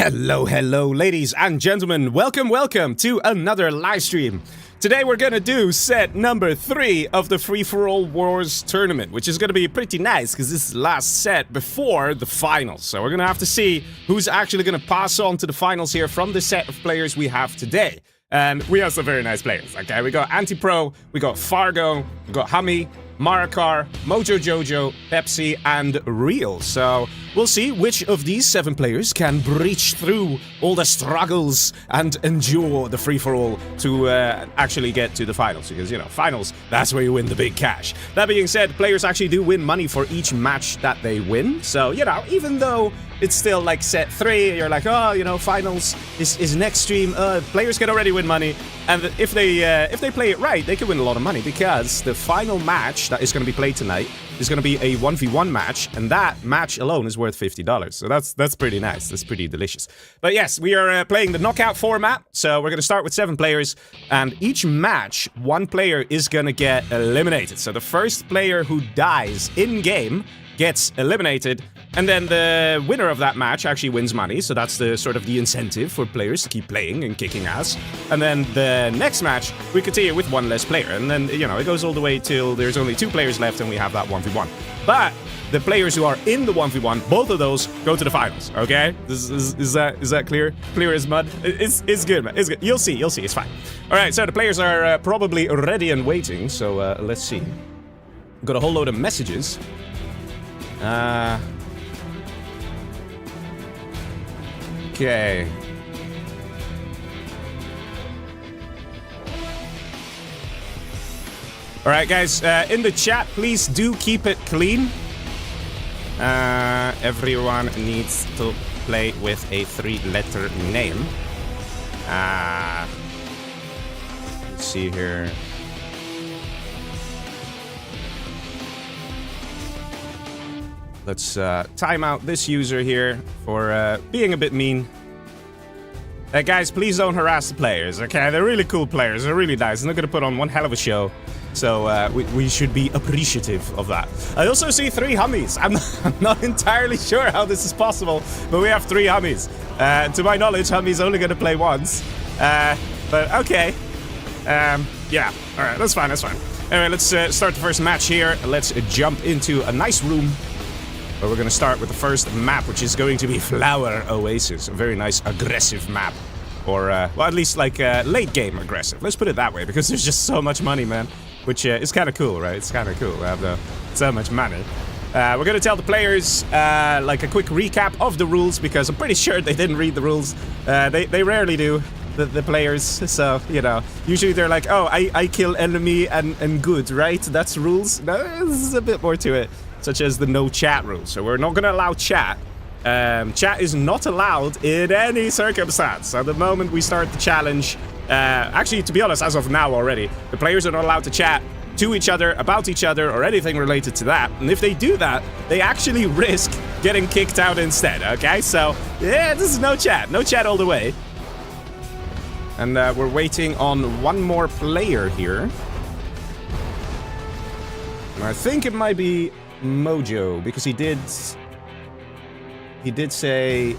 Hello, ladies and gentlemen. Welcome to another live stream. Today we're gonna do set number 3 of the FFA Wars Tournament, which is gonna be pretty nice because this is the last set before the finals. So we're gonna have to see who's actually gonna pass on to the finals here from the set of players we have today. And we have some very nice players, okay? We got Anti-Pro, we got Fargo, we got Hummy, Marakar, Mojo Jojo, Pepsi, and Real. So we'll see which of these 7 players can breach through all the struggles and endure the free-for-all to actually get to the finals. Because, you know, finals, that's where you win the big cash. That being said, players actually do win money for each match that they win. So, you know, even though it's still like set 3, you're like, oh, you know, finals is next stream. Players can already win money. And if they play it right, they can win a lot of money because the final match that is going to be played tonight is going to be a 1v1 match, and that match alone is worth $50. So that's pretty nice. That's pretty delicious. But yes, we are playing the knockout format. So we're going to start with 7 players, and each match, 1 player is going to get eliminated. So the first player who dies in-game gets eliminated, and then the winner of that match actually wins money, so that's the sort of the incentive for players to keep playing and kicking ass. And then the next match, we continue with 1 less player, and then, you know, it goes all the way till there's only 2 players left and we have that 1v1. But the players who are in the 1v1, both of those go to the finals, okay? Is that clear? Clear as mud? It's good, man. It's good. You'll see. It's fine. All right, so the players are probably ready and waiting, so let's see. Got a whole load of messages. Okay. Alright, guys, in the chat, please do keep it clean. Everyone needs to play with a 3-letter name. Let's see here. Let's time out this user here for being a bit mean. Guys, please don't harass the players, okay? They're really cool players. They're really nice. And they're going to put on one hell of a show. So we should be appreciative of that. I also see 3 Hummies. I'm not entirely sure how this is possible, but we have 3 Hummies. To my knowledge, Hummy's only going to play once. But okay. Yeah, all right, that's fine. Anyway, let's start the first match here. Let's jump into a nice room. But we're going to start with the first map, which is going to be Flower Oasis. A very nice, aggressive map. Or, well, at least, like, late-game aggressive. Let's put it that way, because there's just so much money, man. Which is kind of cool, right? It's kind of cool. We have so much money. We're going to tell the players, like, a quick recap of the rules, because I'm pretty sure they didn't read the rules. They rarely do, the players. So, you know, usually they're like, oh, I kill enemy and good, right? That's rules. No, there's a bit more to it. Such as the no chat rule. So we're not going to allow chat. Chat is not allowed in any circumstance. At the moment we start the challenge, actually, to be honest, as of now already, the players are not allowed to chat to each other, about each other, or anything related to that. And if they do that, they actually risk getting kicked out instead, okay? So, yeah, this is no chat. No chat all the way. And we're waiting on 1 more player here. And I think it might be Mojo, because he did say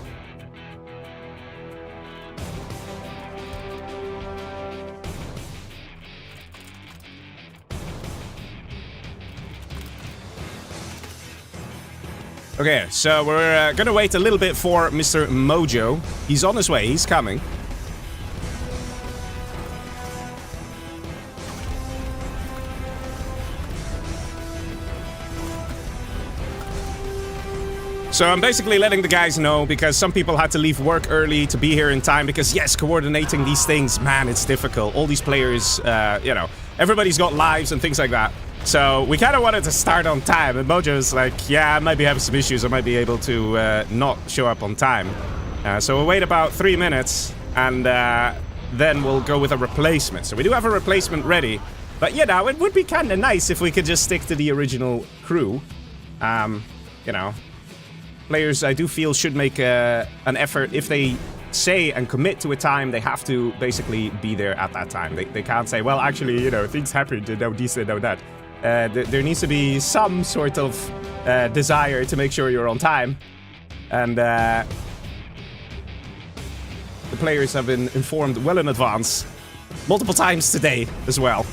okay, so we're gonna wait a little bit for Mr. Mojo. He's on his way, he's coming. So I'm basically letting the guys know, because some people had to leave work early to be here in time, because yes, coordinating these things, man, it's difficult. All these players, you know, everybody's got lives and things like that. So we kind of wanted to start on time, and Mojo's like, yeah, I might be having some issues. I might be able to not show up on time. So we'll wait about 3 minutes, and then we'll go with a replacement. So we do have a replacement ready, but you know, it would be kind of nice if we could just stick to the original crew. You know, players, I do feel, should make an effort. If they say and commit to a time, they have to basically be there at that time. They can't say, well, actually, you know, things happened, no this and no that. There needs to be some sort of desire to make sure you're on time. And players have been informed well in advance. Multiple times today as well.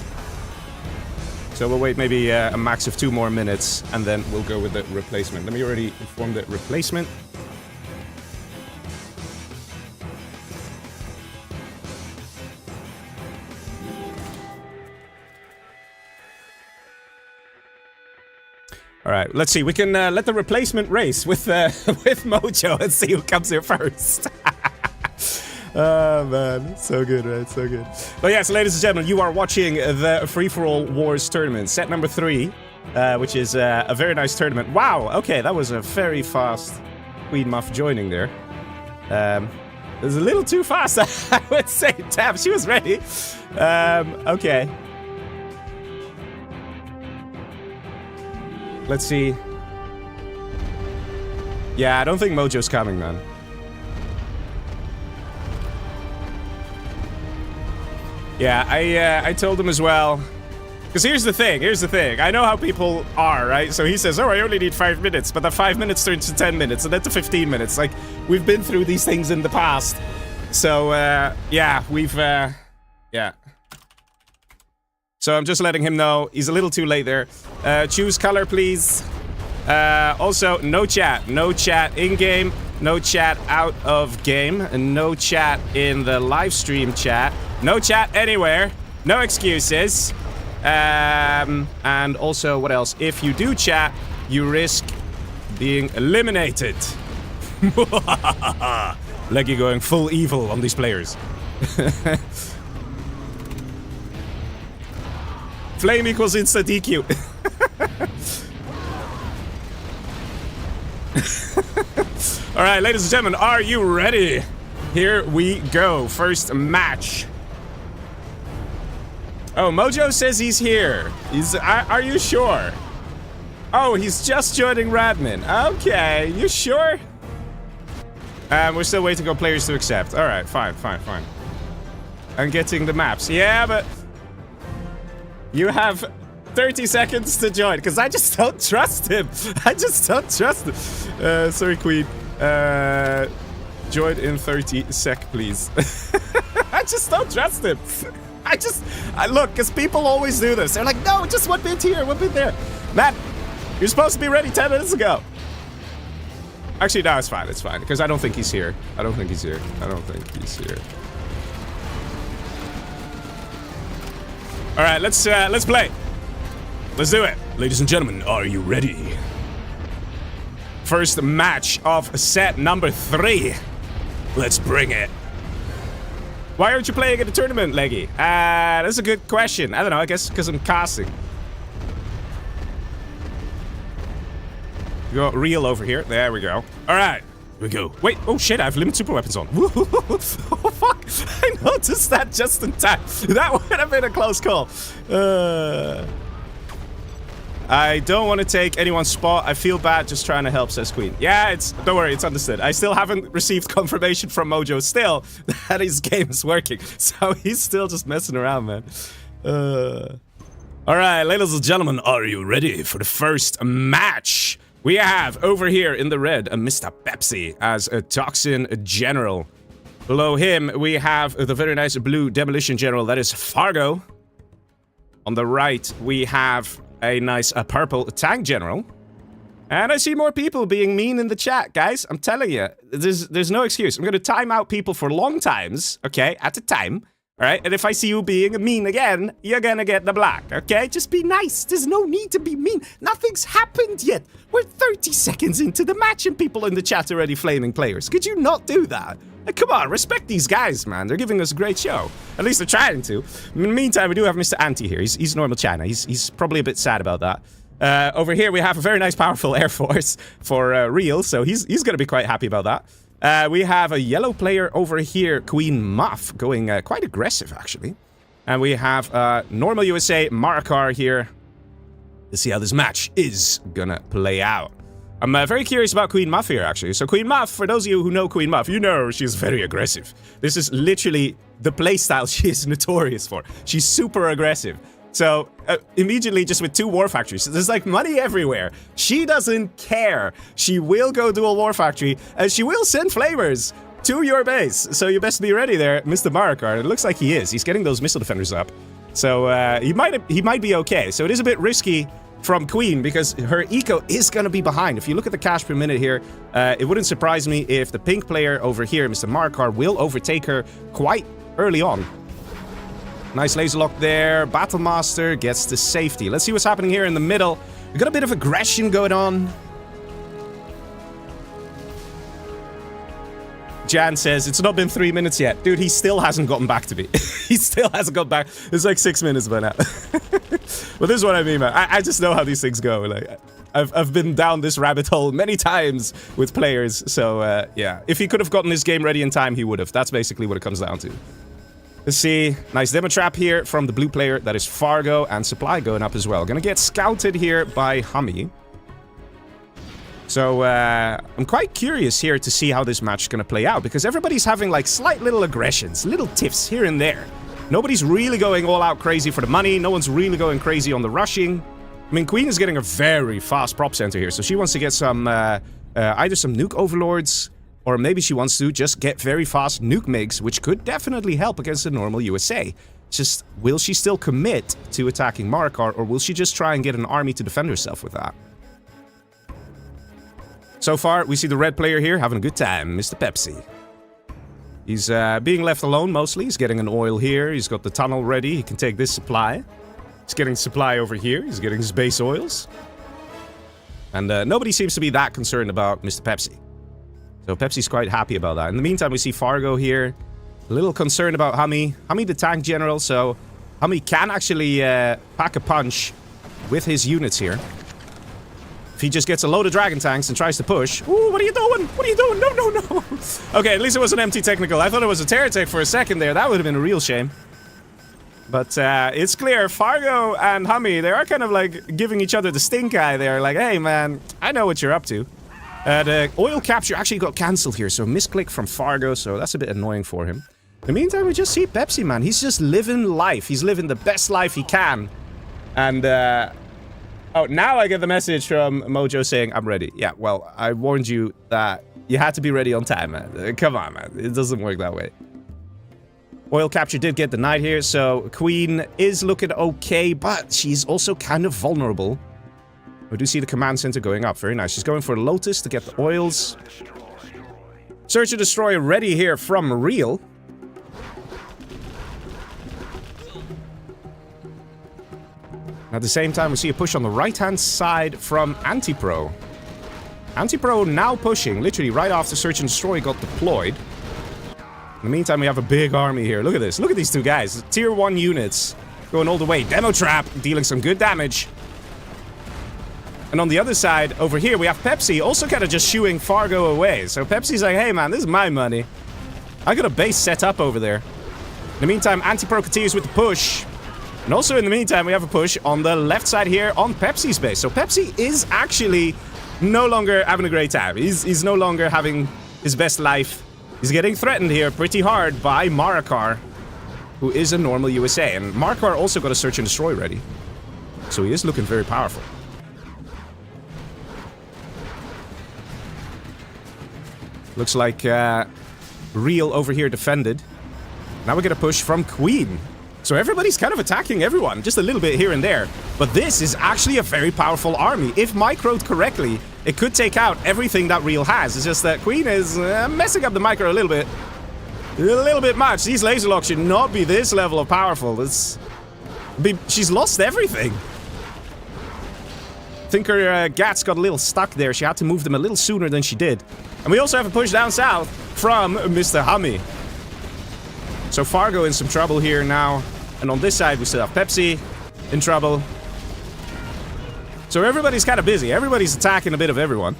So we'll wait maybe a max of 2 more minutes, and then we'll go with the replacement. Let me already inform the replacement. All right, let's see. We can let the replacement race with with Mojo and see who comes here first. Oh, man. So good, right? So good. But yes, ladies and gentlemen, you are watching the Free-for-All Wars Tournament. Set number 3, which is a very nice tournament. Wow, okay, that was a very fast Queen Muff joining there. It was a little too fast, I would say. Damn, she was ready. Okay. Let's see. Yeah, I don't think Mojo's coming, man. Yeah, I told him as well. Because here's the thing. I know how people are, right? So he says, oh, I only need 5 minutes. But that 5 minutes turns to 10 minutes. And then to 15 minutes. Like, we've been through these things in the past. So, yeah, we've, yeah. So I'm just letting him know. He's a little too late there. Choose color, please. Also, no chat. No chat in-game. No chat out of game. And no chat in the live stream chat. No chat anywhere. No excuses. And also, what else? If you do chat, you risk being eliminated. Leggy going full evil on these players. Flame equals insta DQ. Alright, ladies and gentlemen, are you ready? Here we go. First match. Oh, Mojo says he's here. Are you sure? Oh, he's just joining Radmin. Okay, you sure? We're still waiting on players to accept. Alright, fine. I'm getting the maps. Yeah, but you have 30 seconds to join, because I just don't trust him. Sorry, Queen. Join in 30 sec, please. I just don't trust him. Look, because people always do this. They're like, no, just 1 bit here, 1 bit there. Matt, you're supposed to be ready 10 minutes ago. Actually, no, it's fine, because I don't think he's here. I don't think he's here. All right, let's play. Let's do it. Ladies and gentlemen, are you ready? First match of set number 3. Let's bring it. Why aren't you playing in the tournament, Leggy? That's a good question. I don't know, I guess because I'm casting. We got real over here. There we go. All right, here we go. Wait, oh shit, I have limited super weapons on. Oh fuck, I noticed that just in time. That would have been a close call. I don't want to take anyone's spot. I feel bad just trying to help, says Queen. Yeah, don't worry, it's understood. I still haven't received confirmation from Mojo still that his game is working. So he's still just messing around, man. Alright, ladies and gentlemen, are you ready for the first match? We have over here in the red a Mr. Pepsi as a Toxin General. Below him, we have the very nice blue Demolition General, that is Fargo. On the right, we have a nice purple Tank General. And I see more people being mean in the chat, guys. I'm telling you, there's no excuse. I'm going to time out people for long times, okay, at a time. All right, and if I see you being mean again, you're gonna get the block, okay? Just be nice. There's no need to be mean. Nothing's happened yet. We're 30 seconds into the match and people in the chat are already flaming players. Could you not do that? Come on, respect these guys, man. They're giving us a great show. At least they're trying to. In the meantime, we do have Mr. Anti here. He's normal China. He's probably a bit sad about that. Over here, we have a very nice, powerful Air Force for real, so he's gonna be quite happy about that. We have a yellow player over here, Queen Muff, going quite aggressive, actually. And we have normal USA Marakar here to see how this match is gonna play out. I'm very curious about Queen Muff here, actually. So Queen Muff, for those of you who know Queen Muff, you know she's very aggressive. This is literally the playstyle she is notorious for. She's super aggressive. So, immediately just with 2 war factories, there's like money everywhere. She doesn't care. She will go dual war factory, and she will send flamers. to your base. So you best be ready there, Mr. Marakar. It looks like he is. He's getting those missile defenders up. So he might be okay. So it is a bit risky from Queen because her eco is going to be behind. If you look at the cash per minute here, it wouldn't surprise me if the pink player over here, Mr. Marakar, will overtake her quite early on. Nice laser lock there. Battlemaster gets the safety. Let's see what's happening here in the middle. We got a bit of aggression going on. Jan says, it's not been 3 minutes yet. Dude, he still hasn't gotten back to me. He still hasn't got back. It's like 6 minutes by now. But this is what I mean, man. I just know how these things go. Like, I've been down this rabbit hole many times with players. So, yeah. If he could have gotten his game ready in time, he would have. That's basically what it comes down to. Let's see. Nice demo trap here from the blue player. That is Fargo, and supply going up as well. Gonna get scouted here by Hummy. So, I'm quite curious here to see how this match is going to play out, because everybody's having, like, slight little aggressions, little tiffs here and there. Nobody's really going all out crazy for the money. No one's really going crazy on the rushing. I mean, Queen is getting a very fast prop center here, so she wants to get some, either some nuke overlords, or maybe she wants to just get very fast nuke MiGs, which could definitely help against the normal USA. It's just, will she still commit to attacking Marakar, or will she just try and get an army to defend herself with that? So far, we see the red player here having a good time, Mr. Pepsi. He's being left alone mostly. He's getting an oil here. He's got the tunnel ready. He can take this supply. He's getting supply over here. He's getting his base oils. And nobody seems to be that concerned about Mr. Pepsi. So Pepsi's quite happy about that. In the meantime, we see Fargo here. A little concerned about Hummy. Hummy the tank general, so Hummy can actually pack a punch with his units here. If he just gets a load of dragon tanks and tries to push... Ooh, what are you doing? What are you doing? No, no, no. Okay, at least it was an empty technical. I thought it was a terror tech for a second there. That would have been a real shame. But it's clear, Fargo and Hummy, they are kind of like giving each other the stink eye there. Like, hey, man, I know what you're up to. The oil capture actually got cancelled here, so misclick from Fargo, so that's a bit annoying for him. In the meantime, we just see Pepsi, man. He's just living life. He's living the best life he can. And, oh, now I get the message from Mojo saying, I'm ready. Yeah, well, I warned you that you had to be ready on time, man. Come on, man. It doesn't work that way. Oil capture did get denied here, so Queen is looking okay, but she's also kind of vulnerable. We do see the command center going up. Very nice. She's going for Lotus to get the oils. Search and Destroy ready here from Real. At the same time, we see a push on the right-hand side from Antipro. Antipro now pushing, literally right after Search and Destroy got deployed. In the meantime, we have a big army here. Look at this. Look at these two guys. Tier 1 units going all the way. Demo Trap dealing some good damage. And on the other side, over here, we have Pepsi also kind of just shooing Fargo away. So Pepsi's like, hey, man, this is my money. I got a base set up over there. In the meantime, Antipro continues with the push. And also in the meantime, we have a push on the left side here on Pepsi's base. So Pepsi is actually no longer having a great time. He's no longer having his best life. He's getting threatened here pretty hard by Marakar, who is a normal USA. And Marakar also got a Search and Destroy ready. So he is looking very powerful. Looks like Real over here defended. Now we get a push from Queen. So everybody's kind of attacking everyone, just a little bit here and there. But this is actually a very powerful army. If microed correctly, it could take out everything that Real has. It's just that Queen is messing up the micro a little bit much. These laser locks should not be this level of powerful. She's lost everything. I think her Gats got a little stuck there. She had to move them a little sooner than she did. And we also have a push down south from Mr. Hummy. So Fargo in some trouble here now. And on this side, we still have Pepsi in trouble. So everybody's kind of busy. Everybody's attacking a bit of everyone.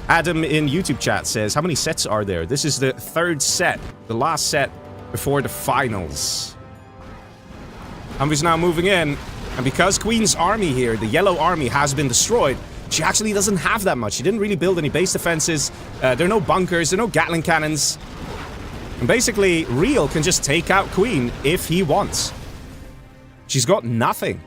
Adam in YouTube chat says, how many sets are there? This is the third set. The last set before the finals. Hummy's now moving in. And because Queen's army here, the yellow army, has been destroyed, she actually doesn't have that much. She didn't really build any base defenses. There are no bunkers. There are no Gatling cannons. And basically, Real can just take out Queen if he wants. She's got nothing.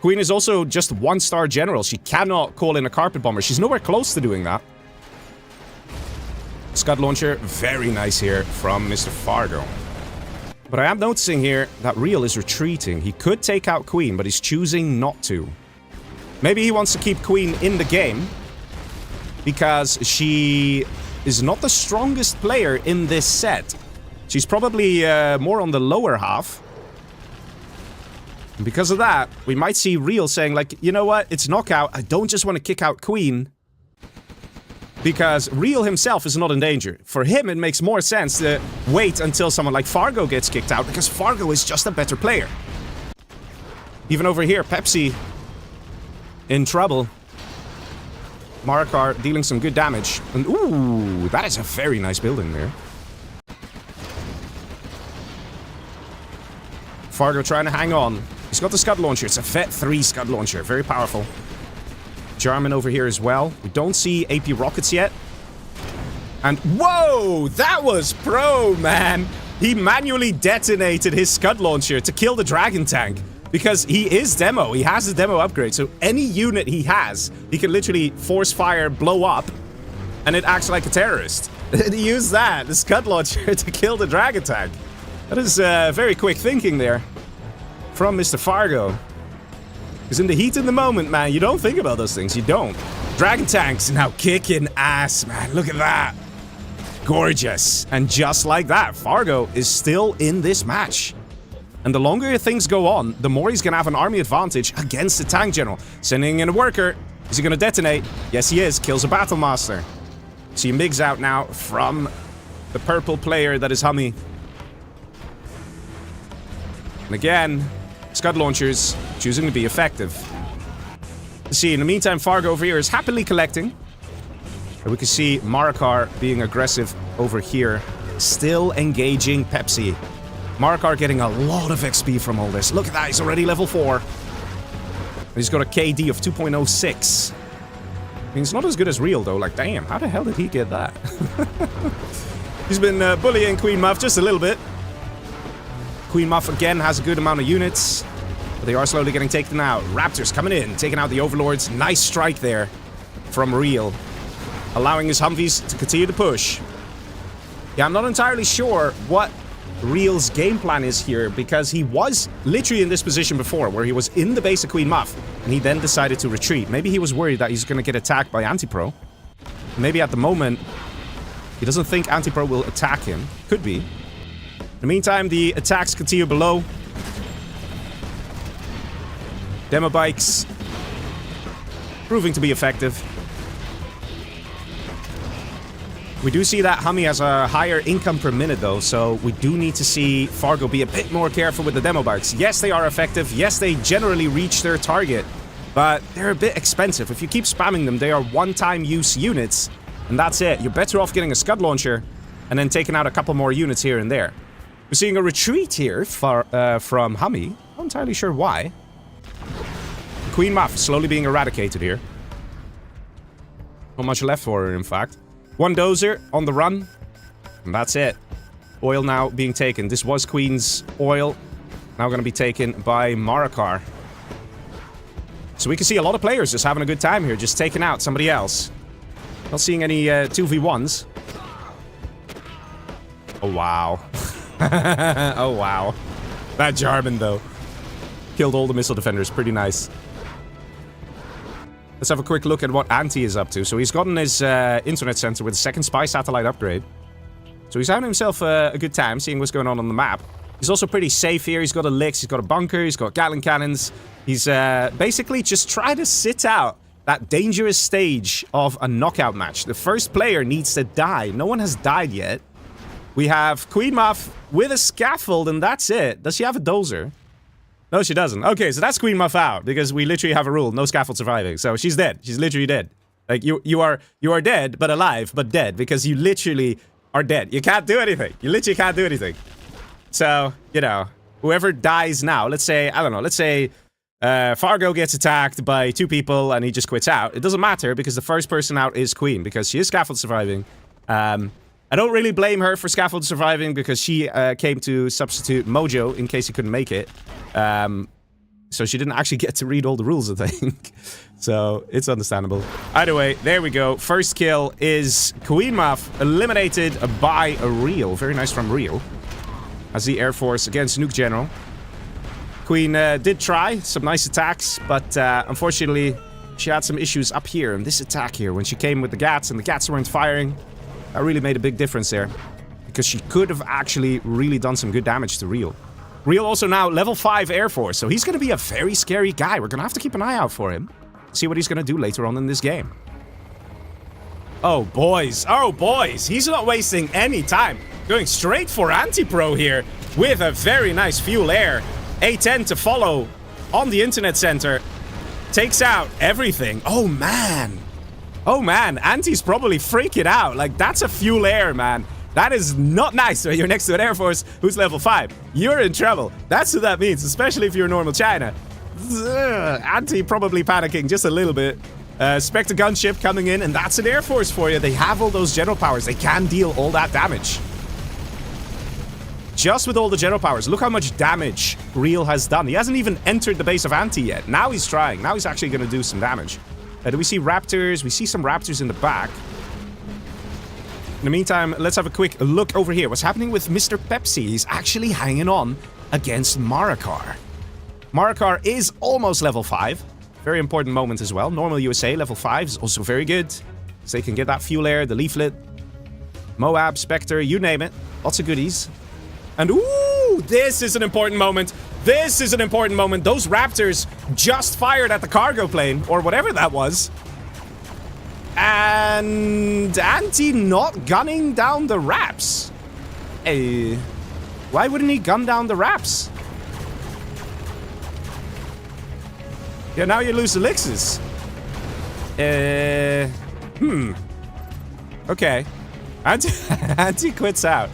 Queen is also just 1-star general. She cannot call in a carpet bomber. She's nowhere close to doing that. Scud launcher, very nice here from Mr. Fargo. But I am noticing here that Real is retreating. He could take out Queen, but he's choosing not to. Maybe he wants to keep Queen in the game because she is not the strongest player in this set. She's probably more on the lower half. And because of that, we might see Real saying, like, you know what? It's knockout. I don't just want to kick out Queen. Because Real himself is not in danger. For him, it makes more sense to wait until someone like Fargo gets kicked out, because Fargo is just a better player. Even over here, Pepsi in trouble. Marikar dealing some good damage. And ooh, that is a very nice building there. Fargo trying to hang on. He's got the Scud launcher. It's a FFA 3 Scud launcher. Very powerful. Jarman over here as well. We don't see AP rockets yet. And whoa! That was pro, man! He manually detonated his Scud launcher to kill the Dragon Tank. Because he is demo. He has the demo upgrade. So any unit he has, he can literally force fire, blow up, and it acts like a terrorist. He used that, the Scud launcher, to kill the Dragon Tank. That is very quick thinking there from Mr. Fargo. Because in the heat of the moment, man, you don't think about those things. You don't. Dragon Tank's now kicking ass, man. Look at that. Gorgeous. And just like that, Fargo is still in this match. And the longer things go on, the more he's going to have an army advantage against the tank general. Sending in a worker. Is he going to detonate? Yes, he is. Kills a battle master. See Migs out now from the purple player that is Hummy. And again, Scud launchers choosing to be effective. See, in the meantime, Fargo over here is happily collecting. And we can see Marikar being aggressive over here. Still engaging Pepsi. Marikar getting a lot of XP from all this. Look at that, he's already level 4. He's got a KD of 2.06. I mean, it's not as good as Real, though. Like, damn, how the hell did he get that? He's been bullying Queen Muff just a little bit. Queen Muff, again, has a good amount of units. But they are slowly getting taken out. Raptors coming in, taking out the Overlords. Nice strike there from Real. Allowing his Humvees to continue to push. Yeah, I'm not entirely sure what Real's game plan is here, because he was literally in this position before, where he was in the base of Queen Muff, and he then decided to retreat. Maybe he was worried that he's going to get attacked by Antipro. Maybe at the moment, he doesn't think Antipro will attack him. Could be. In the meantime, the attacks continue below. Demo bikes proving to be effective. We do see that Hummy has a higher income per minute, though, so we do need to see Fargo be a bit more careful with the demo bikes. Yes, they are effective. Yes, they generally reach their target, but they're a bit expensive. If you keep spamming them, they are one-time use units, and that's it. You're better off getting a Scud launcher and then taking out a couple more units here and there. We're seeing a retreat here from Hummy. Not entirely sure why. Queen Muff slowly being eradicated here. Not much left for her, in fact. One dozer on the run, and that's it. Oil now being taken. This was Queen's oil, now going to be taken by Marikar. So we can see a lot of players just having a good time here, just taking out somebody else. Not seeing any 2v1s. Oh, wow. Oh, wow. That Jarman, though. Killed all the missile defenders. Pretty nice. Let's have a quick look at what Anti is up to. So he's gotten his internet center with a second spy satellite upgrade. So he's having himself a good time, seeing what's going on the map. He's also pretty safe here. He's got a Licks, he's got a bunker, he's got Gatling cannons. He's basically just trying to sit out that dangerous stage of a knockout match. The first player needs to die. No one has died yet. We have Queen Muff with a scaffold, and that's it. Does she have a dozer? No, she doesn't. Okay, so that's Queen Muff out, because we literally have a rule, no scaffold surviving. So she's dead. She's literally dead. Like, you are dead, but alive, but dead, because you literally are dead. You can't do anything. You literally can't do anything. So, you know, whoever dies now, let's say, I don't know, let's say Fargo gets attacked by 2 people and he just quits out. It doesn't matter, because the first person out is Queen, because she is scaffold surviving. I don't really blame her for scaffold surviving, because she came to substitute Mojo in case he couldn't make it. So she didn't actually get to read all the rules, I think. So it's understandable. Either way, there we go. First kill is Queen Muff eliminated by a Real. Very nice from Real. As the Air Force against Nuke General. Queen did try some nice attacks, but unfortunately she had some issues up here in this attack here. When she came with the Gats and the Gats weren't firing, that really made a big difference there. Because she could have actually really done some good damage to Real. Real also now level 5 Air Force, so he's going to be a very scary guy. We're going to have to keep an eye out for him. See what he's going to do later on in this game. Oh, boys. Oh, boys. He's not wasting any time. Going straight for Anti-Pro here with a very nice Fuel Air. A10 to follow on the Internet Center. Takes out everything. Oh, man. Oh, man. Anti's probably freaking out. Like, that's a Fuel Air, man. That is not nice when you're next to an Air Force who's level 5. You're in trouble. That's what that means, especially if you're normal China. Anti probably panicking just a little bit. Spectre gunship coming in, and that's an Air Force for you. They have all those general powers. They can deal all that damage. Just with all the general powers. Look how much damage Real has done. He hasn't even entered the base of Anti yet. Now he's trying. Now he's actually going to do some damage. Do we see Raptors? We see some Raptors in the back. In the meantime, let's have a quick look over here. What's happening with Mr. Pepsi? He's actually hanging on against Marakar. Marakar is almost level 5. Very important moment as well. Normal USA level 5 is also very good. So they can get that Fuel Air, the Leaflet, Moab, Spectre, you name it. Lots of goodies. And ooh, this is an important moment. This is an important moment. Those Raptors just fired at the cargo plane, or whatever that was. And Anti not gunning down the Raps. Hey, why wouldn't he gun down the Raps? Yeah, now you lose elixirs. Okay. Anti quits out.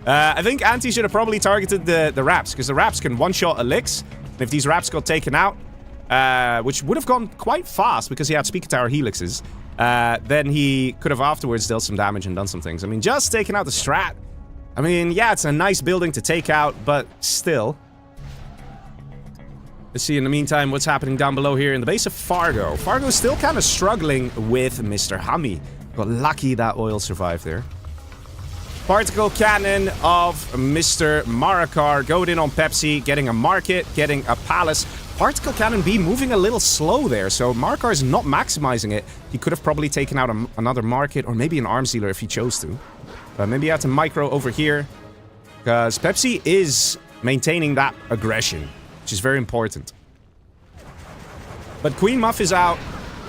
I think Anti should have probably targeted the Raps, because the Raps can one-shot Elix. And if these Raps got taken out, which would have gone quite fast because he had Speaker Tower Helixes, then he could have afterwards dealt some damage and done some things. I mean, just taking out the Strat. I mean, yeah, it's a nice building to take out, but still. Let's see in the meantime what's happening down below here in the base of Fargo. Fargo's still kind of struggling with Mr. Hummy. Got lucky that oil survived there. Particle cannon of Mr. Marakar going in on Pepsi, getting a market, getting a palace. Particle cannon B moving a little slow there, so Marakar is not maximizing it. He could have probably taken out another market or maybe an arms dealer if he chose to. But maybe he had to micro over here, because Pepsi is maintaining that aggression, which is very important. But Queen Muff is out,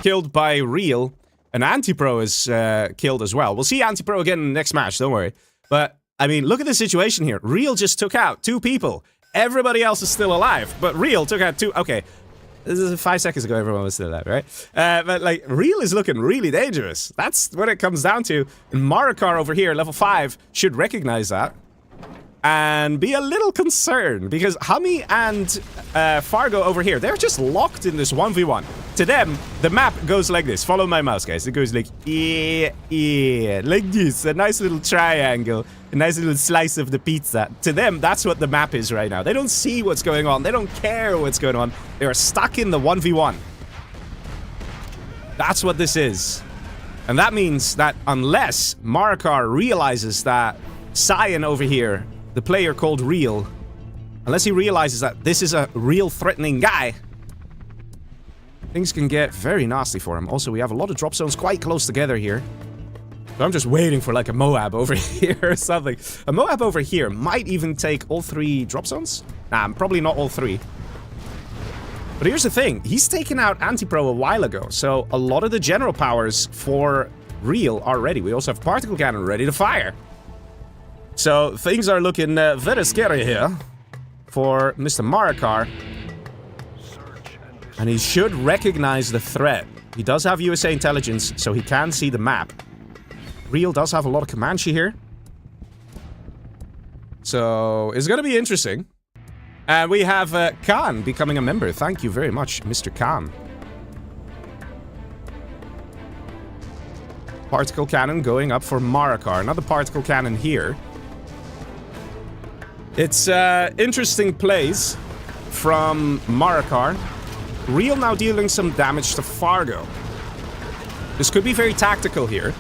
killed by Real, and Anti-Pro is killed as well. We'll see Anti-Pro again in the next match, don't worry. But, I mean, look at the situation here. Real just took out 2 people. Everybody else is still alive, but Real took out 2... Okay, this is 5 seconds ago everyone was still alive, right? But, like, Real is looking really dangerous. That's what it comes down to. And Marakar over here, level 5, should recognize that. And be a little concerned, because Hummy and Fargo over here, they're just locked in this 1v1. To them, the map goes like this. Follow my mouse, guys. It goes like, yeah, like this. A nice little triangle. A nice little slice of the pizza. To them, that's what the map is right now. They don't see what's going on. They don't care what's going on. They are stuck in the 1v1. That's what this is. And that means that unless Marakar realizes that Cyan over here, the player called Real, unless he realizes that this is a real threatening guy, things can get very nasty for him. Also, we have a lot of drop zones quite close together here. So I'm just waiting for like a Moab over here or something. A Moab over here might even take all 3 drop zones. Nah, probably not all 3. But here's the thing. He's taken out Anti-Pro a while ago. So a lot of the general powers for Real are ready. We also have Particle Cannon ready to fire. So things are looking very scary here for Mr. Marakar. And he should recognize the threat. He does have USA intelligence, so he can see the map. Real does have a lot of Comanche here. So it's going to be interesting. And we have Khan becoming a member. Thank you very much, Mr. Khan. Particle cannon going up for Marakar. Another particle cannon here. It's interesting plays from Marakar. Real now dealing some damage to Fargo. This could be very tactical here.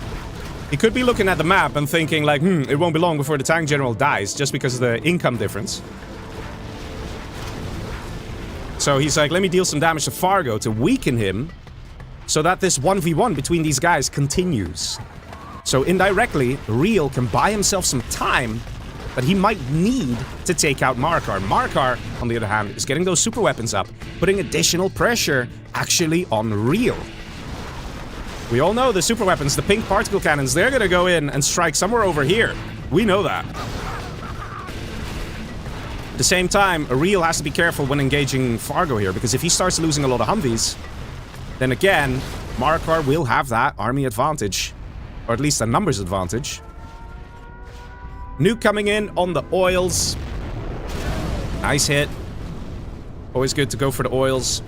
He could be looking at the map and thinking like, it won't be long before the tank general dies just because of the income difference. So he's like, let me deal some damage to Fargo to weaken him so that this 1v1 between these guys continues. So indirectly, Real can buy himself some time that he might need to take out Marakar. Marakar, on the other hand, is getting those super weapons up, putting additional pressure actually on Real. We all know the super weapons, the pink particle cannons, they're gonna go in and strike somewhere over here. We know that. At the same time, Real has to be careful when engaging Fargo here, because if he starts losing a lot of Humvees, then again, Marakar will have that army advantage. Or at least a numbers advantage. Nuke coming in on the oils. Nice hit. Always good to go for the oils.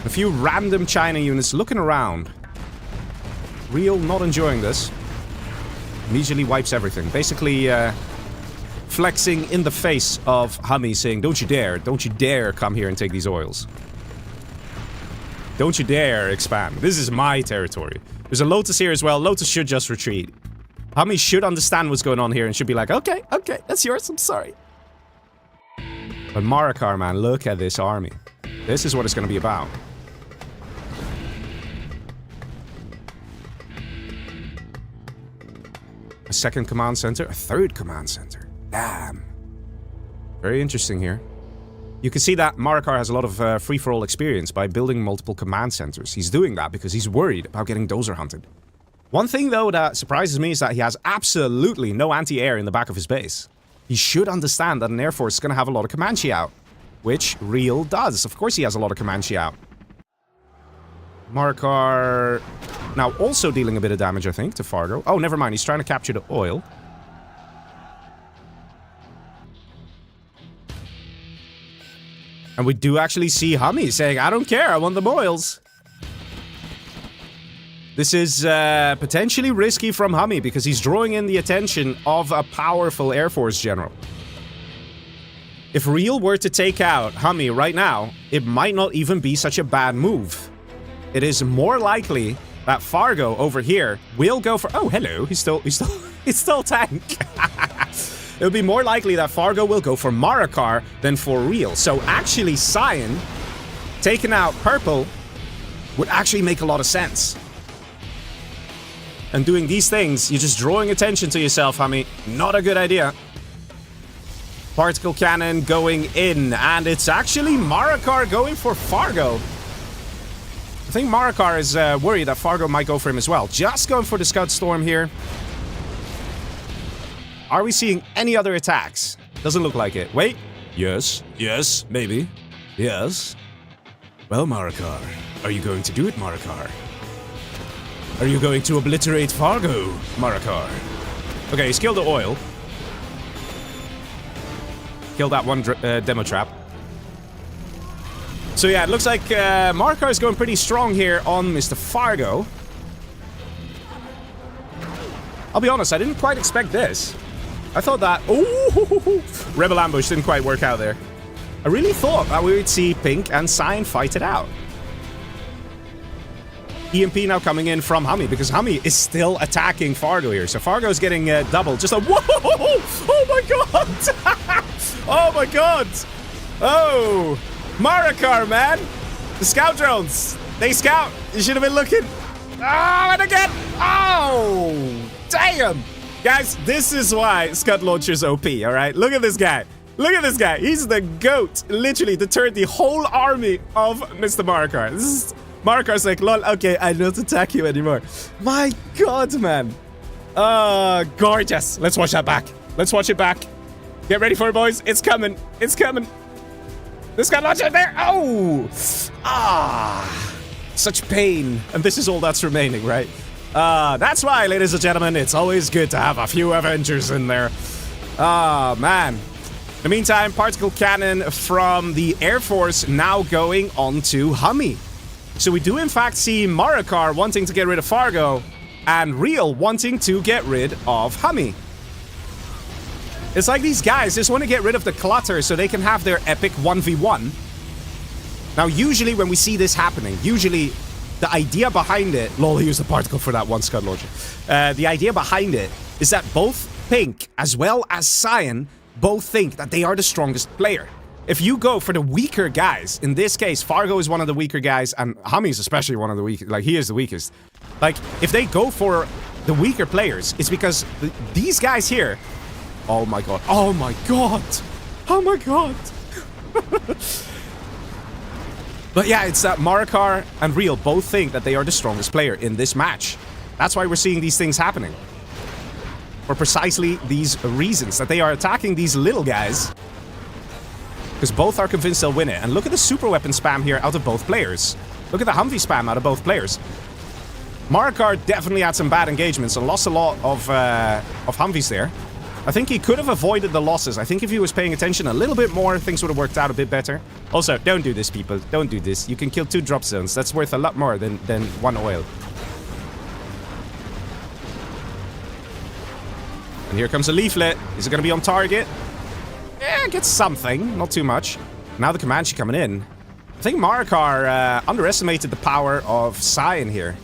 A few random China units looking around. Real not enjoying this. Immediately wipes everything. Basically, flexing in the face of Hummy, saying, don't you dare come here and take these oils. Don't you dare expand. This is my territory. There's a Lotus here as well. Lotus should just retreat. Hummy should understand what's going on here and should be like, okay, that's yours, I'm sorry. But Marakar, man, look at this army. This is what it's going to be about. A second command center, a third command center. Damn. Very interesting here. You can see that Marakar has a lot of free-for-all experience by building multiple command centers. He's doing that because he's worried about getting dozer hunted. One thing, though, that surprises me is that he has absolutely no anti-air in the back of his base. He should understand that an Air Force is going to have a lot of Comanche out. Which Real does. Of course he has a lot of Comanche out. Marakar now also dealing a bit of damage, I think, to Fargo. Oh, never mind. He's trying to capture the oil. And we do actually see Hummy saying, I don't care, I want the oils. This is potentially risky from Hummy because he's drawing in the attention of a powerful Air Force general. If Real were to take out Hummy right now, it might not even be such a bad move. It is more likely that Fargo over here will go for... Oh, hello, he's still tank. It would be more likely that Fargo will go for Marakar than for Real. So actually, Cyan taking out Purple would actually make a lot of sense. And doing these things, you're just drawing attention to yourself, Hummy. Not a good idea. Particle cannon going in, and it's actually Marakar going for Fargo. I think Marakar is worried that Fargo might go for him as well. Just going for the Scout Storm here. Are we seeing any other attacks? Doesn't look like it. Wait. Yes. Yes. Maybe. Yes. Well, Marakar. Are you going to do it, Marakar? Are you going to obliterate Fargo, Marakar? Okay, he's killed the oil. Killed that one demo trap. So yeah, it looks like Marakar is going pretty strong here on Mr. Fargo. I'll be honest, I didn't quite expect this. I thought that... Ooh, Rebel Ambush didn't quite work out there. I really thought that we would see Pink and Cyan fight it out. EMP now coming in from Hummy, because Hummy is still attacking Fargo here. So Fargo is getting double. Just a... Whoa! Oh my god! Oh my god! Oh! Marakar, man! The scout drones! They scout! You should have been looking... Oh, and again! Oh! Damn! Guys, this is why Scud Launcher's OP, alright? Look at this guy. Look at this guy. He's the GOAT. Literally deterred the whole army of Mr. Marakar. This is... Marakar's like, lol, okay, I don't attack you anymore. My god, man. Gorgeous. Let's watch that back. Let's watch it back. Get ready for it, boys. It's coming. It's coming. This guy launcher there. Oh! Ah! Such pain. And this is all that's remaining, right? That's why, ladies and gentlemen, it's always good to have a few Avengers in there. Ah, man. In the meantime, particle cannon from the Air Force now going onto Hummy. So we do in fact see Marakar wanting to get rid of Fargo and Real wanting to get rid of Hummy. It's like these guys just want to get rid of the clutter so they can have their epic 1v1. Now, usually when we see this happening, usually the idea behind it... Lol, he used a particle for that one Scud Launcher. The idea behind it is that both Pink as well as Cyan both think that they are the strongest player. If you go for the weaker guys, in this case, Fargo is one of the weaker guys, and Hummy is especially one of the weakest. Like, he is the weakest. Like, if they go for the weaker players, it's because these guys here... Oh my god. Oh my god. Oh my god. But yeah, it's that Marikar and Real both think that they are the strongest player in this match. That's why we're seeing these things happening. For precisely these reasons, that they are attacking these little guys. Because both are convinced they'll win it. And look at the super weapon spam here out of both players. Look at the Humvee spam out of both players. Marikar definitely had some bad engagements and lost a lot of Humvees there. I think he could have avoided the losses. I think if he was paying attention a little bit more, things would have worked out a bit better. Also, don't do this, people. Don't do this. You can kill 2 drop zones. That's worth a lot more than 1 oil. And here comes a leaflet. Is it going to be on target? Yeah, gets something. Not too much. Now the Comanche coming in. I think Marikar underestimated the power of Cyan here.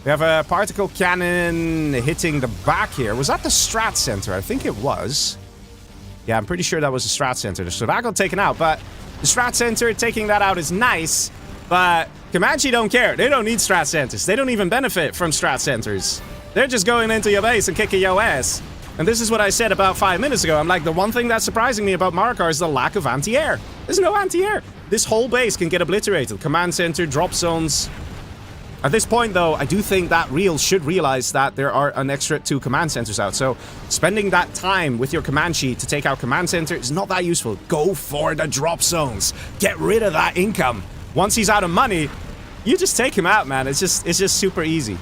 We have a particle cannon hitting the back here. Was that the strat center? I think it was. Yeah, I'm pretty sure that was the strat center. So that got taken out, but the strat center taking that out is nice, but Comanche don't care. They don't need strat centers. They don't even benefit from strat centers. They're just going into your base and kicking your ass. And this is what I said about 5 minutes ago. I'm like, the one thing that's surprising me about Marikar is the lack of anti-air. There's no anti-air. This whole base can get obliterated. Command center, drop zones. At this point, though, I do think that Real should realize that there are an extra 2 command centers out. So spending that time with your Comanche to take out command center is not that useful. Go for the drop zones. Get rid of that income. Once he's out of money, you just take him out, man. It's just super easy.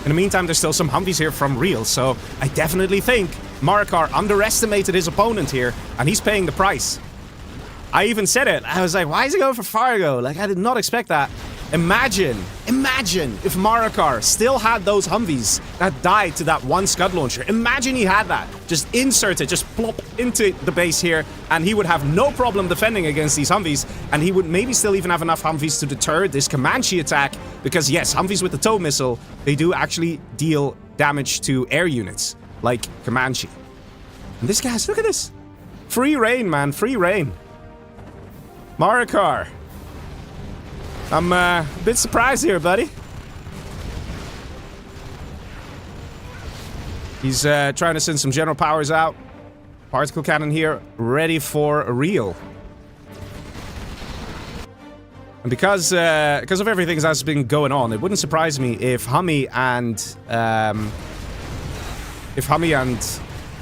In the meantime, there's still some Humvees here from Real, so I definitely think Marikar underestimated his opponent here, and he's paying the price. I even said it. I was like, why is he going for Fargo? Like, I did not expect that. Imagine if Marikar still had those Humvees that died to that one Scud Launcher. Imagine he had that. Just insert it, just plop into the base here, and he would have no problem defending against these Humvees, and he would maybe still even have enough Humvees to deter this Comanche attack, because yes, Humvees with the tow missile, they do actually deal damage to air units, like Comanche. And this guy's, look at this. Free reign, man, free reign. Marikar. I'm a bit surprised here, buddy. He's trying to send some general powers out. Particle cannon here, ready for a Real. And because of everything that's been going on, it wouldn't surprise me if Hummy and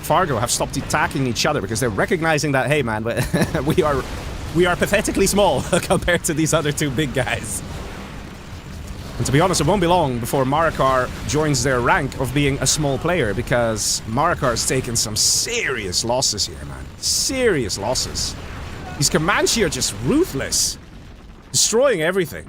Fargo have stopped attacking each other, because they're recognizing that, hey man, we are pathetically small compared to these other 2 big guys. And to be honest, it won't be long before Marikar joins their rank of being a small player, because Marikar's taken some serious losses here, man. Serious losses. These Comanche are just ruthless. Destroying everything.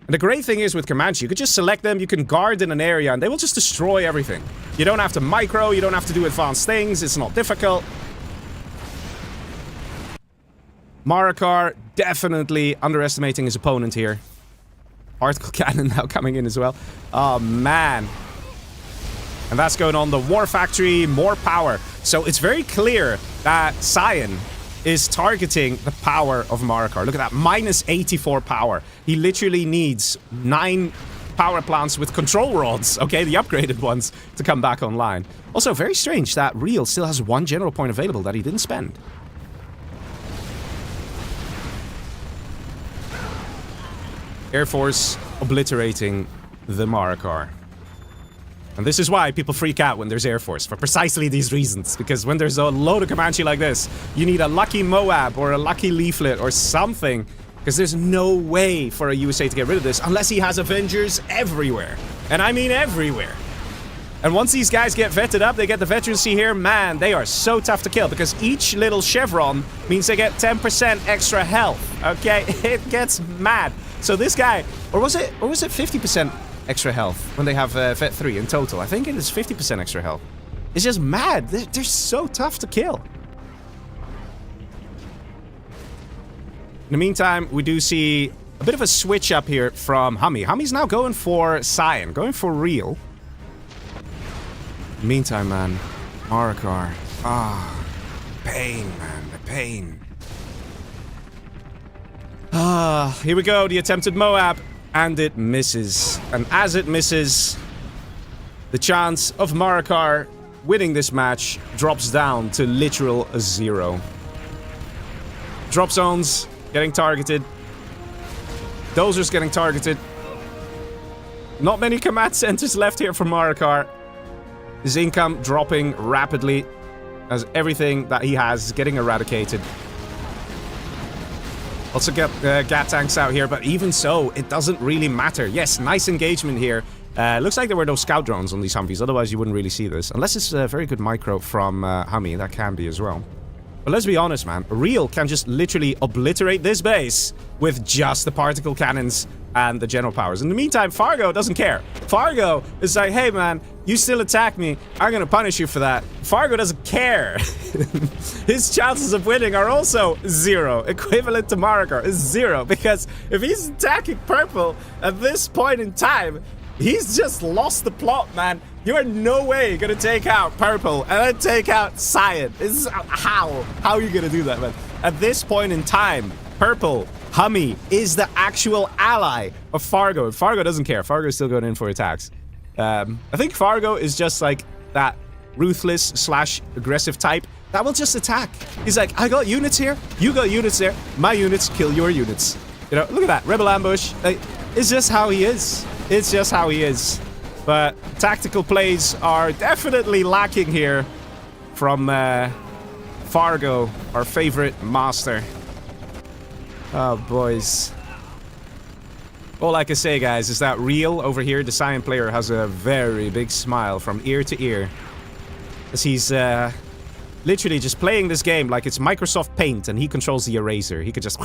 And the great thing is with Comanche, you could just select them, you can guard in an area, and they will just destroy everything. You don't have to micro, you don't have to do advanced things, it's not difficult. Marikar definitely underestimating his opponent here. Particle cannon now coming in as well. Oh, man. And that's going on the War Factory, more power. So it's very clear that Cyan is targeting the power of Marikar. Look at that, minus 84 power. He literally needs 9 power plants with control rods, okay, the upgraded ones, to come back online. Also, very strange that Real still has 1 general point available that he didn't spend. Air Force obliterating the Marikar. And this is why people freak out when there's Air Force, for precisely these reasons. Because when there's a load of Comanche like this, you need a lucky Moab or a lucky Leaflet or something. Because there's no way for a USA to get rid of this unless he has Avengers everywhere. And I mean everywhere. And once these guys get vetted up, they get the veterancy here, man, they are so tough to kill. Because each little chevron means they get 10% extra health. Okay, it gets mad. So this guy, or was it 50% extra health when they have Vet 3 in total? I think it is 50% extra health. is just mad. They're so tough to kill. In the meantime, we do see a bit of a switch up here from Hummy. Hummy's now going for Cyan, going for real. Meantime, man, Marikar. Ah, pain, man, the pain. Ah, here we go, the attempted Moab, and it misses. And as it misses, the chance of Marikar winning this match drops down to literal 0. Drop zones getting targeted. Dozers getting targeted. Not many command centers left here for Marikar. His income dropping rapidly as everything that he has is getting eradicated. Also get Gat tanks out here, but even so, it doesn't really matter. Yes, nice engagement here. Looks like there were no scout drones on these Humvees, otherwise you wouldn't really see this. Unless it's a very good micro from Hummy, that can be as well. But let's be honest, man. Real can just literally obliterate this base with just the particle cannons and the general powers. In the meantime, Fargo doesn't care. Fargo is like, hey, man, you still attack me. I'm gonna punish you for that. Fargo doesn't care. His chances of winning are also 0. Equivalent to Marikar is 0. Because if he's attacking purple at this point in time, he's just lost the plot, man. You are no way gonna take out purple and then take out Cyan. This is how are you gonna do that, man? At this point in time, purple, Hummy, is the actual ally of Fargo. And Fargo doesn't care. Fargo is still going in for attacks. I think Fargo is just like that ruthless / aggressive type that will just attack. He's like, I got units here, you got units there, my units kill your units. You know, look at that, rebel ambush. Like, it's just how he is. It's just how he is. But tactical plays are definitely lacking here from Fargo, our favorite master. Oh, boys. All I can say, guys, is that Real over here, the Cyan player, has a very big smile from ear to ear. As he's literally just playing this game like it's Microsoft Paint and he controls the eraser. He could just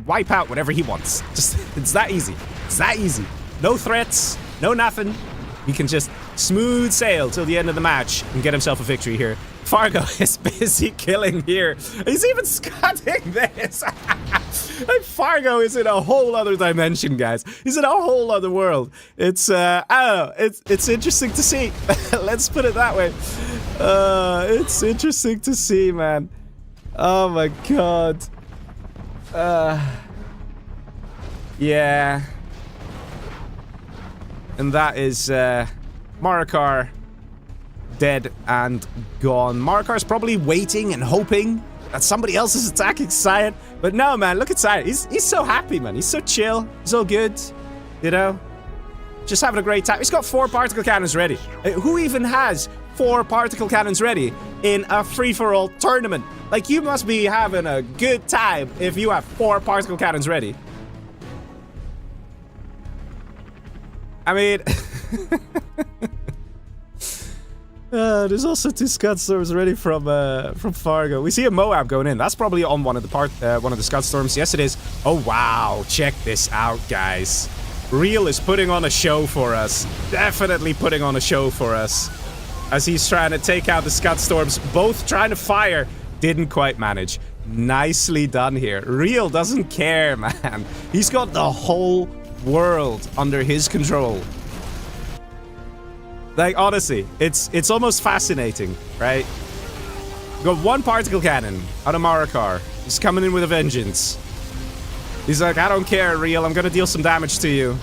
wipe out whatever he wants. Just, it's that easy. It's that easy. No threats, no nothing. He can just smooth sail till the end of the match and get himself a victory here. Fargo is busy killing here. He's even scutting this. Like, Fargo is in a whole other dimension, guys. He's in a whole other world. It's, I don't know, it's interesting to see. Let's put it that way. It's interesting to see, man. Oh my god. Yeah. And that is Marikar dead and gone. Marikar's probably waiting and hoping that somebody else is attacking Cyan. But no, man, look at Cyan. He's so happy, man. He's so chill. He's all good. You know? Just having a great time. He's got 4 particle cannons ready. Who even has 4 particle cannons ready in a free-for-all tournament? Like, you must be having a good time if you have 4 particle cannons ready. I mean, there's also 2 Scud Storms ready from Fargo. We see a Moab going in. That's probably on one of the Scud Storms. Yes, it is. Oh wow! Check this out, guys. Real is putting on a show for us. Definitely putting on a show for us. As he's trying to take out the Scud Storms, both trying to fire, didn't quite manage. Nicely done here. Real doesn't care, man. He's got the whole world under his control. Like, honestly, it's almost fascinating, right? You got 1 particle cannon out of Marikar. He's coming in with a vengeance. He's like, I don't care, Real, I'm gonna deal some damage to you.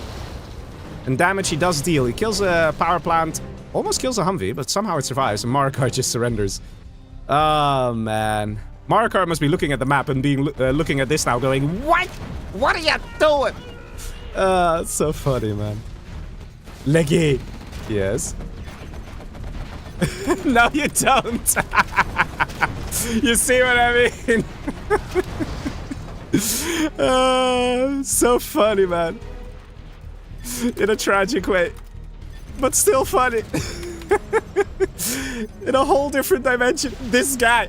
And damage he does deal. He kills a power plant, almost kills a Humvee, but somehow it survives, and Marikar just surrenders. Oh, man. Marikar must be looking at the map and being looking at this now going, what? What are you doing? It's so funny, man. Leggy. Yes. No, you don't. You see what I mean? So funny, man. In a tragic way. But still funny. In a whole different dimension. This guy.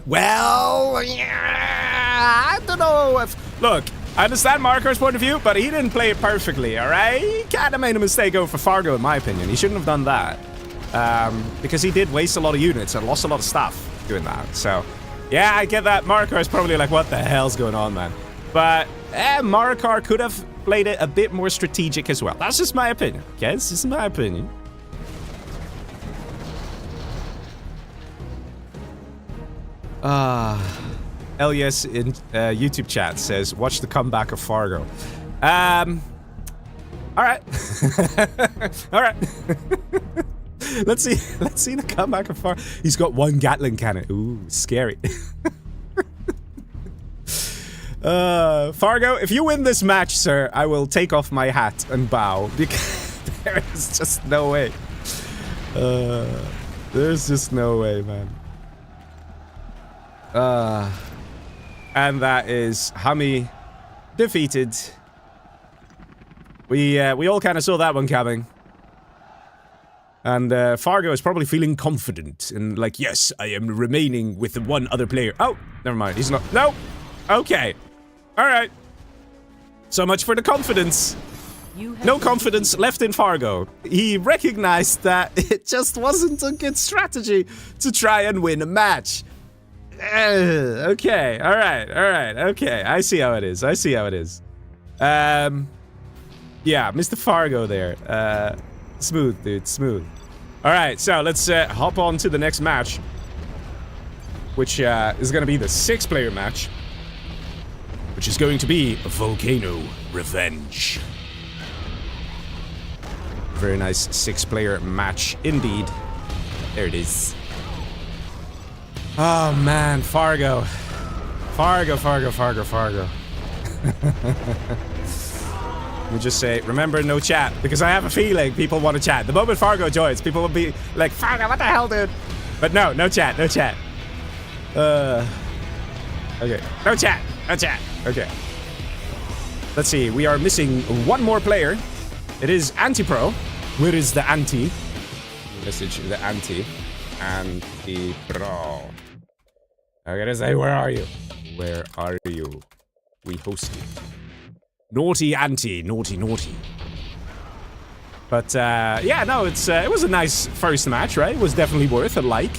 Well, yeah, I don't know if... Look, I understand Markar's point of view, but he didn't play it perfectly, alright? He kind of made a mistake over for Fargo, in my opinion. He shouldn't have done that. Because he did waste a lot of units and lost a lot of stuff doing that. So, yeah, I get that. Markar's probably like, what the hell's going on, man? But, Markar could have played it a bit more strategic as well. That's just my opinion, okay? This is my opinion. Elias in YouTube chat says, watch the comeback of Fargo. Alright. Alright. Let's see the comeback of Fargo. He's got one Gatling cannon. Ooh, scary. Fargo, if you win this match, sir, I will take off my hat and bow. Because there is just no way. There's just no way, man. And that is Hami defeated. We all kind of saw that one coming. And Fargo is probably feeling confident and like, yes, I am remaining with the one other player. Oh, never mind. He's not. No. Okay. All right. So much for the confidence. No confidence left in Fargo. He recognized that it just wasn't a good strategy to try and win a match. Okay, alright, okay. I see how it is. Yeah, Mr. Fargo there. Smooth, dude, smooth. Alright, so let's hop on to the next match. Which is going to be the 6-player match. Which is going to be Volcano Revenge. Very nice 6-player match indeed. There it is. Oh man, Fargo. Fargo. Let me just say, remember, no chat, because I have a feeling people want to chat. The moment Fargo joins, people will be like, Fargo, what the hell, dude? But no chat. Okay, no chat. Okay. Let's see, we are missing one more player. It is Anti-Pro. Where is the Anti? Message the Anti. Anti-Pro. I gotta say, where are you? Where are you? We host you. Naughty Anti, naughty. But yeah, no, it was a nice first match, right? It was definitely worth a like.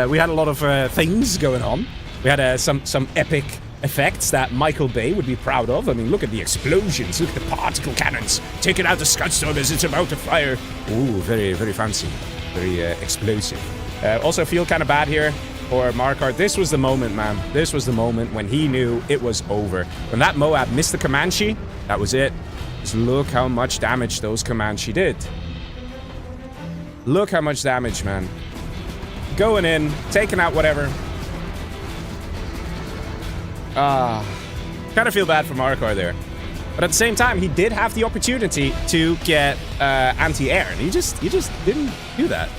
We had a lot of things going on. We had some epic effects that Michael Bay would be proud of. I mean, look at the explosions, look at the particle cannons taking out the Scudstone as it's about to fire. Ooh, very, very fancy, very explosive. Also feel kind of bad here for Markar. This was the moment, man. This was the moment when he knew it was over. When that Moab missed the Comanche, that was it. Just look how much damage those Comanche did. Look how much damage, man. Going in, taking out whatever. Kind of feel bad for Markar there. But at the same time, he did have the opportunity to get anti-air, and he just didn't do that.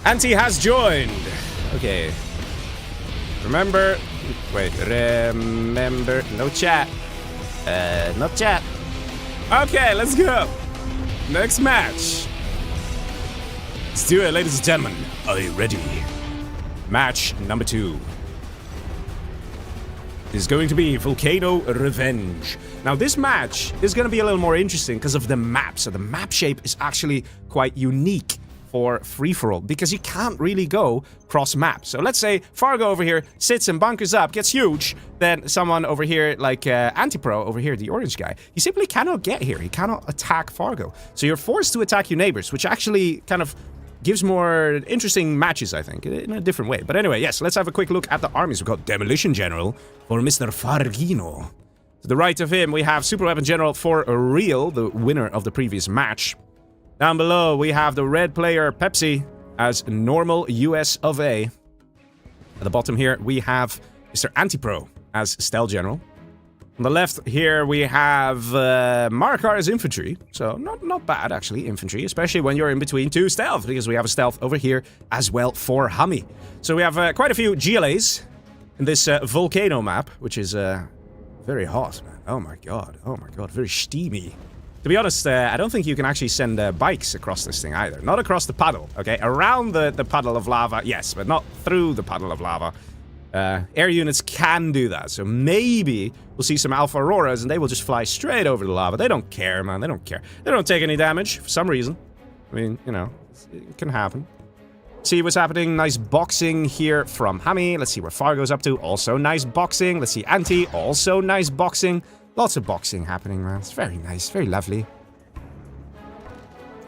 Anti has joined. Okay. Remember, no chat. No chat. Okay, let's go. Next match. Let's do it, ladies and gentlemen. Are you ready? Match number 2 is going to be Volcano Revenge. Now, this match is going to be a little more interesting because of the map. So the map shape is actually quite unique for free-for-all because you can't really go cross-map. So let's say Fargo over here sits and bunkers up, gets huge, then someone over here like Anti-Pro over here, the orange guy, he simply cannot get here. He cannot attack Fargo. So you're forced to attack your neighbors, which actually kind of gives more interesting matches, I think, in a different way. But anyway, yes, let's have a quick look at the armies. We've got Demolition General for Mr. Fargino. To the right of him, we have Super Weapon General for Real, the winner of the previous match. Down below, we have the red player, Pepsi, as normal US of A. At the bottom here, we have Mr. Anti-Pro as Stealth General. On the left here, we have Markar as infantry. So, not bad, actually, infantry. Especially when you're in between two stealth, because we have a stealth over here as well for Hami. So we have quite a few GLAs in this volcano map, which is very hot, man. Oh my god, very steamy. To be honest, I don't think you can actually send bikes across this thing either. Not across the puddle, okay? Around the puddle of lava, yes, but not through the puddle of lava. Air units can do that, so maybe we'll see some Alpha Auroras and they will just fly straight over the lava. They don't care, man. They don't care. They don't take any damage for some reason. I mean, you know, it can happen. See what's happening. Nice boxing here from Hami. Let's see where Fargo's up to. Also nice boxing. Let's see Anti. Also nice boxing. Lots of boxing happening, man. It's very nice. Very lovely.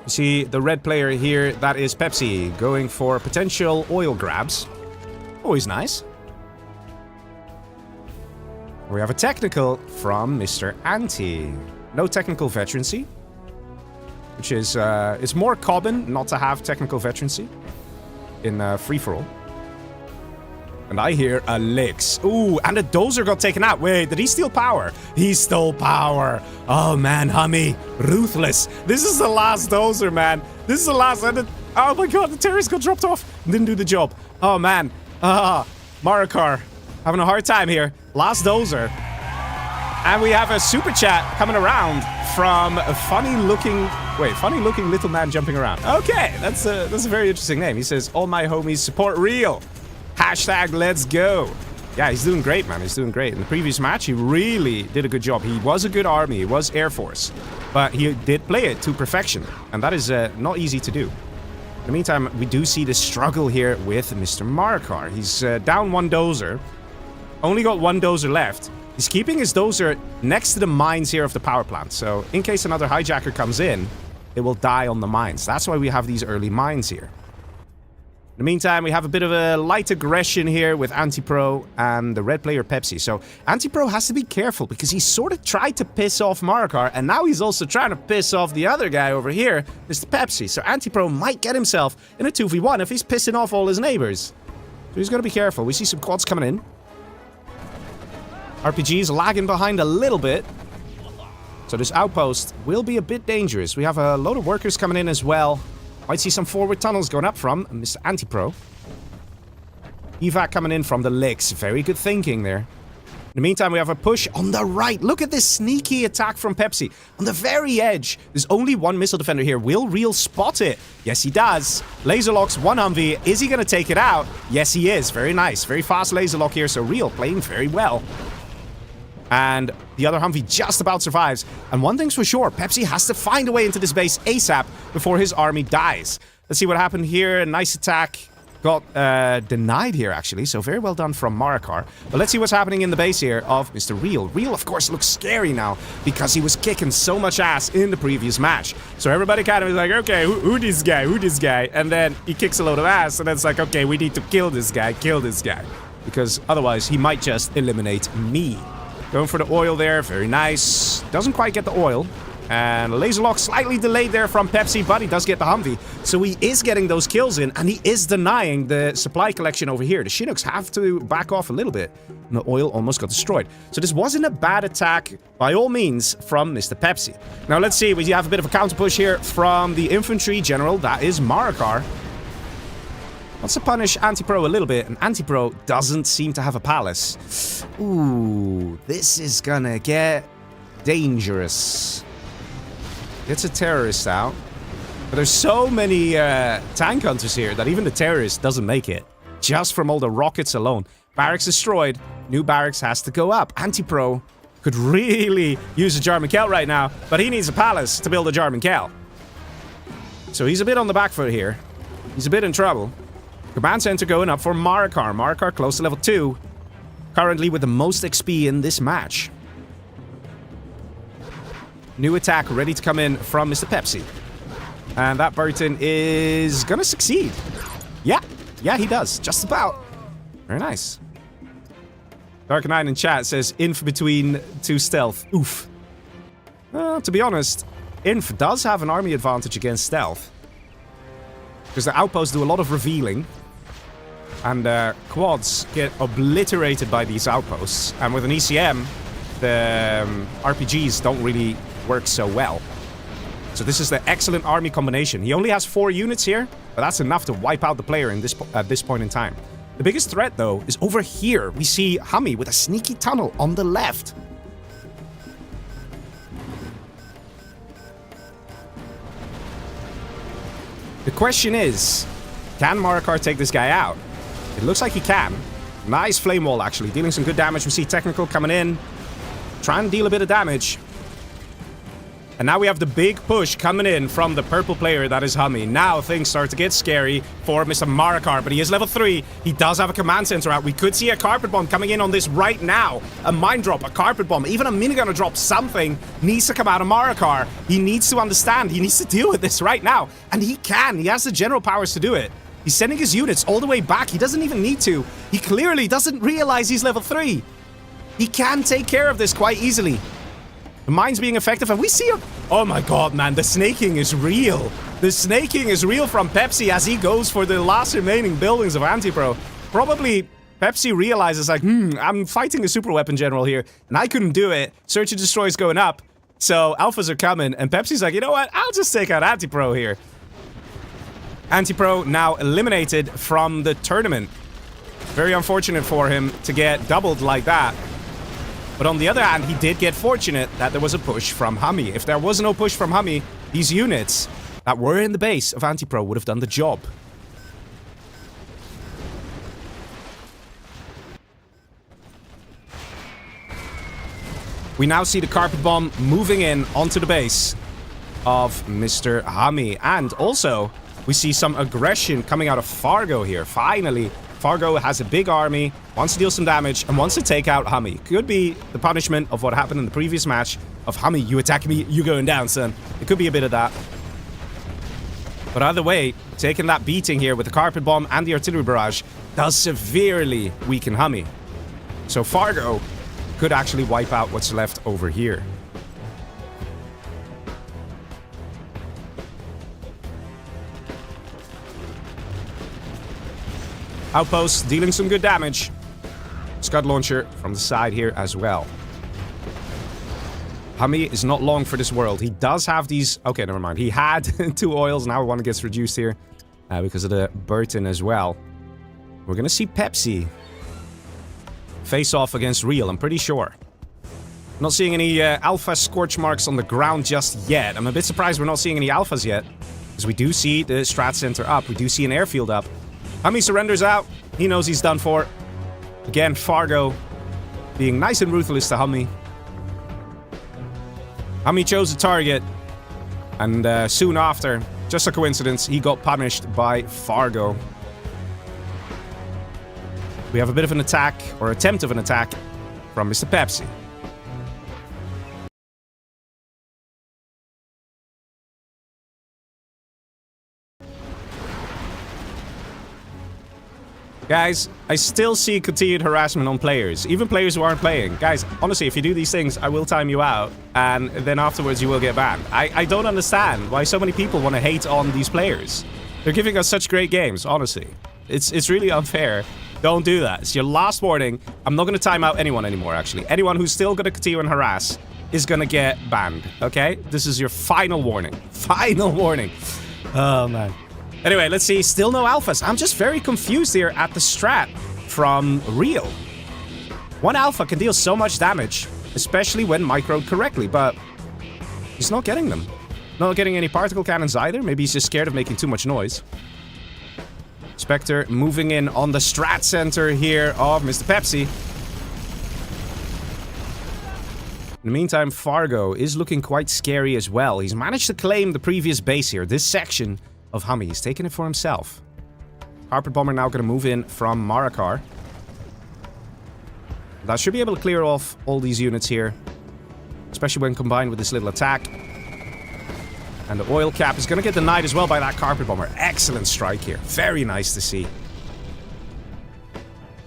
You see the red player here. That is Pepsi going for potential oil grabs. Always nice. We have a technical from Mr. Anti. No technical veterancy. Which is, it's more common not to have technical veterancy in free-for-all. And I hear a Licks. Ooh, and a Dozer got taken out. Wait, did he steal power? He stole power. Oh, man, Hummy. Ruthless. This is the last Dozer, man. This is the last... oh, my God, the terrorist got dropped off. Didn't do the job. Oh, man. Marikar. Having a hard time here. Last Dozer. And we have a super chat coming around from a funny-looking little man jumping around. Okay, that's a very interesting name. He says, all my homies support real. Hashtag let's go. Yeah, he's doing great, man. He's doing great. In the previous match, he really did a good job. He was a good army. He was Air Force. But he did play it to perfection. And that is not easy to do. In the meantime, we do see the struggle here with Mr. Marikar. He's down one Dozer. Only got one Dozer left. He's keeping his Dozer next to the mines here of the power plant. So in case another hijacker comes in, it will die on the mines. That's why we have these early mines here. In the meantime, we have a bit of a light aggression here with Antipro and the red player Pepsi. So Antipro has to be careful because he sort of tried to piss off Marikar, and now he's also trying to piss off the other guy over here, Mr. Pepsi. So Antipro might get himself in a 2v1 if he's pissing off all his neighbors. So he's got to be careful. We see some quads coming in. RPG's lagging behind a little bit. So this outpost will be a bit dangerous. We have a load of workers coming in as well. Might see some forward tunnels going up from Mr. Antipro. Evac coming in from the Licks. Very good thinking there. In the meantime, we have a push on the right. Look at this sneaky attack from Pepsi. On the very edge. There's only one missile defender here. Will Real spot it? Yes, he does. Laser locks one Humvee. Is he going to take it out? Yes, he is. Very nice. Very fast laser lock here. So Real playing very well. And the other Humvee just about survives. And one thing's for sure, Pepsi has to find a way into this base ASAP before his army dies. Let's see what happened here. A nice attack. Got denied here, actually. So very well done from Marikar. But let's see what's happening in the base here of Mr. Real. Real, of course, looks scary now because he was kicking so much ass in the previous match. So everybody kind of is like, okay, who this guy? Who this guy? And then he kicks a load of ass. And then it's like, okay, we need to kill this guy. Kill this guy. Because otherwise, he might just eliminate me. Going for the oil there. Very nice. Doesn't quite get the oil. And laser lock slightly delayed there from Pepsi, but he does get the Humvee. So he is getting those kills in, and he is denying the supply collection over here. The Chinooks have to back off a little bit. And the oil almost got destroyed. So this wasn't a bad attack, by all means, from Mr. Pepsi. Now let's see. We have a bit of a counter push here from the infantry general. That is Marikar. Wants to punish Antipro a little bit, and Antipro doesn't seem to have a palace. Ooh, this is gonna get dangerous. Gets a terrorist out. But there's so many tank hunters here that even the terrorist doesn't make it. Just from all the rockets alone. Barracks destroyed. New barracks has to go up. Antipro could really use a German Kel right now, but he needs a palace to build a German Kel. So he's a bit on the back foot here. He's a bit in trouble. Command center going up for Marikar. Marikar close to level 2. Currently with the most XP in this match. New attack ready to come in from Mr. Pepsi. And that Burton is gonna succeed. Yeah, he does. Just about. Very nice. Dark Knight in chat says, Inf between 2 stealth. Oof. To be honest, Inf does have an army advantage against stealth. Because the outposts do a lot of revealing. And quads get obliterated by these outposts. And with an ECM, the RPGs don't really work so well. So this is the excellent army combination. He only has 4 units here, but that's enough to wipe out the player in at this point in time. The biggest threat, though, is over here. We see Hummy with a sneaky tunnel on the left. The question is, can Marikar take this guy out? It looks like he can. Nice flame wall, actually. Dealing some good damage. We see Technical coming in. Trying to deal a bit of damage. And now we have the big push coming in from the purple player, that is Hummy. Now things start to get scary for Mr. Marakar, but he is level 3. He does have a command center out. We could see a carpet bomb coming in on this right now. A mine drop, a carpet bomb, even a minigun drop, something needs to come out of Marakar. He needs to understand. He needs to deal with this right now. And he can. He has the general powers to do it. He's sending his units all the way back. He doesn't even need to. He clearly doesn't realize he's level 3. He can take care of this quite easily. The mine's being effective, and we see a... Oh my god, man, the snaking is real. The snaking is real from Pepsi as he goes for the last remaining buildings of Antipro. Probably Pepsi realizes, like, I'm fighting a super weapon general here, and I couldn't do it. Search and Destroy is going up, so alphas are coming, and Pepsi's like, you know what? I'll just take out Antipro here. Antipro now eliminated from the tournament. Very unfortunate for him to get doubled like that. But on the other hand, he did get fortunate that there was a push from Hummy. If there was no push from Hummy, these units that were in the base of Antipro would have done the job. We now see the carpet bomb moving in onto the base of Mr. Hummy. And also, we see some aggression coming out of Fargo here. Finally, Fargo has a big army, wants to deal some damage, and wants to take out Hummy. Could be the punishment of what happened in the previous match of Hummy, you attack me, you going down, son. It could be a bit of that. But either way, taking that beating here with the carpet bomb and the artillery barrage does severely weaken Hummy. So Fargo could actually wipe out what's left over here. Outpost dealing some good damage. Scud launcher from the side here as well. Hummy is not long for this world. He does have these... Okay, never mind. He had 2 oils. Now one gets reduced here because of the Burton as well. We're going to see Pepsi face off against Real, I'm pretty sure. Not seeing any alpha scorch marks on the ground just yet. I'm a bit surprised we're not seeing any alphas yet. Because we do see the strat center up. We do see an airfield up. Hummy surrenders out. He knows he's done for. Again, Fargo being nice and ruthless to Hummy. Hummy chose a target. And soon after, just a coincidence, he got punished by Fargo. We have a bit of an attack, or attempt of an attack, from Mr. Pepsi. Guys, I still see continued harassment on players, even players who aren't playing. Guys, honestly, if you do these things, I will time you out, and then afterwards you will get banned. I don't understand why so many people want to hate on these players. They're giving us such great games, honestly. It's really unfair. Don't do that. It's your last warning. I'm not going to time out anyone anymore, actually. Anyone who's still going to continue and harass is going to get banned, okay? This is your final warning. Final warning. Oh, man. Anyway, let's see. Still no alphas. I'm just very confused here at the strat from Real. One alpha can deal so much damage, especially when microed correctly, but he's not getting them. Not getting any particle cannons either. Maybe he's just scared of making too much noise. Spectre moving in on the strat center here of Mr. Pepsi. In the meantime, Fargo is looking quite scary as well. He's managed to claim the previous base here, this section of Hummy. He's taken it for himself. Carpet Bomber now going to move in from Marakar. That should be able to clear off all these units here, especially when combined with this little attack. And the oil cap is going to get denied as well by that Carpet Bomber. Excellent strike here. Very nice to see.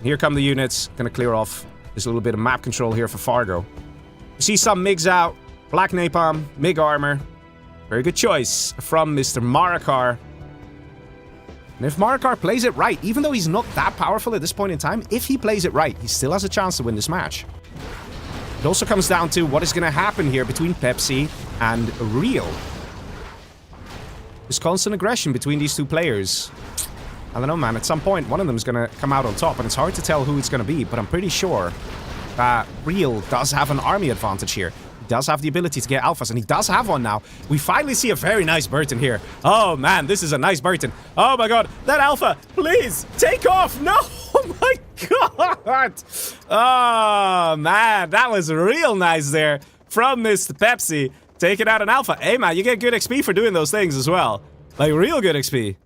Here come the units. Going to clear off this little bit of map control here for Fargo. You see some MiGs out. Black Napalm, MiG armor. Very good choice from Mr. Marakar. And if Marakar plays it right, even though he's not that powerful at this point in time, if he plays it right, he still has a chance to win this match. It also comes down to what is going to happen here between Pepsi and Real. This constant aggression between these two players. I don't know, man. At some point, one of them is going to come out on top, and it's hard to tell who it's going to be, but I'm pretty sure that Real does have an army advantage here. does have the ability to get alphas, and he does have one now. We finally see a very nice Burton here. Oh, man, this is a nice Burton. Oh, my God. That alpha, please, take off. No, oh, my God. Oh, man, that was real nice there from Mr. Pepsi. Taking out an alpha. Hey, man, you get good XP for doing those things as well. Like, real good XP.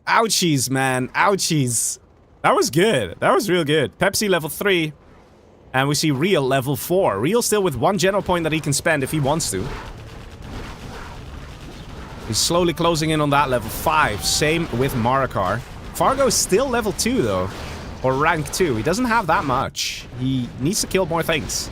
Ouchies, man. Ouchies. That was good. That was real good. Pepsi level 3. And we see Real level 4. Real still with 1 general point that he can spend if he wants to. He's slowly closing in on that level 5. Same with Marikar. Fargo is still level 2 though. Or rank 2. He doesn't have that much. He needs to kill more things.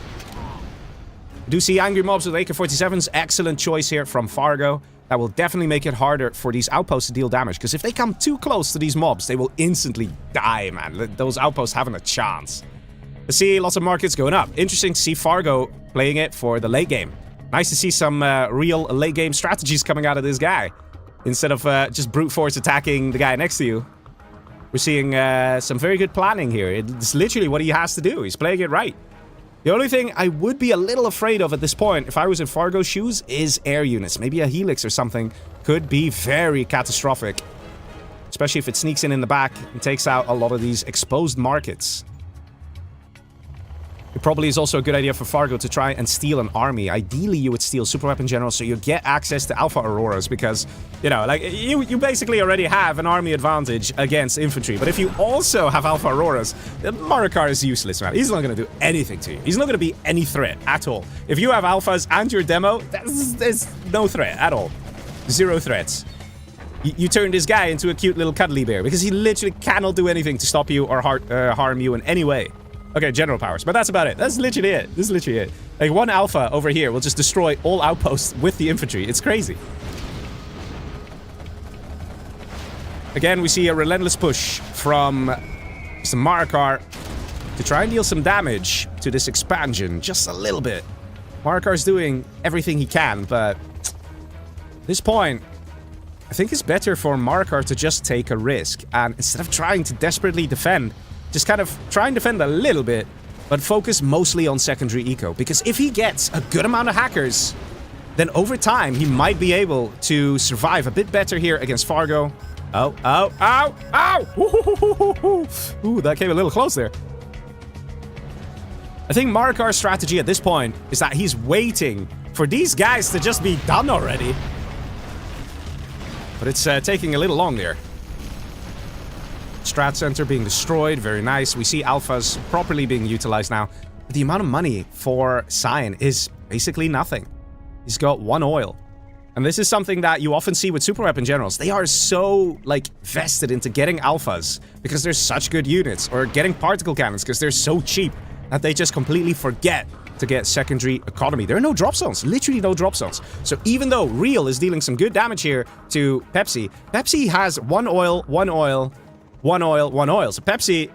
We do see angry mobs with AK-47s. Excellent choice here from Fargo. That will definitely make it harder for these outposts to deal damage. Because if they come too close to these mobs, they will instantly die, man. Those outposts haven't a chance. I see lots of markets going up. Interesting to see Fargo playing it for the late game. Nice to see some real late game strategies coming out of this guy. Instead of just brute force attacking the guy next to you. We're seeing some very good planning here. It's literally what he has to do. He's playing it right. The only thing I would be a little afraid of at this point, if I was in Fargo's shoes, is air units. Maybe a Helix or something could be very catastrophic. Especially if it sneaks in the back and takes out a lot of these exposed markets. It probably is also a good idea for Fargo to try and steal an army. Ideally, you would steal super weapon generals so you get access to alpha auroras because, you know, like, you basically already have an army advantage against infantry. But if you also have alpha auroras, Marikar is useless, man. He's not going to do anything to you. He's not going to be any threat at all. If you have alphas and your demo, there's no threat at all. Zero threats. You turn this guy into a cute little cuddly bear because he literally cannot do anything to stop you or harm you in any way. Okay, general powers, but that's about it. That's literally it. This is literally it. Like, one alpha over here will just destroy all outposts with the infantry. It's crazy. Again, we see a relentless push from some Marikar to try and deal some damage to this expansion. Just a little bit. Marikar's doing everything he can, but at this point, I think it's better for Marikar to just take a risk. And instead of trying to desperately defend, just kind of try and defend a little bit, but focus mostly on secondary eco. Because if he gets a good amount of hackers, then over time, he might be able to survive a bit better here against Fargo. Oh, oh, ow, ow! Ooh, that came a little close there. I think Marikar's strategy at this point is that he's waiting for these guys to just be done already. But it's taking a little long there. Strat center being destroyed, very nice. We see alphas properly being utilized now. But the amount of money for Cyan is basically nothing. He's got 1 oil. And this is something that you often see with super weapon generals. They are so, like, vested into getting alphas because they're such good units, or getting particle cannons because they're so cheap that they just completely forget to get secondary economy. There are no drop zones, literally no drop zones. So even though Real is dealing some good damage here to Pepsi, Pepsi has 1 oil, 1 oil, 1 oil, 1 oil. So Pepsi,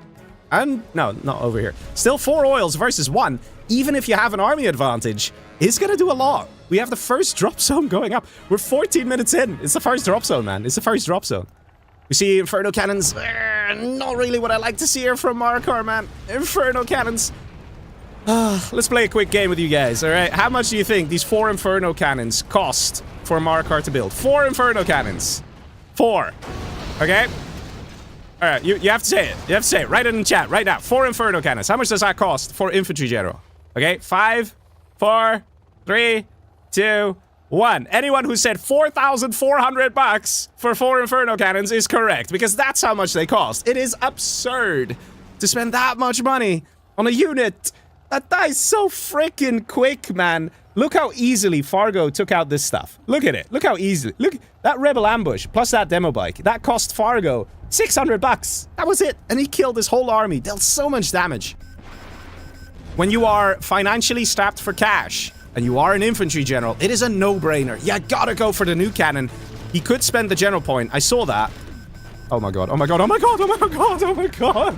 and no, not over here. Still 4 oils versus 1, even if you have an army advantage, is gonna do a lot. We have the first drop zone going up. We're 14 minutes in. It's the first drop zone, man. It's the first drop zone. We see Inferno Cannons. Not really what I like to see here from Marikar, man. Inferno Cannons. Let's play a quick game with you guys, alright? How much do you think these 4 Inferno Cannons cost for Marikar to build? 4 Inferno Cannons. 4. Okay? Alright, you have to say it. You have to say it. Write it in the chat right now. 4 Inferno Cannons. How much does that cost for Infantry General? Okay? 5, 4, 3, 2, 1. Anyone who said 4,400 bucks for 4 Inferno Cannons is correct, because that's how much they cost. It is absurd to spend that much money on a unit that dies so freaking quick, man. Look how easily Fargo took out this stuff. Look at it. Look how easily. Look, that Rebel Ambush plus that demo bike. That cost Fargo 600 bucks. That was it. And he killed his whole army. Dealt so much damage. When you are financially strapped for cash and you are an infantry general, it is a no-brainer. You gotta go for the new cannon. He could spend the general point. I saw that. Oh my god, oh my god, oh my god, oh my god, oh my god.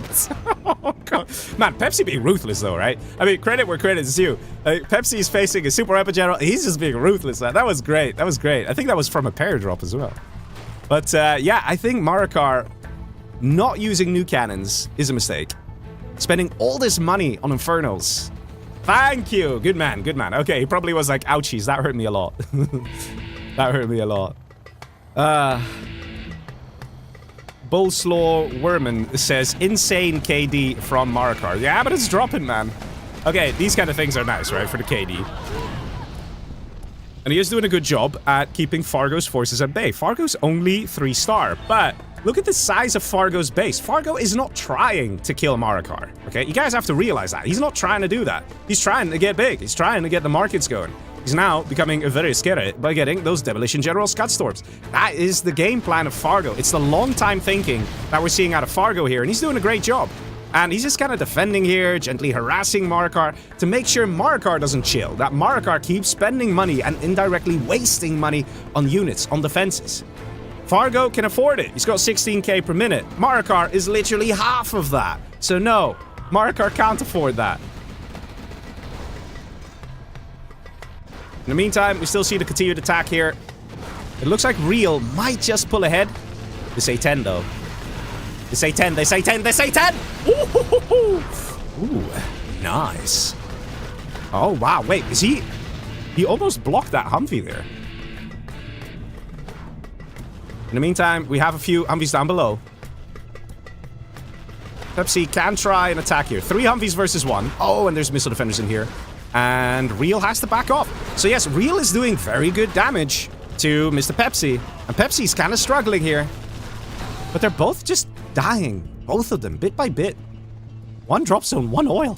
Oh god. Man, Pepsi being ruthless though, right? I mean, credit where credit is due. Pepsi is facing a super weapon general. He's just being ruthless, man. That was great. That was great. I think that was from a pair drop as well. But yeah, I think Marikar not using new cannons is a mistake. Spending all this money on Infernos Thank you. Good man, good man. Okay, he probably was like, ouchies, that hurt me a lot. That hurt me a lot. Bullslaw Werman says, insane KD from Marikar. Yeah, but it's dropping, man. Okay, these kind of things are nice, right, for the KD. And he is doing a good job at keeping Fargo's forces at bay. Fargo's only 3-star, but look at the size of Fargo's base. Fargo is not trying to kill Marikar, okay? You guys have to realize that. He's not trying to do that. He's trying to get big. He's trying to get the markets going. He's now becoming very scared by getting those Demolition General Scud Storms. That is the game plan of Fargo. It's the long-time thinking that we're seeing out of Fargo here, and he's doing a great job. And he's just kind of defending here, gently harassing Marikar to make sure Marikar doesn't chill, that Marikar keeps spending money and indirectly wasting money on units, on defenses. Fargo can afford it. He's got 16k per minute. Marikar is literally half of that. So no, Marikar can't afford that. In the meantime, we still see the continued attack here. It looks like Real might just pull ahead. They say 10 though. They say 10, they say 10, they say 10! Ooh, nice. Oh, wow, wait, is he... He almost blocked that Humvee there. In the meantime, we have a few Humvees down below. Pepsi can try and attack here. 3 Humvees versus 1. Oh, and there's missile defenders in here. And Real has to back off. So yes, Real is doing very good damage to Mr. Pepsi. And Pepsi's kind of struggling here. But they're both just dying. Both of them, bit by bit. 1 drop zone, 1 oil.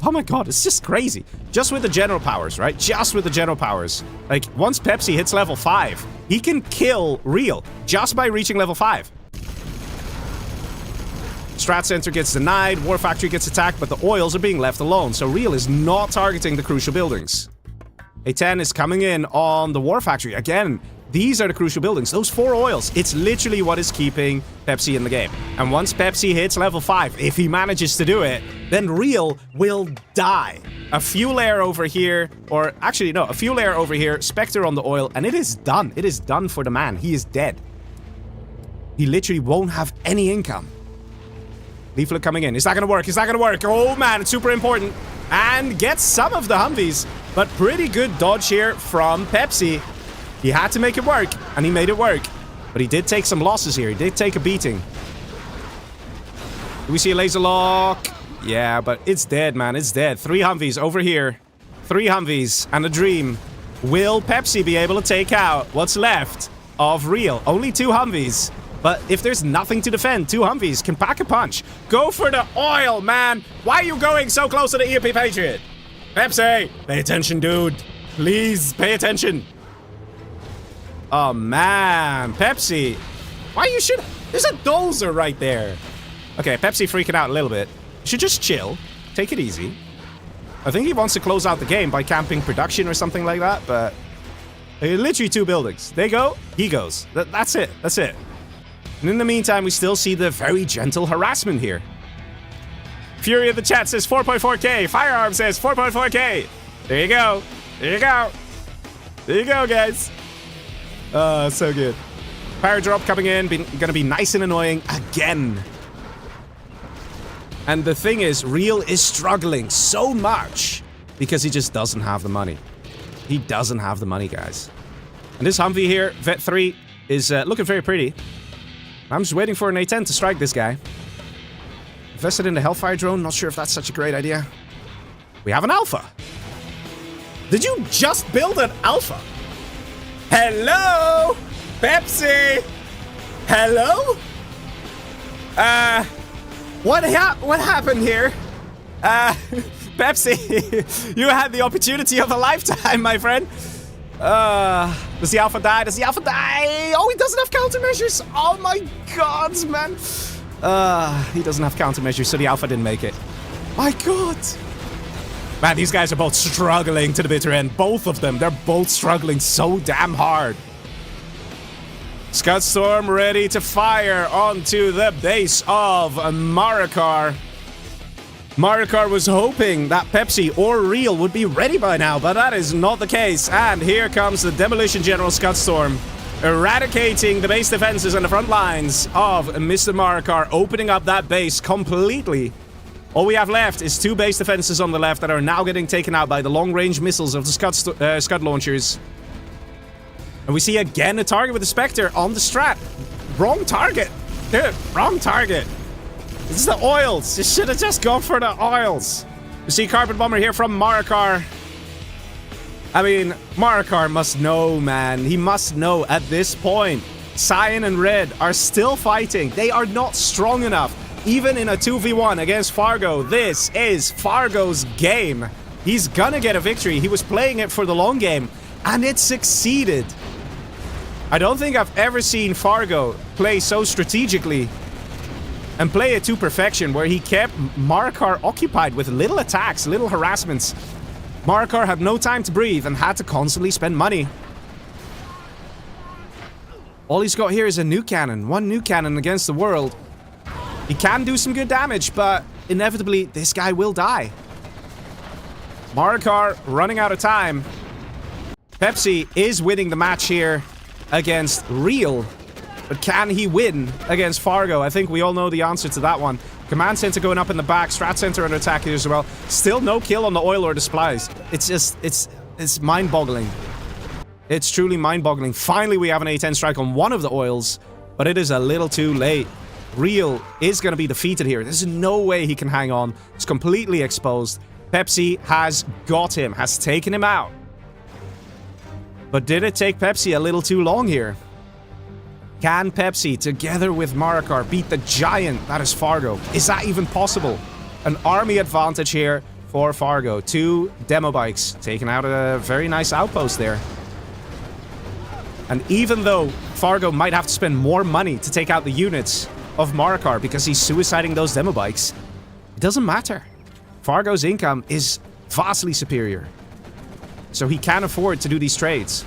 Oh my god, it's just crazy. Just with the general powers, right? Just with the general powers. Like, once Pepsi hits level 5, he can kill Real just by reaching level 5. Strat Center gets denied, War Factory gets attacked, but the oils are being left alone, so Real is not targeting the crucial buildings. A10 is coming in on the War Factory. Again, these are the crucial buildings. Those 4 oils, it's literally what is keeping Pepsi in the game. And once Pepsi hits level 5, if he manages to do it, then Real will die. A fuel air over here, or actually no, a fuel air over here, Spectre on the oil, and it is done. It is done for the man. He is dead. He literally won't have any income. Leaflet coming in. Is that gonna work? Is that gonna work? Oh man, it's super important. And gets some of the Humvees, but pretty good dodge here from Pepsi. He had to make it work, and he made it work. But he did take some losses here. He did take a beating. Do we see a laser lock? Yeah, but it's dead, man. It's dead. 3 Humvees over here. 3 Humvees and a dream. Will Pepsi be able to take out what's left of Real? Only 2 Humvees. But if there's nothing to defend, 2 Humvees can pack a punch. Go for the oil, man. Why are you going so close to the EMP Patriot? Pepsi, pay attention, dude. Please, pay attention. Oh, man. Pepsi. Why you should... There's a dozer right there. Okay, Pepsi freaking out a little bit. Should just chill. Take it easy. I think he wants to close out the game by camping production or something like that, but... Literally 2 buildings. They go, he goes. That's it. That's it. And in the meantime, we still see the very gentle harassment here. Fury of the chat says 4.4k. Firearm says 4.4k. There you go. There you go. There you go, guys. So good. Fire drop coming in. Gonna be nice and annoying again. And the thing is, Real is struggling so much because he just doesn't have the money. He doesn't have the money, guys. And this Humvee here, Vet 3, is looking very pretty. I'm just waiting for an A10 to strike this guy. Invested in the Hellfire drone. Not sure if that's such a great idea. We have an Alpha. Did you just build an Alpha? Hello? Pepsi? Hello? What happened here? Pepsi, you had the opportunity of a lifetime, my friend. Does the Alpha die? Does the Alpha die? Oh, he doesn't have countermeasures. Oh my god, man. He doesn't have countermeasures, so the Alpha didn't make it. My god. Man, these guys are both struggling to the bitter end. Both of them. They're both struggling so damn hard. Scud Storm ready to fire onto the base of Marikar. Marikar was hoping that Pepsi or Real would be ready by now, but that is not the case. And here comes the Demolition General Scud Storm, eradicating the base defenses and the front lines of Mr. Marikar, opening up that base completely. All we have left is 2 base defenses on the left that are now getting taken out by the long-range missiles of the Scud launchers. And we see again a target with the Spectre on the strat. Wrong target. Dude, wrong target. This is the oils. You should have just gone for the oils. We see Carpet Bomber here from Marikar. I mean, Marikar must know, man. He must know at this point. Cyan and Red are still fighting. They are not strong enough. Even in a 2v1 against Fargo, this is Fargo's game. He's gonna get a victory. He was playing it for the long game, and it succeeded. I don't think I've ever seen Fargo play so strategically and play it to perfection, where he kept Marikar occupied with little attacks, little harassments. Marikar had no time to breathe and had to constantly spend money. All he's got here is a nuke cannon. 1 nuke cannon against the world. He can do some good damage, but inevitably this guy will die. Marikar running out of time. Pepsi is winning the match here against Real. But can he win against Fargo? I think we all know the answer to that one. Command Center going up in the back. Strat Center under attack here as well. Still no kill on the oil or the supplies. It's just, it's mind-boggling. It's truly mind-boggling. Finally, we have an A10 strike on one of the oils, but it is a little too late. Real is going to be defeated here. There's no way he can hang on. It's completely exposed. Pepsi has got him, has taken him out. But did it take Pepsi a little too long here? Can Pepsi, together with Marikar, beat the giant that is Fargo? Is that even possible? An army advantage here for Fargo. 2 demo bikes, taking out a very nice outpost there. And even though Fargo might have to spend more money to take out the units of Marikar because he's suiciding those demo bikes, it doesn't matter. Fargo's income is vastly superior. So he can afford to do these trades.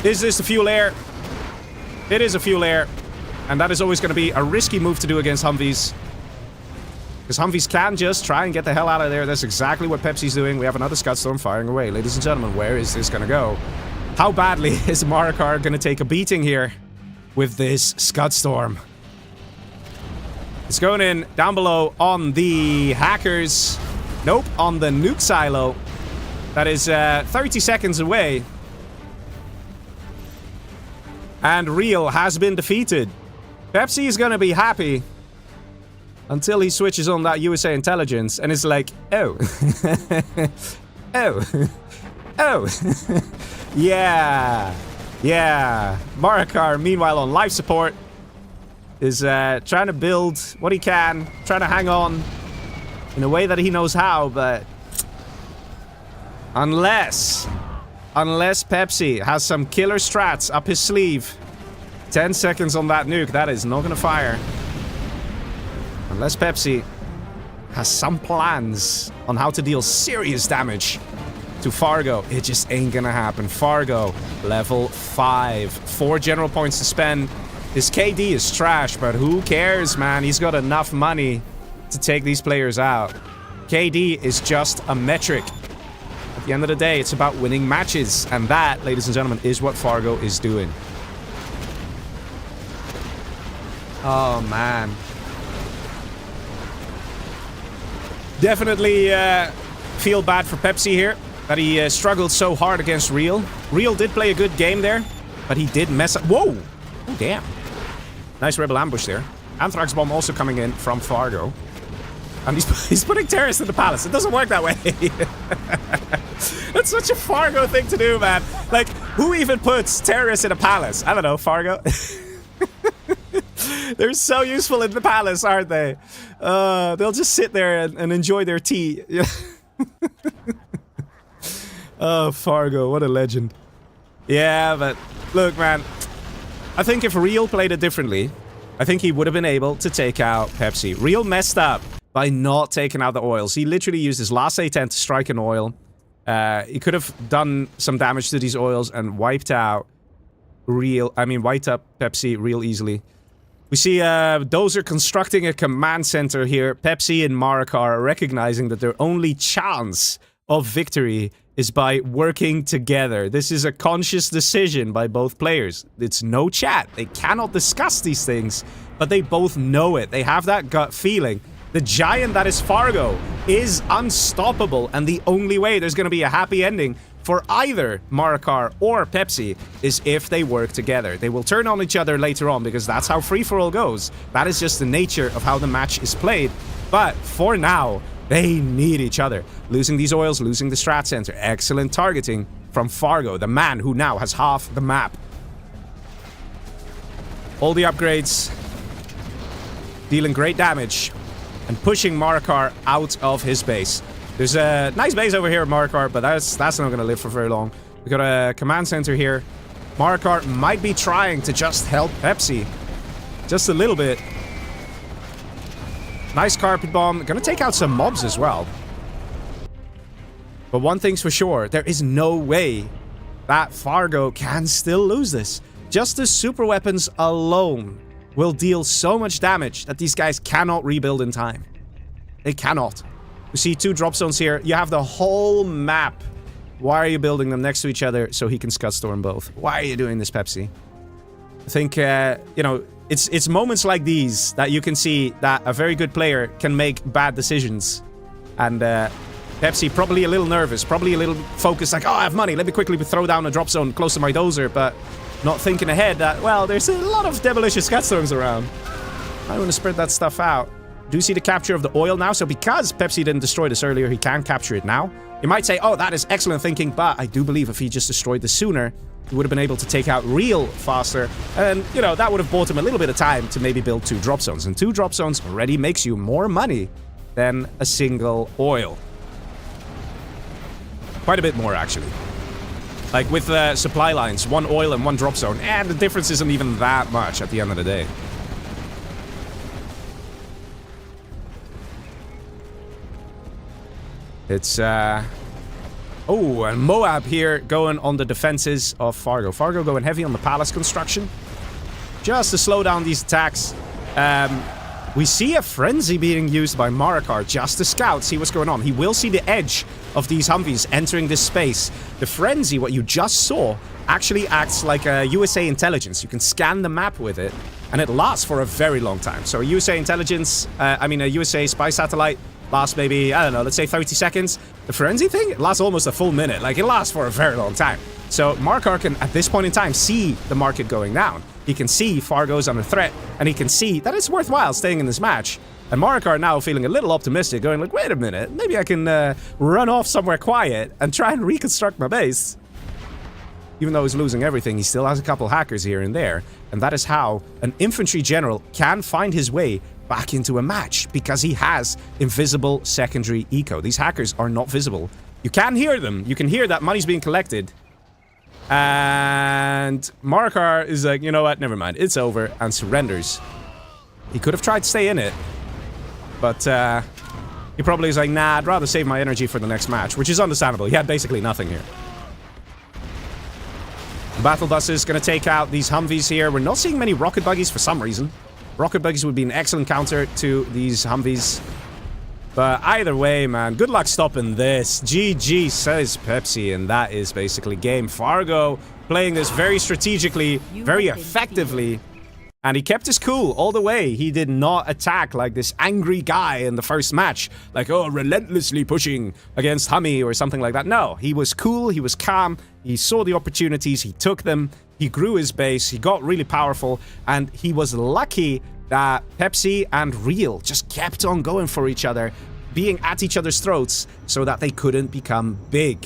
Is this the fuel air? It is a fuel air. And that is always going to be a risky move to do against Humvees. Because Humvees can just try and get the hell out of there. That's exactly what Pepsi's doing. We have another Scudstorm firing away. Ladies and gentlemen, where is this going to go? How badly is Marikar going to take a beating here with this Scudstorm? It's going in down below on the hackers. Nope, on the nuke silo. That is 30 seconds away. And Real has been defeated. Pepsi is going to be happy until he switches on that USA intelligence and is like, oh. Oh. Oh. Yeah. Yeah. Marikar, meanwhile, on life support, is trying to build what he can, trying to hang on in a way that he knows how, but unless Pepsi has some killer strats up his sleeve, 10 seconds on that nuke, that is not going to fire. Unless Pepsi has some plans on how to deal serious damage to Fargo, it just ain't gonna happen. Fargo, level 5. 4 general points to spend. His KD is trash, but who cares, man? He's got enough money to take these players out. KD is just a metric. At the end of the day, it's about winning matches. And that, ladies and gentlemen, is what Fargo is doing. Oh, man. Definitely feel bad for Pepsi here. That he struggled so hard against Real. Real did play a good game there, but he did mess up. Whoa! Oh, damn. Nice rebel ambush there. Anthrax bomb also coming in from Fargo. And he's putting terrorists in the palace. It doesn't work that way. That's such a Fargo thing to do, man. Like, who even puts terrorists in a palace? I don't know, Fargo. They're so useful in the palace, aren't they? They'll just sit there and enjoy their tea. Oh, Fargo, what a legend. Yeah, but look, man. I think if Real played it differently, I think he would have been able to take out Pepsi. Real messed up by not taking out the oils. He literally used his last A10 to strike an oil. He could have done some damage to these oils and wiped out wiped up Pepsi real easily. We see Dozer constructing a command center here. Pepsi and Marikar are recognizing that their only chance of victory is by working together. This is a conscious decision by both players. It's no chat. They cannot discuss these things, but they both know it. They have that gut feeling. The giant that is Fargo is unstoppable, and the only way there's going to be a happy ending for either Marikar or Pepsi is if they work together. They will turn on each other later on because that's how free-for-all goes. That is just the nature of how the match is played. But for now, they need each other. Losing these oils, losing the strat center. Excellent targeting from Fargo, the man who now has half the map. All the upgrades dealing great damage and pushing Marikar out of his base. There's a nice base over here at Marikar, but that's not going to live for very long. We got a command center here. Marikar might be trying to just help Pepsi. Just a little bit. Nice carpet bomb. Gonna take out some mobs as well. But one thing's for sure, there is no way that Fargo can still lose this. Just the super weapons alone will deal so much damage that these guys cannot rebuild in time. They cannot. We see 2 drop zones here. You have the whole map. Why are you building them next to each other so he can scud storm both? Why are you doing this, Pepsi? I think, you know, it's moments like these that you can see that a very good player can make bad decisions. And Pepsi probably a little nervous, probably a little focused, like, oh, I have money, let me quickly throw down a drop zone close to my dozer, but not thinking ahead that, well, there's a lot of demolition scud storms around. I want to spread that stuff out. Do see the capture of the oil now, so because Pepsi didn't destroy this earlier, he can capture it now. You might say, oh, that is excellent thinking, but I do believe if he just destroyed this sooner, he would have been able to take out Real faster, and, you know, that would have bought him a little bit of time to maybe build 2 drop zones, and 2 drop zones already makes you more money than a single oil. Quite a bit more, actually. Like, with supply lines, 1 oil and 1 drop zone, and the difference isn't even that much at the end of the day. It's, oh, and Moab here going on the defenses of Fargo. Fargo going heavy on the palace construction. Just to slow down these attacks. We see a frenzy being used by Marikar just to scout, see what's going on. He will see the edge of these Humvees entering this space. The frenzy, what you just saw, actually acts like a USA intelligence. You can scan the map with it, and it lasts for a very long time. So a USA intelligence, a USA spy satellite lasts maybe, I don't know, let's say 30 seconds. The frenzy thing, it lasts almost a full minute. Like, it lasts for a very long time. So Marikar can, at this point in time, see the market going down. He can see Fargo's under threat, and he can see that it's worthwhile staying in this match. And Marikar now feeling a little optimistic, going like, wait a minute, maybe I can run off somewhere quiet and try and reconstruct my base. Even though he's losing everything, he still has a couple hackers here and there. And that is how an infantry general can find his way back into a match, because he has invisible secondary eco. These hackers are not visible. You can hear them. You can hear that money's being collected. And Marikar is like, you know what, never mind, it's over, and surrenders. He could have tried to stay in it, but he probably is like, nah, I'd rather save my energy for the next match, which is understandable. He had basically nothing here. Battle bus is going to take out these Humvees here. We're not seeing many rocket buggies for some reason. Rocket buggies would be an excellent counter to these Humvees. But either way, man, good luck stopping this. GG, says Pepsi, and that is basically game. Fargo playing this very strategically, very effectively. And he kept his cool all the way. He did not attack like this angry guy in the first match. Like, oh, relentlessly pushing against Hummy or something like that. No, he was cool, he was calm. He saw the opportunities, he took them. He grew his base, he got really powerful. And he was lucky that Pepsi and Real just kept on going for each other, being at each other's throats so that they couldn't become big.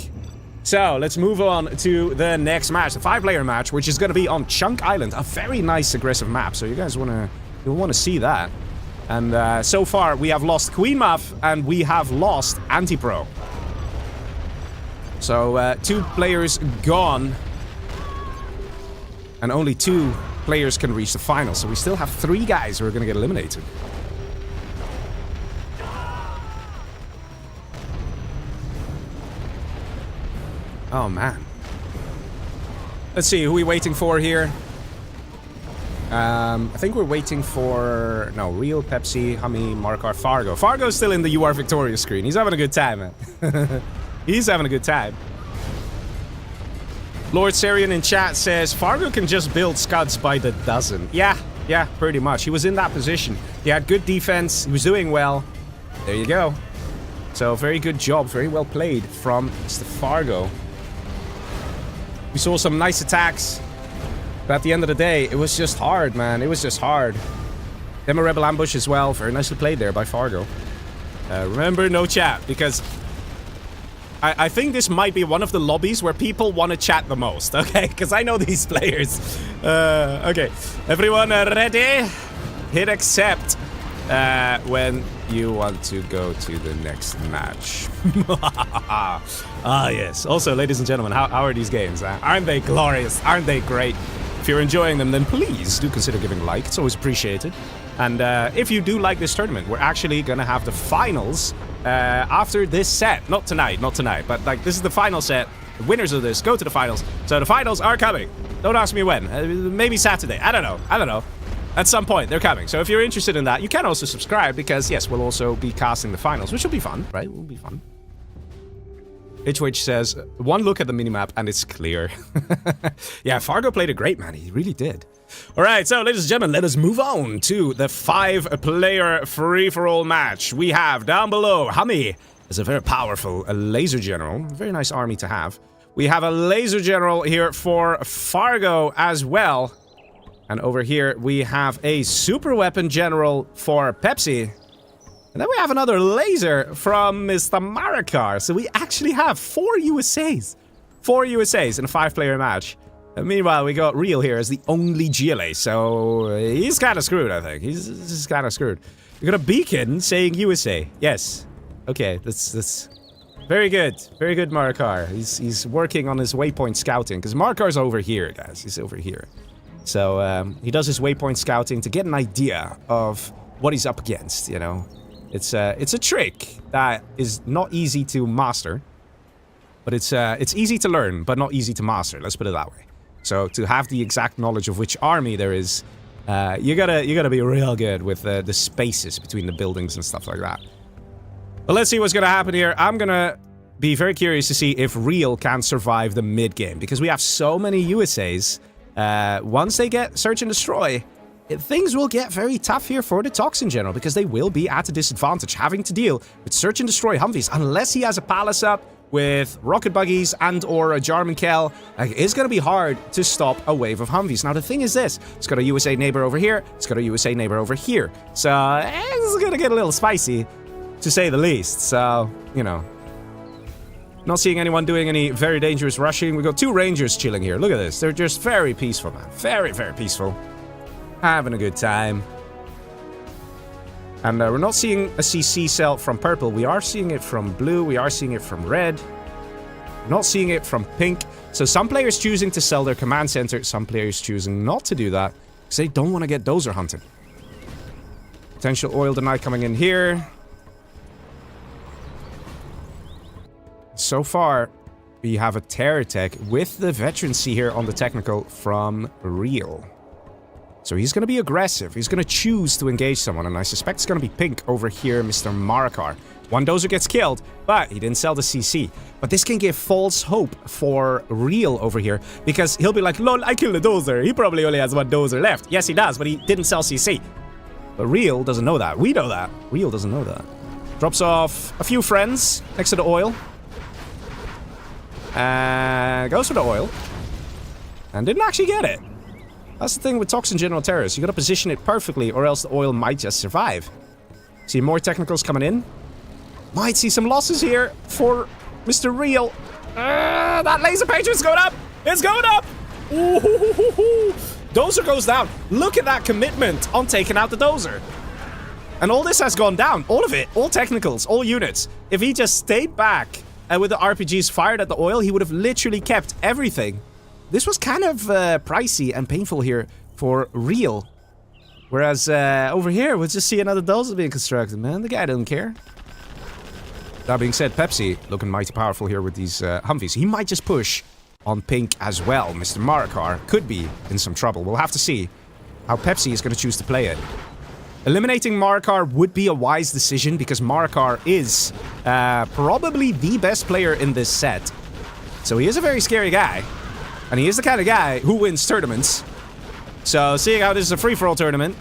So, let's move on to the next match, the 5-player match, which is going to be on Chunk Island. A very nice, aggressive map, so you guys you'll want to see that. And so far, we have lost Queen Muff, and we have lost Anti-Pro. So, 2 players gone. And only 2 players can reach the final, so we still have 3 guys who are going to get eliminated. Oh, man. Let's see, who are we waiting for here? I think we're waiting for... No, Real, Pepsi, Hummy, Marikar, Fargo. Fargo's still in the You Are Victorious screen. He's having a good time, man. He's having a good time. Lord Sarian in chat says, Fargo can just build scuds by the dozen. Yeah, Yeah, pretty much. He was in that position. He had good defense. He was doing well. There you go. So, very good job. Very well played from Mr. Fargo. We saw some nice attacks. But at the end of the day, it was just hard, man. It was just hard. Then a rebel ambush as well. Very nicely played there by Fargo. Remember, no chat, because I think this might be one of the lobbies where people want to chat the most, okay? Because I know these players. Okay, everyone ready? Hit accept when you want to go to the next match. Ah, yes. Also, ladies and gentlemen, how are these games? Aren't they glorious? Aren't they great? If you're enjoying them, then please do consider giving a like. It's always appreciated. And if you do like this tournament, we're actually going to have the finals after this set. Not tonight, but like this is the final set. The winners of this go to the finals. So the finals are coming. Don't ask me when. Maybe Saturday. I don't know. At some point, they're coming. So if you're interested in that, you can also subscribe because, yes, we'll also be casting the finals, which will be fun, right? It will be fun. HWH says, one look at the minimap and it's clear. Yeah, Fargo played it great, man. He really did. All right, so ladies and gentlemen, let us move on to the 5-player free-for-all match. We have down below, Hami is a very powerful laser general. Very nice army to have. We have a laser general here for Fargo as well. And over here, we have a super weapon general for Pepsi. And then we have another laser from Mr. Marikar. So we actually have 4 USAs. 4 USAs in a 5-player match. And meanwhile, we got Real here as the only GLA. So he's kind of screwed, I think. He's kind of screwed. We got a beacon saying USA. Yes. Okay, that's very good. Very good, Marikar. He's working on his waypoint scouting. Because Marikar's over here, guys. He's over here. So he does his waypoint scouting to get an idea of what he's up against, you know. It's a trick that is not easy to master, but it's easy to learn, but not easy to master. Let's put it that way. So to have the exact knowledge of which army there is, you gotta be real good with the spaces between the buildings and stuff like that. But let's see what's gonna happen here. I'm gonna be very curious to see if Real can survive the mid game because we have so many USAs. Once they get search and destroy, things will get very tough here for the Toxin General because they will be at a disadvantage having to deal with search and destroy Humvees unless he has a palace up with rocket buggies and or a Jarman Kell. It's going to be hard to stop a wave of Humvees. Now the thing is this, it's got a USA neighbor over here, it's got a USA neighbor over here. So it's going to get a little spicy to say the least. So, you know, not seeing anyone doing any very dangerous rushing. We got 2 Rangers chilling here. Look at this. They're just very peaceful, man. Very, very peaceful. Having a good time. And we're not seeing a CC cell from purple. We are seeing it from blue. We are seeing it from red. We're not seeing it from pink. So some players choosing to sell their command center. Some players choosing not to do that because they don't want to get dozer hunted. Potential oil deny coming in here. So far, we have a terror tech with the veterancy here on the technical from Real. So he's going to be aggressive. He's going to choose to engage someone, and I suspect it's going to be pink over here, Mr. Marikar. One dozer gets killed, but he didn't sell the CC. But this can give false hope for Real over here, because he'll be like, lol, I killed a dozer. He probably only has 1 dozer left. Yes, he does, but he didn't sell CC. But Real doesn't know that. We know that. Real doesn't know that. Drops off a few friends next to the oil. And goes for the oil. And didn't actually get it. That's the thing with Toxin General Terrorists. You gotta position it perfectly or else the oil might just survive. See more technicals coming in. Might see some losses here for Mr. Real. That laser pager is going up. It's going up. Ooh, dozer goes down. Look at that commitment on taking out the dozer. And all this has gone down. All of it. All technicals. All units. If he just stayed back with the RPGs fired at the oil, he would have literally kept everything. This was kind of pricey and painful here for Real. Whereas over here, we'll just see another dozer being constructed, man. The guy doesn't care. That being said, Pepsi looking mighty powerful here with these Humvees. He might just push on pink as well. Mr. Marikar could be in some trouble. We'll have to see how Pepsi is going to choose to play it. Eliminating Marikar would be a wise decision because Marikar is probably the best player in this set. So he is a very scary guy. And he is the kind of guy who wins tournaments. So, seeing how this is a free-for-all tournament,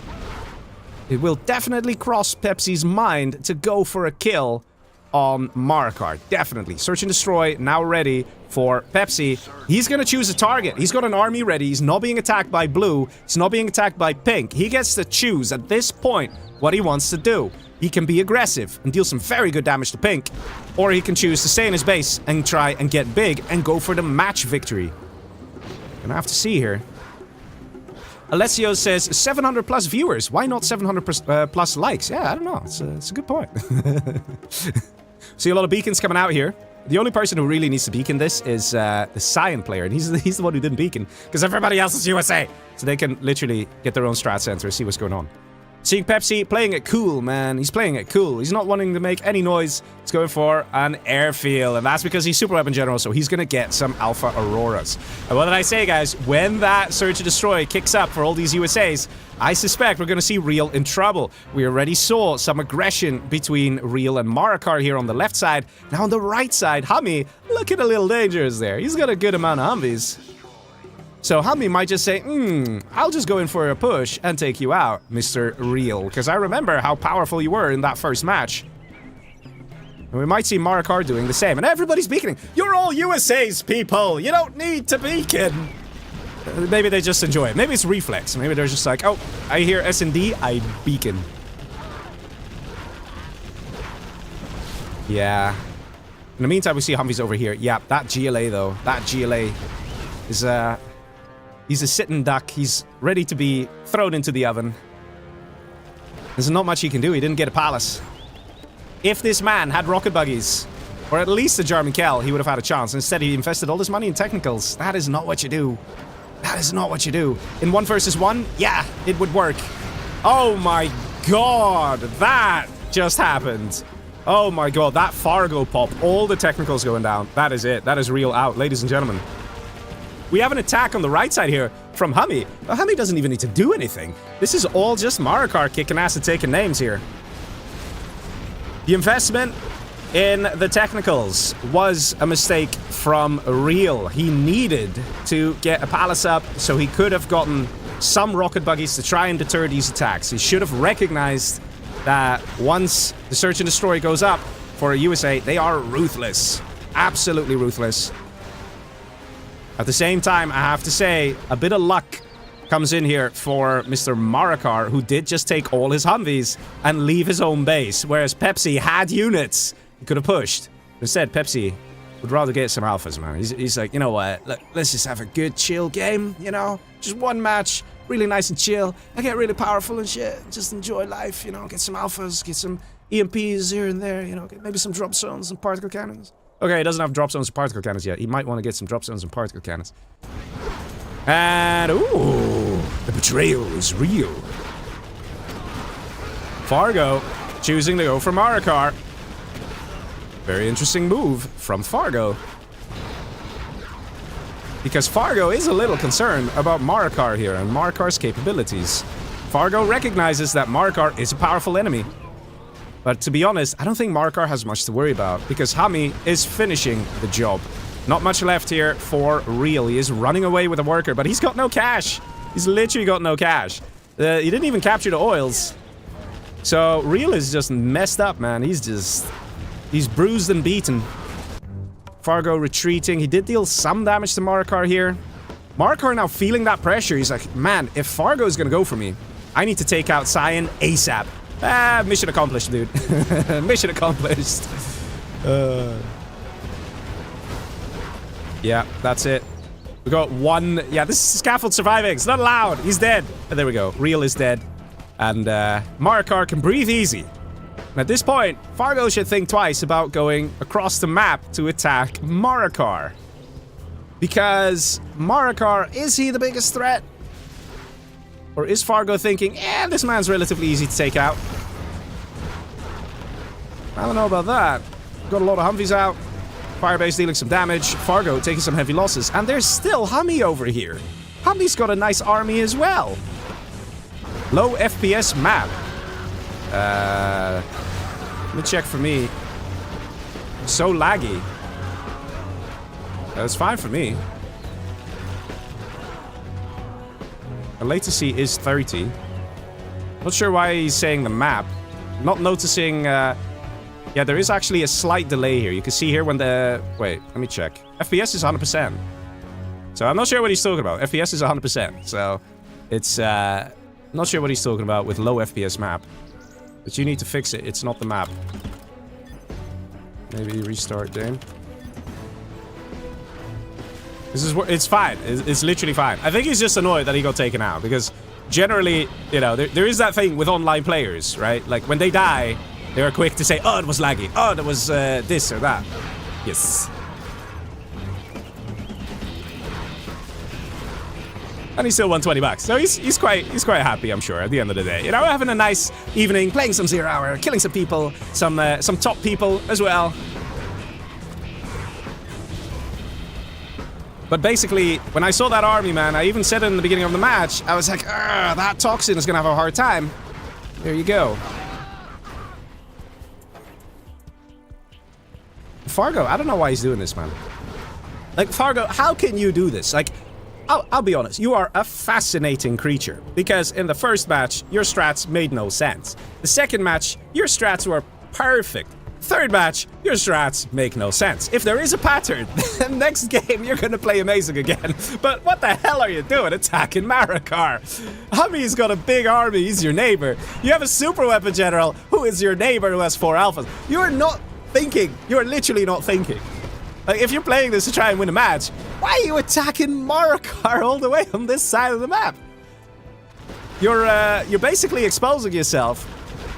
it will definitely cross Pepsi's mind to go for a kill on Marikar. Definitely. Search and destroy, now ready for Pepsi. He's gonna choose a target. He's got an army ready. He's not being attacked by blue. He's not being attacked by pink. He gets to choose at this point what he wants to do. He can be aggressive and deal some very good damage to pink, or he can choose to stay in his base and try and get big and go for the match victory. Gonna have to see here. Alessio says 700 plus viewers. Why not 700 plus likes? Yeah, I don't know. It's a good point. See a lot of beacons coming out here. The only person who really needs to beacon this is the Cyan player, and he's the one who didn't beacon, because everybody else is USA. So they can literally get their own strat center and see what's going on. Seeing Pepsi playing it cool, man. He's playing it cool. He's not wanting to make any noise. He's going for an airfield, and that's because he's Super Weapon General, so he's going to get some Alpha Auroras. And what did I say, guys? When that Search and Destroy kicks up for all these USAs, I suspect we're going to see Real in trouble. We already saw some aggression between Real and Marikar here on the left side. Now on the right side, Hummy, looking a little dangerous there. He's got a good amount of Humvees. So Hummy might just say, I'll just go in for a push and take you out, Mr. Real. Because I remember how powerful you were in that first match. And we might see Marikar doing the same. And everybody's beaconing. You're all USAs, people. You don't need to beacon. Maybe they just enjoy it. Maybe it's reflex. Maybe they're just like, oh, I hear S&D, I beacon. Yeah. In the meantime, we see Humvees over here. Yeah, that GLA, though. That GLA is, he's a sitting duck. He's ready to be thrown into the oven. There's not much he can do. He didn't get a palace. If this man had rocket buggies, or at least a German Kell, he would have had a chance. Instead, he invested all this money in technicals. That is not what you do. That is not what you do. In 1 versus 1, yeah, it would work. Oh my god, that just happened. Oh my god, that Fargo pop, all the technicals going down. That is it. That is Real out, ladies and gentlemen. We have an attack on the right side here from Hummy. Well, Hummy doesn't even need to do anything. This is all just Marikar kicking ass and taking names here. The investment in the technicals was a mistake from Real. He needed to get a palace up so he could have gotten some rocket buggies to try and deter these attacks. He should have recognized that once the Search and Destroy goes up for a USA, they are ruthless. Absolutely ruthless. At the same time, I have to say, a bit of luck comes in here for Mr. Marikar, who did just take all his Humvees and leave his own base, whereas Pepsi had units he could have pushed. Instead, Pepsi would rather get some alphas, man. He's like, you know what, look, let's just have a good chill game, you know? Just one match, really nice and chill. I get really powerful and shit, just enjoy life, you know? Get some alphas, get some EMPs here and there, you know? Get maybe some drop zones and particle cannons. Okay, he doesn't have drop zones and particle cannons yet. He might want to get some drop zones and particle cannons. And, ooh, the betrayal is real. Fargo choosing to go for Marikar. Very interesting move from Fargo. Because Fargo is a little concerned about Marikar here and Marikar's capabilities. Fargo recognizes that Marikar is a powerful enemy. But to be honest, I don't think Marikar has much to worry about, because Hummy is finishing the job. Not much left here for Real. He is running away with a worker, but he's got no cash. He's literally got no cash. He didn't even capture the oils. So Real is just messed up, man. He's bruised and beaten. Fargo retreating. He did deal some damage to Marikar here. Marikar now feeling that pressure. He's like, man, if Fargo is gonna go for me, I need to take out Cyan ASAP. Mission accomplished, dude. Mission accomplished. Yeah, that's it. We got one. Yeah, this is Scaffold surviving. It's not allowed. He's dead. And there we go. Real is dead. And Marikar can breathe easy. And at this point, Fargo should think twice about going across the map to attack Marikar. Because Marikar, is he the biggest threat? Or is Fargo thinking, this man's relatively easy to take out? I don't know about that. Got a lot of Humvees out. Firebase dealing some damage. Fargo taking some heavy losses. And there's still Hummy over here. Hummy's got a nice army as well. Low FPS map. Let me check for me. So laggy. That's fine for me. The latency is 30. Not sure why he's saying the map. Not noticing... yeah, there is actually a slight delay here. You can see here when the... Wait, let me check. FPS is 100%. So I'm not sure what he's talking about. FPS is 100%. So it's... not sure what he's talking about with low FPS map. But you need to fix it. It's not the map. Maybe restart game. This is... It's fine. It's literally fine. I think he's just annoyed that he got taken out. Because generally, you know, there is that thing with online players, right? Like, when they die... They are quick to say, oh, it was laggy. Oh, there was this or that. Yes. And he still won 20 bucks. So he's quite happy, I'm sure, at the end of the day. You know, having a nice evening, playing some 0 Hour, killing some people, some top people as well. But basically, when I saw that army, man, I even said it in the beginning of the match, I was like, that Toxin is gonna have a hard time. There you go. Fargo, I don't know why he's doing this, man. Like, Fargo, how can you do this? Like, I'll be honest, you are a fascinating creature. Because in the first match, your strats made no sense. The second match, your strats were perfect. Third match, your strats make no sense. If there is a pattern, then next game you're gonna play amazing again. But what the hell are you doing attacking Marikar? Hummy's got a big army, he's your neighbor. You have a super weapon general who is your neighbor who has 4 alphas. You're not thinking. You're literally not thinking. Like, if you're playing this to try and win a match, why are you attacking Marikar all the way on this side of the map? You're basically exposing yourself,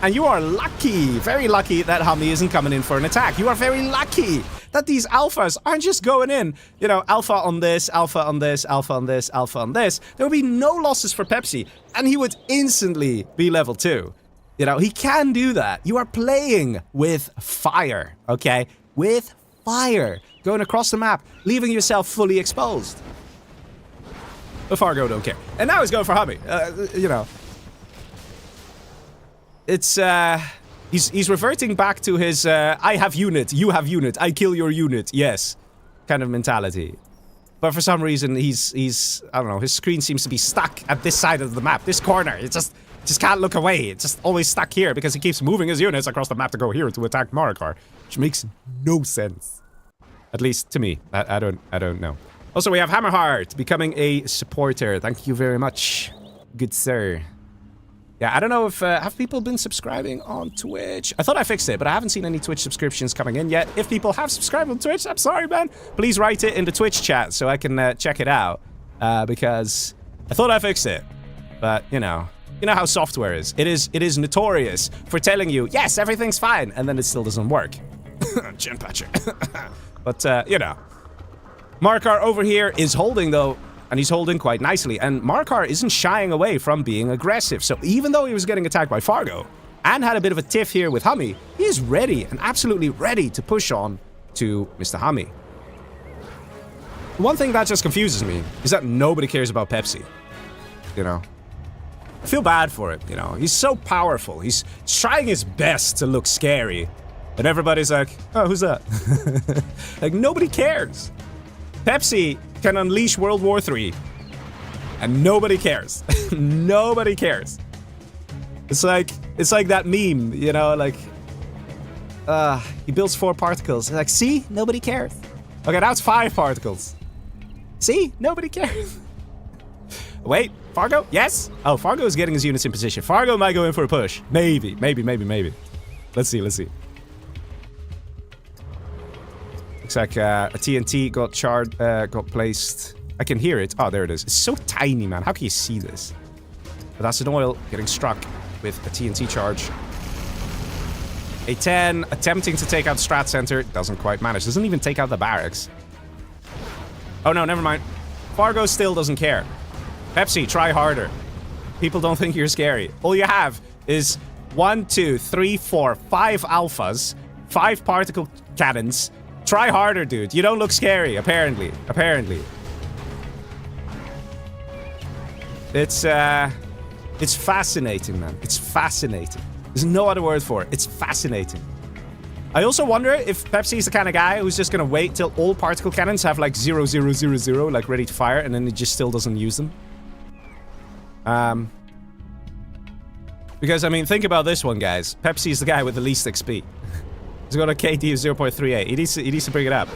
and you are lucky, very lucky that Hummy isn't coming in for an attack. You are very lucky that these alphas aren't just going in, you know, alpha on this, alpha on this, alpha on this, alpha on this. There would be no losses for Pepsi, and he would instantly be level 2. You know, he can do that. You are playing with fire, okay? With fire. Going across the map, leaving yourself fully exposed. But Fargo don't care. And now he's going for Hummy. You know. It's, he's reverting back to his, I have unit, you have unit, I kill your unit, yes. Kind of mentality. But for some reason, he's, I don't know, his screen seems to be stuck at this side of the map, this corner. It just can't look away. It's just always stuck here because he keeps moving his units across the map to go here to attack Marikar, which makes no sense. At least to me. I don't know. Also, we have Hammerheart becoming a supporter. Thank you very much, good sir. Yeah, I don't know if have people been subscribing on Twitch? I thought I fixed it, but I haven't seen any Twitch subscriptions coming in yet. If people have subscribed on Twitch, I'm sorry, man. Please write it in the Twitch chat so I can check it out. Because I thought I fixed it, but you know how software is. It is notorious for telling you, yes, everything's fine, and then it still doesn't work. Chin patcher. But, you know. Marikar over here is holding, though, and he's holding quite nicely. And Marikar isn't shying away from being aggressive. So even though he was getting attacked by Fargo, and had a bit of a tiff here with Hummy, he is ready, and absolutely ready to push on to Mr. Hummy. One thing that just confuses me is that nobody cares about Pepsi. You know? I feel bad for him, you know? He's so powerful. He's trying his best to look scary. But everybody's like, oh, who's that? Like, nobody cares. Pepsi can unleash World War III. And nobody cares. Nobody cares. It's like that meme, you know, like... he builds 4 particles. Like, see? Nobody cares. Okay, now it's 5 particles. See? Nobody cares. Wait, Fargo? Yes? Oh, Fargo is getting his units in position. Fargo might go in for a push. Maybe. Let's see. Looks like a TNT got placed. I can hear it. Oh, there it is. It's so tiny, man. How can you see this? But that's an oil getting struck with a TNT charge. A 10 attempting to take out Strat Center. Doesn't quite manage. Doesn't even take out the barracks. Oh, no, never mind. Fargo still doesn't care. Pepsi, try harder. People don't think you're scary. All you have is 1, 2, 3, 4, 5 alphas, 5 particle cannons. Try harder, dude. You don't look scary, apparently. It's fascinating, man. It's fascinating. There's no other word for it. It's fascinating. I also wonder if Pepsi is the kind of guy who's just gonna wait till all particle cannons have like 0, 0, 0, 0, like ready to fire, and then he just still doesn't use them. Because, I mean, think about this one, guys. Pepsi is the guy with the least XP. He's got a KD of 0.38. He needs to bring it up.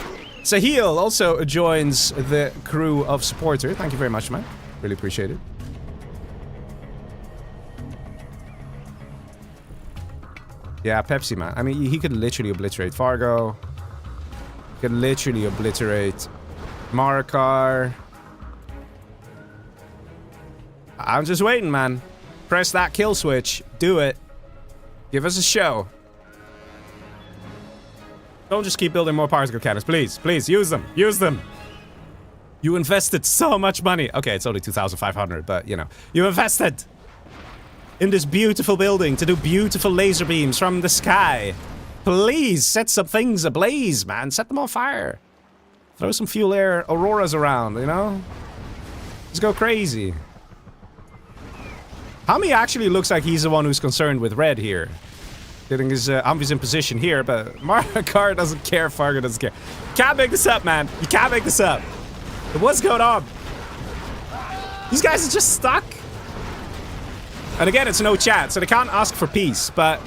Sahil also joins the crew of supporter. Thank you very much, man. Really appreciate it. Yeah, Pepsi, man. I mean, he could literally obliterate Fargo. He could literally obliterate Marikar. I'm just waiting, man. Press that kill switch. Do it. Give us a show. Don't just keep building more particle cannons. Please, please, use them. Use them. You invested so much money. Okay, it's only 2,500, but, you know. You invested in this beautiful building to do beautiful laser beams from the sky. Please, set some things ablaze, man. Set them on fire. Throw some fuel air auroras around, you know? Just go crazy. Hami actually looks like he's the one who's concerned with red here. Getting his Humvees in position here, but Marikar doesn't care, Fargo doesn't care. You can't make this up, man. You can't make this up. What's going on? These guys are just stuck. And again, it's no chat, so they can't ask for peace, but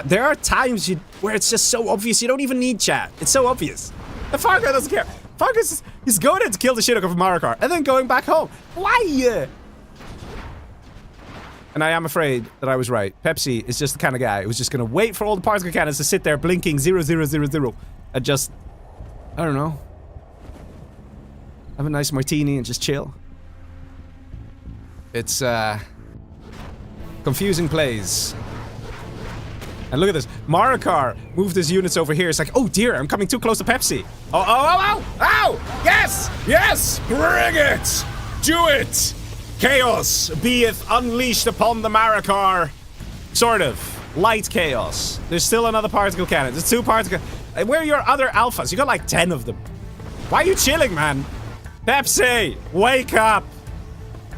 there are times where it's just so obvious you don't even need chat. It's so obvious. And Fargo doesn't care. Fargo's he's going in to kill the shit out of Marikar and then going back home. Why? And I am afraid that I was right. Pepsi is just the kind of guy who's just going to wait for all the particle cannons to sit there blinking 0000 and just, I don't know, have a nice martini and just chill. It's, confusing plays. And look at this. Marikar moved his units over here. It's like, oh dear, I'm coming too close to Pepsi. Oh, oh, oh, oh, oh! Yes! Yes! Bring it! Do it! Chaos beeth unleashed upon the Marikar. Sort of. Light chaos. There's still another particle cannon. There's 2 particle... Where are your other alphas? You got like 10 of them. Why are you chilling, man? Pepsi! Wake up!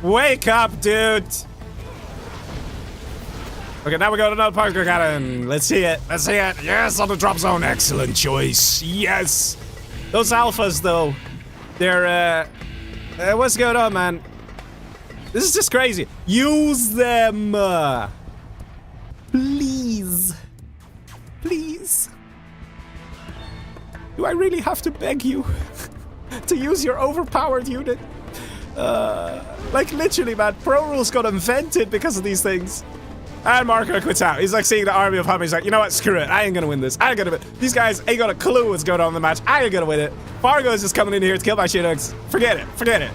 Wake up, dude! Okay, now we got another particle cannon. Let's see it. Let's see it. Yes, on the drop zone. Excellent choice. Yes! Those alphas, though. They're, what's going on, man? This is just crazy. Use them! Please. Please. Do I really have to beg you to use your overpowered unit? Like, literally, man. Pro Rules got invented because of these things. And Marikar quits out. He's like seeing the army of Humvees. He's like, you know what? Screw it. I ain't gonna win this. I ain't gonna win. These guys ain't got a clue what's going on in the match. I ain't gonna win it. Fargo is just coming in here to kill my Chinooks. Forget it. Forget it.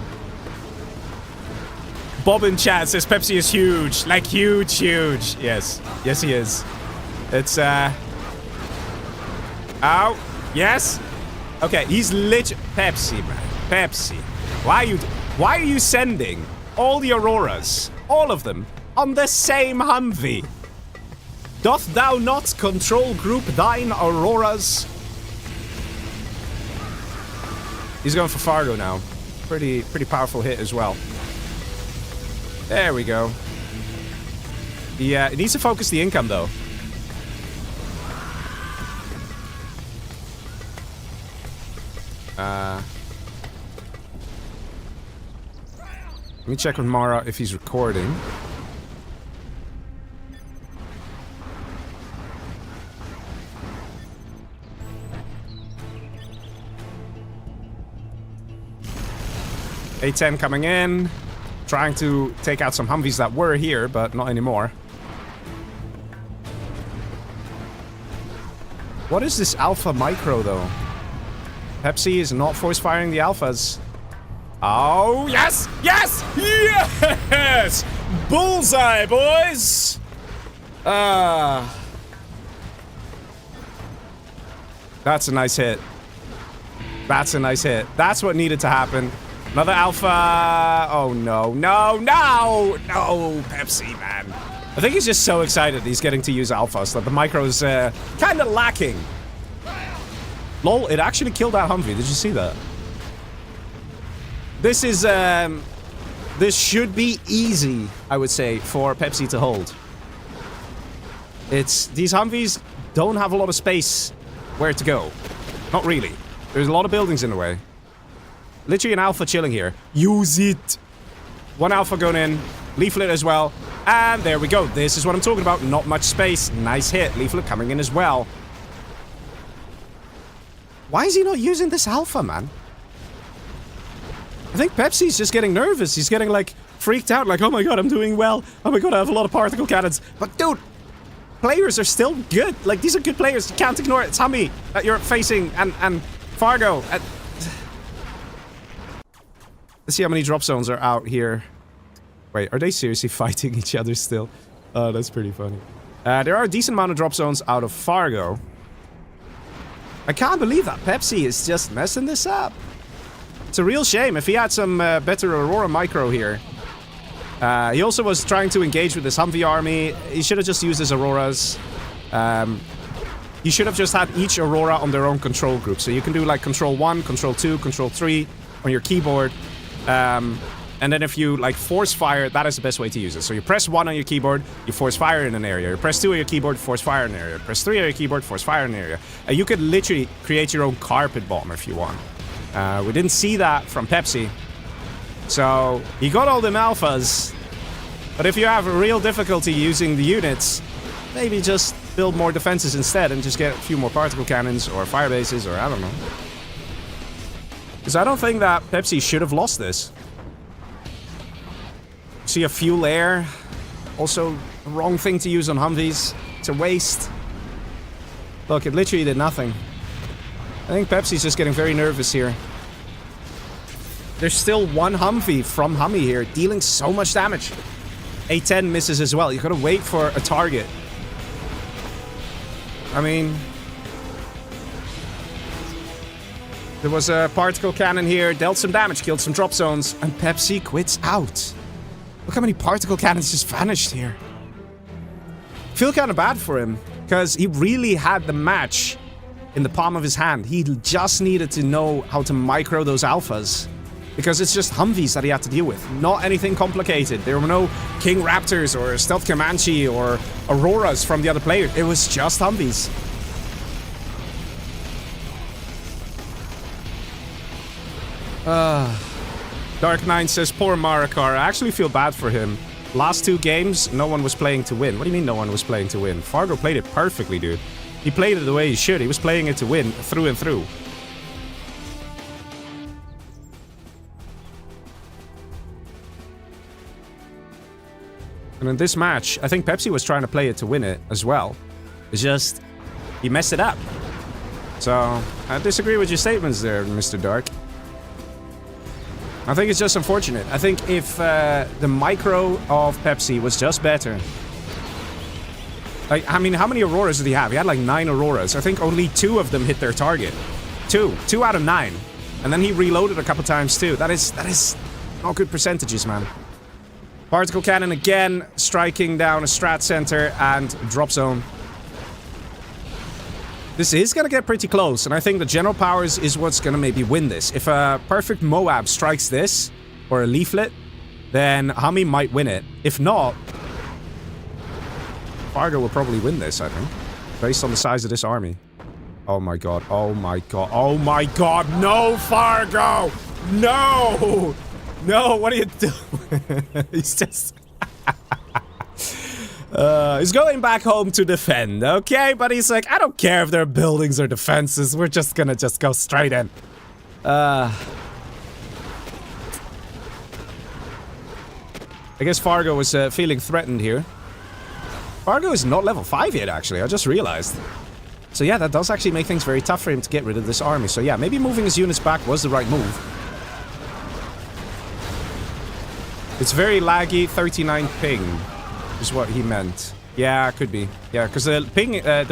Bob in chat says Pepsi is huge. Like, huge, huge. Yes. Yes, he is. It's, Ow. Yes. Okay, he's Pepsi, man. Pepsi. Why are you sending all the Auroras, all of them, on the same Humvee? Doth thou not control group thine Auroras? He's going for Fargo now. Pretty powerful hit as well. There we go. Yeah, it needs to focus the income, though. Let me check with Mara if he's recording. A10 coming in. Trying to take out some Humvees that were here, but not anymore. What is this Alpha Micro, though? Pepsi is not force firing the Alphas. Oh, yes! Yes! Yes! Bullseye, boys! That's a nice hit. That's a nice hit. That's what needed to happen. Another Alpha. Oh, no. No, no! No, Pepsi, man. I think he's just so excited he's getting to use Alphas that the Micro's kind of lacking. Lol, it actually killed that Humvee. Did you see that? This is, this should be easy, I would say, for Pepsi to hold. These Humvees don't have a lot of space where to go. Not really. There's a lot of buildings in the way. Literally an Alpha chilling here. Use it! One Alpha going in. Leaflet as well. And there we go. This is what I'm talking about. Not much space. Nice hit. Leaflet coming in as well. Why is he not using this alpha, man? I think Pepsi's just getting nervous. He's getting, like, freaked out. Like, oh my god, I'm doing well. Oh my god, I have a lot of particle cannons. But, dude, players are still good. Like, these are good players. You can't ignore it. It's Hummy that you're facing and Fargo. Let's see how many drop zones are out here. Wait, are they seriously fighting each other still? Oh, that's pretty funny. There are a decent amount of drop zones out of Fargo. I can't believe that Pepsi is just messing this up. It's a real shame. If he had some better Aurora Micro here. He also was trying to engage with this Humvee army. He should have just used his Auroras. You should have just had each Aurora on their own control group. So you can do like Control 1, Control 2, Control 3 on your keyboard. And then if you like force fire, that is the best way to use it. So you press 1 on your keyboard, you force fire in an area. You press 2 on your keyboard, force fire in an area. Press 3 on your keyboard, force fire in an area. You could literally create your own carpet bomb if you want. We didn't see that from Pepsi. So you got all them alphas. But if you have a real difficulty using the units, maybe just build more defenses instead and just get a few more particle cannons or fire bases or I don't know. Because I don't think that Pepsi should have lost this. See a fuel air. Also, the wrong thing to use on Humvees. It's a waste. Look, it literally did nothing. I think Pepsi's just getting very nervous here. There's still one Humvee from Hummy here, dealing so much damage. A10 misses as well. You gotta wait for a target. I mean... there was a particle cannon here, dealt some damage, killed some drop zones, and Pepsi quits out. Look how many particle cannons just vanished here. Feel kind of bad for him, because he really had the match in the palm of his hand. He just needed to know how to micro those alphas. Because it's just Humvees that he had to deal with. Not anything complicated. There were no King Raptors or Stealth Comanche or Auroras from the other players. It was just Humvees. Dark Nine says, poor Marakar. I actually feel bad for him. Last 2 games, no one was playing to win. What do you mean no one was playing to win? Fargo played it perfectly, dude. He played it the way he should. He was playing it to win, through and through. And in this match, I think Pepsi was trying to play it to win it as well. It's just, he messed it up. So, I disagree with your statements there, Mr. Dark. I think it's just unfortunate. I think if the micro of Pepsi was just better. Like, I mean, how many Auroras did he have? He had like 9 Auroras. I think only 2 of them hit their target. 2 out of 9. And then he reloaded a couple times too. That is not good percentages, man. Particle cannon again, striking down a strat center and drop zone. This is gonna get pretty close, and I think the general powers is what's gonna maybe win this. If a perfect Moab strikes this, or a leaflet, then Hummy might win it. If not, Fargo will probably win this, I think. Based on the size of this army. Oh my god, oh my god, oh my god, no, Fargo! No! No, what are you doing? He's just... he's going back home to defend, okay? But he's like, I don't care if they're buildings or defenses. We're just gonna go straight in. I guess Fargo was feeling threatened here. Fargo is not level 5 yet, actually. I just realized. So yeah, that does actually make things very tough for him to get rid of this army. So yeah, maybe moving his units back was the right move. It's very laggy, 39 ping, is what he meant. Yeah, could be. Yeah, because the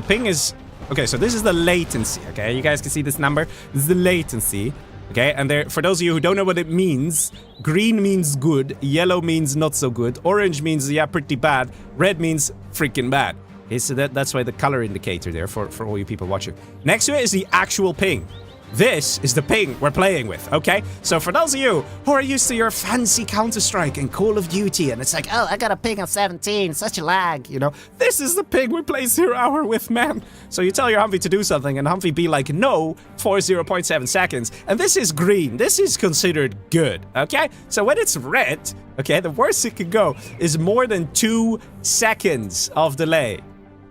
ping is... Okay, so this is the latency, okay? You guys can see this number. This is the latency, okay? And there, for those of you who don't know what it means, green means good, yellow means not so good, orange means, yeah, pretty bad, red means freaking bad. Okay, so that's why the color indicator there for all you people watching. Next to it is the actual ping. This is the ping we're playing with, okay? So for those of you who are used to your fancy Counter-Strike and Call of Duty, and it's like, oh, I got a ping of 17, such a lag, you know? This is the ping we play 0 hour with, man. So you tell your Humvee to do something, and Humvee be like, no, for 0.7 seconds. And this is green. This is considered good, okay? So when it's red, okay, the worst it could go is more than 2 seconds of delay,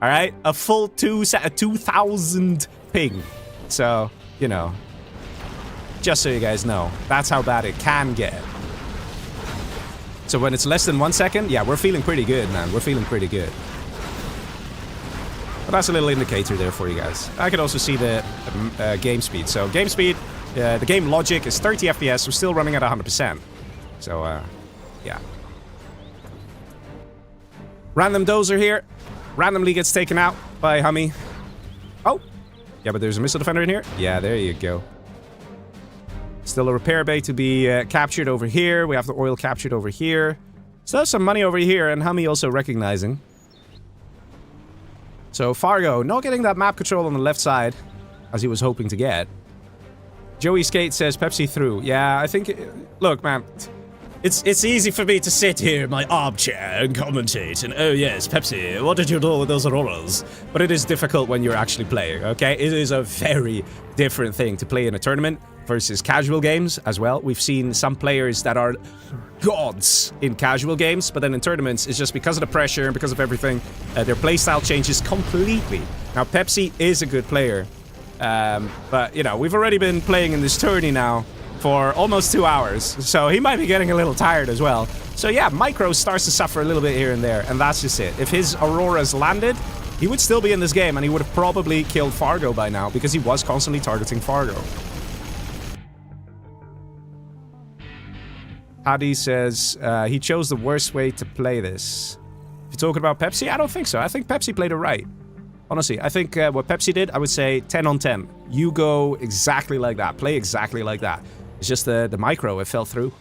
all right? A full 2,000 ping. So... you know, just so you guys know, that's how bad it can get. So when it's less than 1 second, yeah, we're feeling pretty good, man. We're feeling pretty good. But that's a little indicator there for you guys. I can also see the game speed. So game speed, the game logic is 30 FPS. We're still running at 100%. So, yeah. Random dozer here. Randomly gets taken out by Hummy. Oh. Yeah, but there's a missile defender in here. Yeah, there you go. Still a repair bay to be captured over here. We have the oil captured over here. So there's some money over here, and Hummy also recognizing. So Fargo not getting that map control on the left side, as he was hoping to get. Joey Skate says Pepsi through. Yeah, I think... look, man. It's easy for me to sit here in my armchair and commentate and, oh yes, Pepsi, what did you do with those auroras? But it is difficult when you're actually playing, okay? It is a very different thing to play in a tournament versus casual games as well. We've seen some players that are gods in casual games, but then in tournaments, it's just because of the pressure and because of everything, their playstyle changes completely. Now, Pepsi is a good player, but, you know, we've already been playing in this tourney now for almost 2 hours, so he might be getting a little tired as well. So yeah, Micro starts to suffer a little bit here and there, and that's just it. If his Auroras landed, he would still be in this game, and he would have probably killed Fargo by now, because he was constantly targeting Fargo. Hadi says, he chose the worst way to play this. If you're talking about Pepsi, I don't think so. I think Pepsi played it right. Honestly, I think what Pepsi did, I would say 10 on 10. You go exactly like that. Play exactly like that. It's just the Micro, it fell through.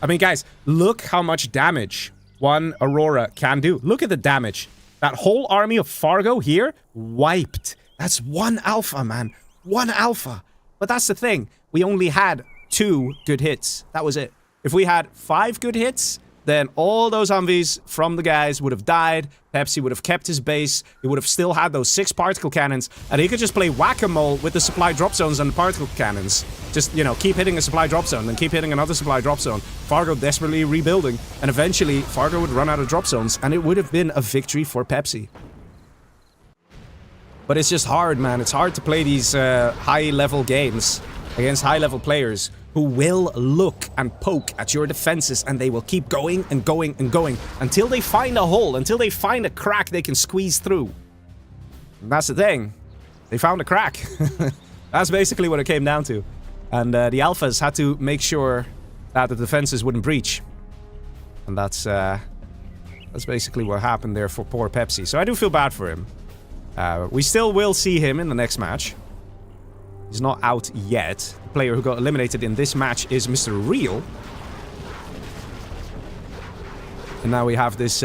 I mean, guys, look how much damage one Aurora can do. Look at the damage. That whole army of Fargo here, wiped. That's 1 alpha, man. 1 alpha. But that's the thing. We only had 2 good hits. That was it. If we had 5 good hits, then all those Humvees from the guys would have died. Pepsi would have kept his base. He would have still had those 6 particle cannons. And he could just play whack-a-mole with the supply drop zones and the particle cannons. Just, you know, keep hitting a supply drop zone, then keep hitting another supply drop zone. Fargo desperately rebuilding. And eventually, Fargo would run out of drop zones. And it would have been a victory for Pepsi. But it's just hard, man. It's hard to play these high-level games against high-level players who will look and poke at your defenses, and they will keep going and going and going until they find a hole, until they find a crack they can squeeze through. And that's the thing. They found a crack. That's basically what it came down to. And the alphas had to make sure that the defenses wouldn't breach. And that's basically what happened there for poor Pepsi. So I do feel bad for him. We still will see him in the next match. He's not out yet. The player who got eliminated in this match is Mr. Real. And now we have this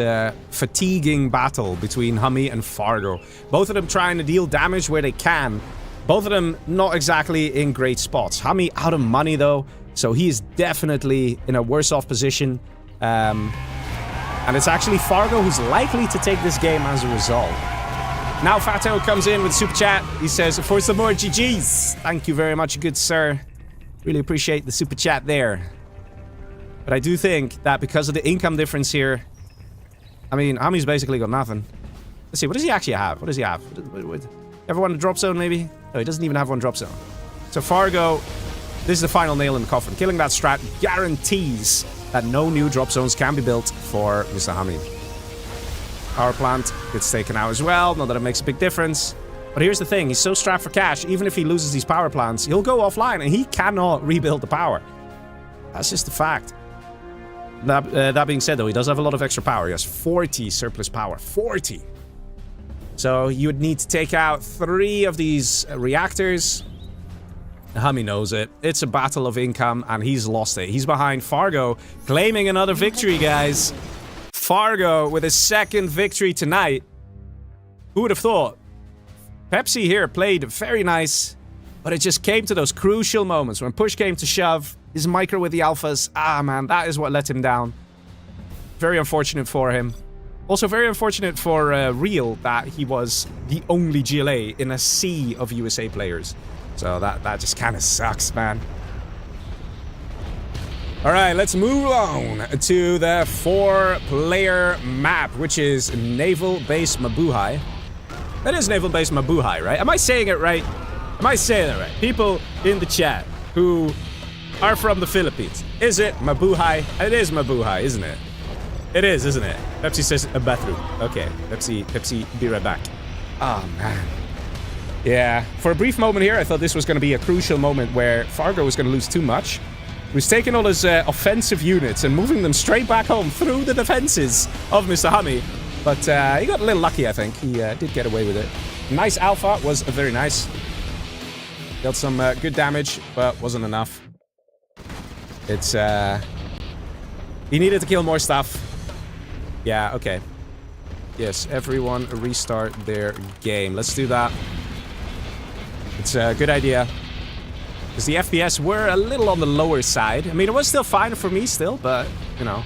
fatiguing battle between Hummy and Fargo. Both of them trying to deal damage where they can. Both of them not exactly in great spots. Hummy out of money though, so he is definitely in a worse off position. And it's actually Fargo who's likely to take this game as a result. Now Fato comes in with super chat. He says, for some more GGs. Thank you very much, good sir. Really appreciate the super chat there. But I do think that because of the income difference here, I mean, Hummy's basically got nothing. Let's see, what does he actually have? What does he have? Ever won a drop zone, maybe? No, he doesn't even have one drop zone. So Fargo, this is the final nail in the coffin. Killing that strat guarantees that no new drop zones can be built for Mr. Hummy. Power plant gets taken out as well. Not that it makes a big difference. But here's the thing. He's so strapped for cash. Even if he loses these power plants, he'll go offline and he cannot rebuild the power. That's just a fact. That being said, though, he does have a lot of extra power. He has 40 surplus power. 40! So you would need to take out 3 of these reactors. Hummy knows it. It's a battle of income, and he's lost it. He's behind Fargo, claiming another victory, guys. Fargo with his 2nd victory tonight. Who would have thought? Pepsi here played very nice. But it just came to those crucial moments when push came to shove. His micro with the alphas. Ah, man, that is what let him down. Very unfortunate for him. Also very unfortunate for Real that he was the only GLA in a sea of USA players. So that just kind of sucks, man. Alright, let's move on to the 4-player map, which is Naval Base Mabuhay. That is Naval Base Mabuhay, right? Am I saying it right? Am I saying it right? People in the chat who are from the Philippines. Is it Mabuhay? It is Mabuhay, isn't it? It is, isn't it? Pepsi says a bathroom. Okay, Pepsi, be right back. Oh, man. Yeah, for a brief moment here, I thought this was going to be a crucial moment where Fargo was going to lose too much. He was taking all his offensive units and moving them straight back home through the defenses of Mr. Hummy. But he got a little lucky, I think. He did get away with it. Nice alpha was very nice. Dealt some good damage, but wasn't enough. It's, he needed to kill more stuff. Yeah, okay. Yes, everyone restart their game. Let's do that. It's a good idea. Because the FPS were a little on the lower side. I mean, it was still fine for me still, but, you know.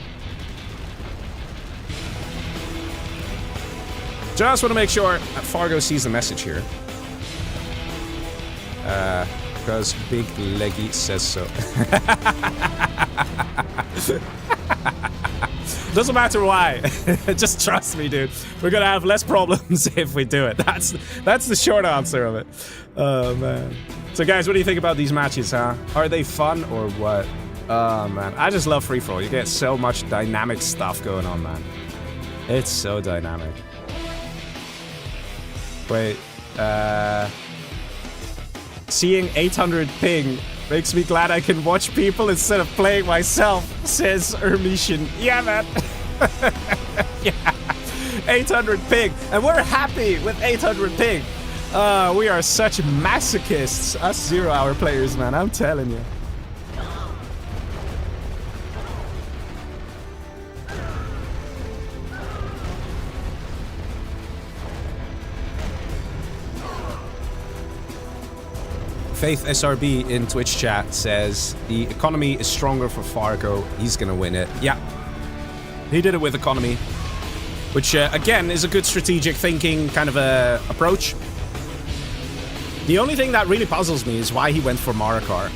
Just want to make sure that Fargo sees the message here. Because Big Leggy says so. Doesn't matter why. Just trust me, dude. We're gonna have less problems if we do it. That's the short answer of it. Oh, man. So, guys, what do you think about these matches, huh? Are they fun or what? Oh, man. I just love free-for-all. You get so much dynamic stuff going on, man. It's so dynamic. Wait. Seeing 800 ping makes me glad I can watch people instead of playing myself, says Ermitian. Yeah, man. Yeah. 800 ping. And we're happy with 800 ping. We are such masochists. Us 0-hour players, man. I'm telling you. Faith SRB in Twitch chat says the economy is stronger for Fargo. He's gonna win it. Yeah, he did it with economy, which again is a good strategic thinking kind of a approach. The only thing that really puzzles me is why he went for Marikar.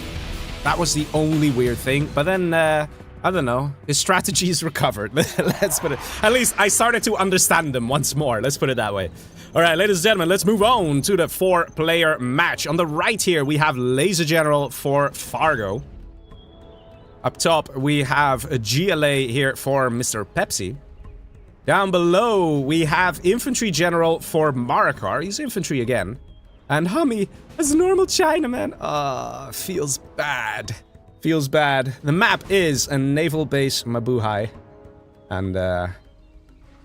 That was the only weird thing. But then I don't know. His strategy is recovered. Let's put it. At least I started to understand them once more. Let's put it that way. All right, ladies and gentlemen, let's move on to the 4-player match. On the right here, we have Laser General for Fargo. Up top, we have a GLA here for Mr. Pepsi. Down below, we have Infantry General for Marikar. He's infantry again. And Hummy as normal Chinaman. Ah, feels bad. Feels bad. The map is a naval base Mabuhay. And,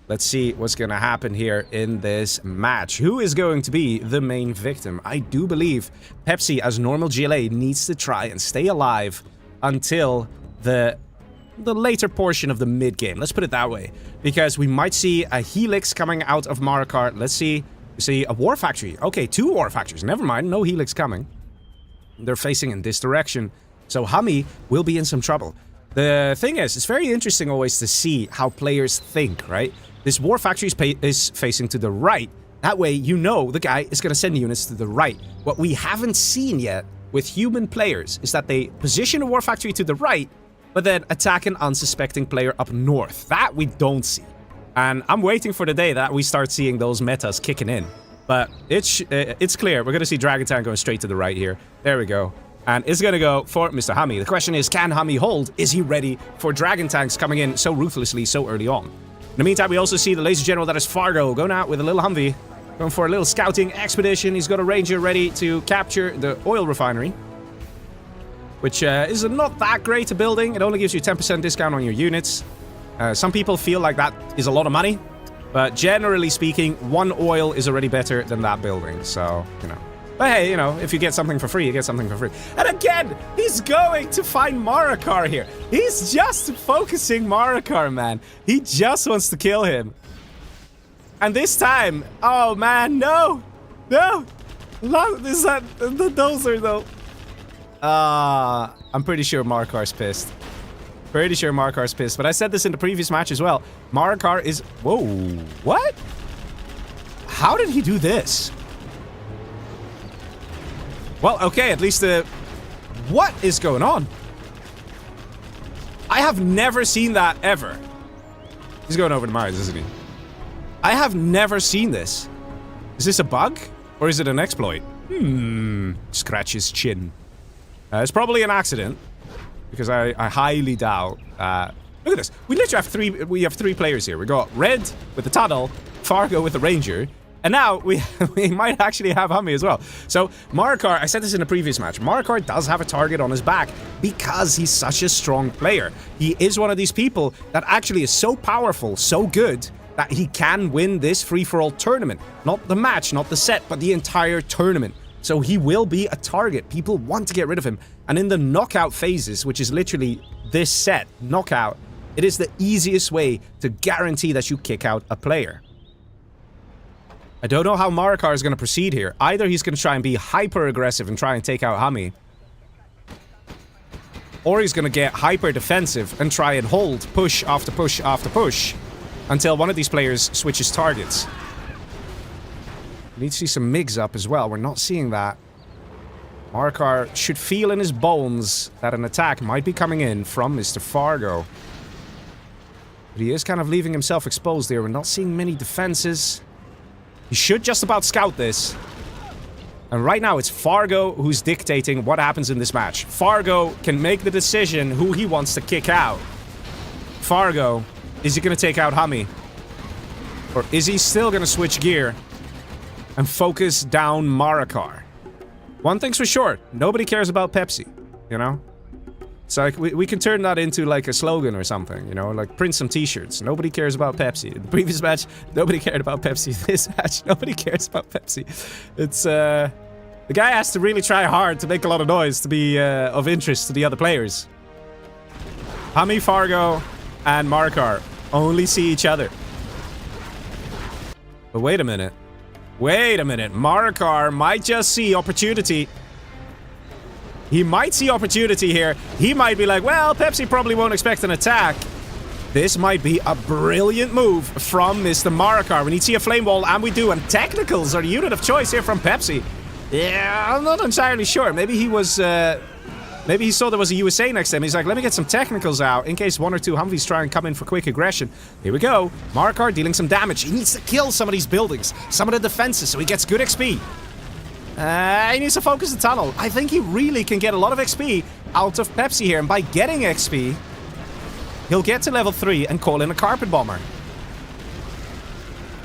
let's see what's gonna happen here in this match. Who is going to be the main victim? I do believe Pepsi, as normal GLA, needs to try and stay alive until the later portion of the mid-game. Let's put it that way. Because we might see a Helix coming out of Marikar. Let's see. We see a War Factory. Okay, 2 War Factories. Never mind, no Helix coming. They're facing in this direction. So Hummy will be in some trouble. The thing is, it's very interesting always to see how players think, right? This War Factory is facing to the right. That way, you know the guy is going to send units to the right. What we haven't seen yet with human players is that they position a War Factory to the right, but then attack an unsuspecting player up north. That we don't see. And I'm waiting for the day that we start seeing those metas kicking in. But it's clear. We're going to see Dragon Tank going straight to the right here. There we go. And it's going to go for Mr. Hummy. The question is, can Hummy hold? Is he ready for Dragon Tanks coming in so ruthlessly so early on? In the meantime, we also see the Laser General, that is Fargo, going out with a little Humvee. Going for a little scouting expedition. He's got a Ranger ready to capture the oil refinery. Which is not that great a building. It only gives you 10% discount on your units. Some people feel like that is a lot of money. But generally speaking, 1 oil is already better than that building. So, you know. But hey, you know, if you get something for free, you get something for free. And again, he's going to find Marikar here. He's just focusing Marikar, man. He just wants to kill him. And this time, oh man, no. No. Is that the dozer, though? I'm pretty sure Marikar's pissed. Pretty sure Marikar's pissed. But I said this in the previous match as well. Marikar is... Whoa. What? How did he do this? Well, okay, at least the... What is going on? I have never seen that ever. He's going over to Mars, isn't he? I have never seen this. Is this a bug? Or is it an exploit? Scratch his chin. It's probably an accident. Because I highly doubt... look at this. We literally have three players here. We got Red with the Tunnel, Fargo with the Ranger, and now we might actually have Hummy as well. So Marikar, I said this in a previous match, Marikar does have a target on his back because he's such a strong player. He is one of these people that actually is so powerful, so good, that he can win this free-for-all tournament. Not the match, not the set, but the entire tournament. So he will be a target. People want to get rid of him. And in the knockout phases, which is literally this set, knockout, it is the easiest way to guarantee that you kick out a player. I don't know how Marikar is going to proceed here. Either he's going to try and be hyper-aggressive and try and take out Hummy, or he's going to get hyper-defensive and try and hold push after push after push until one of these players switches targets. We need to see some MIGs up as well. We're not seeing that. Marikar should feel in his bones that an attack might be coming in from Mr. Fargo. But he is kind of leaving himself exposed there. We're not seeing many defenses. He should just about scout this. And right now it's Fargo who's dictating what happens in this match. Fargo can make the decision who he wants to kick out. Fargo, is he going to take out Hummy? Or is he still going to switch gear and focus down Marikar? One thing's for sure, nobody cares about Pepsi, you know? So like, we can turn that into like a slogan or something, you know? Like print some t-shirts. Nobody cares about Pepsi. In the previous match, nobody cared about Pepsi. This match, nobody cares about Pepsi. It's, the guy has to really try hard to make a lot of noise to be of interest to the other players. Hummy, Fargo, and Marikar only see each other. But wait a minute. Wait a minute. Marikar might just see opportunity. He might see opportunity here. He might be like, well, Pepsi probably won't expect an attack. This might be a brilliant move from Mr. Marikar. We need to see a flame wall, and we do. And technicals are the unit of choice here from Pepsi. Yeah, I'm not entirely sure. Maybe he was... maybe he saw there was a USA next to him. He's like, let me get some technicals out in case one or two Humvees try and come in for quick aggression. Here we go. Marikar dealing some damage. He needs to kill some of these buildings, some of the defenses, so he gets good XP. He needs to focus the tunnel. I think he really can get a lot of XP out of Pepsi here. And by getting XP, he'll get to level 3 and call in a carpet bomber.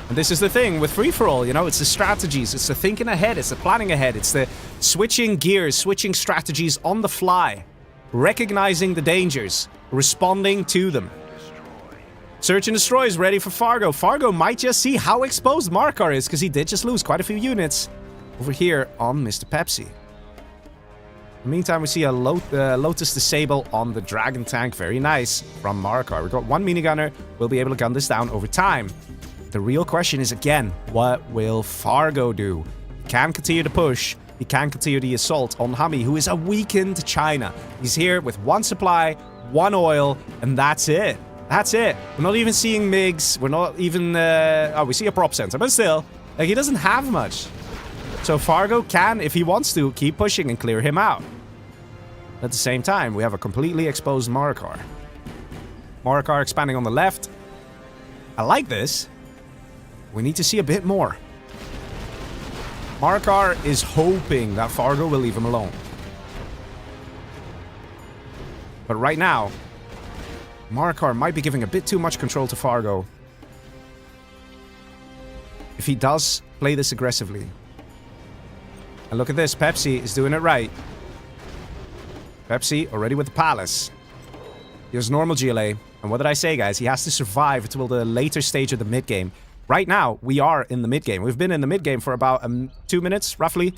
And this is the thing with free-for-all, you know, it's the strategies, it's the thinking ahead, it's the planning ahead, it's the switching gears, switching strategies on the fly, recognizing the dangers, responding to them. Search and destroy is ready for Fargo. Fargo might just see how exposed Marikar is, because he did just lose quite a few units over here on Mr. Pepsi. In the meantime, we see a Lotus Disable on the Dragon Tank. Very nice from Marikar. We've got one minigunner. We'll be able to gun this down over time. The real question is, again, what will Fargo do? He can continue to push. He can continue the assault on Hummy, who is a weakened China. He's here with one supply, one oil, and that's it. That's it. We're not even seeing MiGs. We're not even... oh, we see a prop center, but still, like, he doesn't have much. So Fargo can, if he wants to, keep pushing and clear him out. At the same time, we have a completely exposed Marikar. Marikar expanding on the left. I like this. We need to see a bit more. Marikar is hoping that Fargo will leave him alone. But right now, Marikar might be giving a bit too much control to Fargo. If he does play this aggressively. And look at this, Pepsi is doing it right. Pepsi already with the Palace. Here's normal GLA. And what did I say, guys? He has to survive until the later stage of the mid-game. Right now, we are in the mid-game. We've been in the mid-game for about 2 minutes, roughly.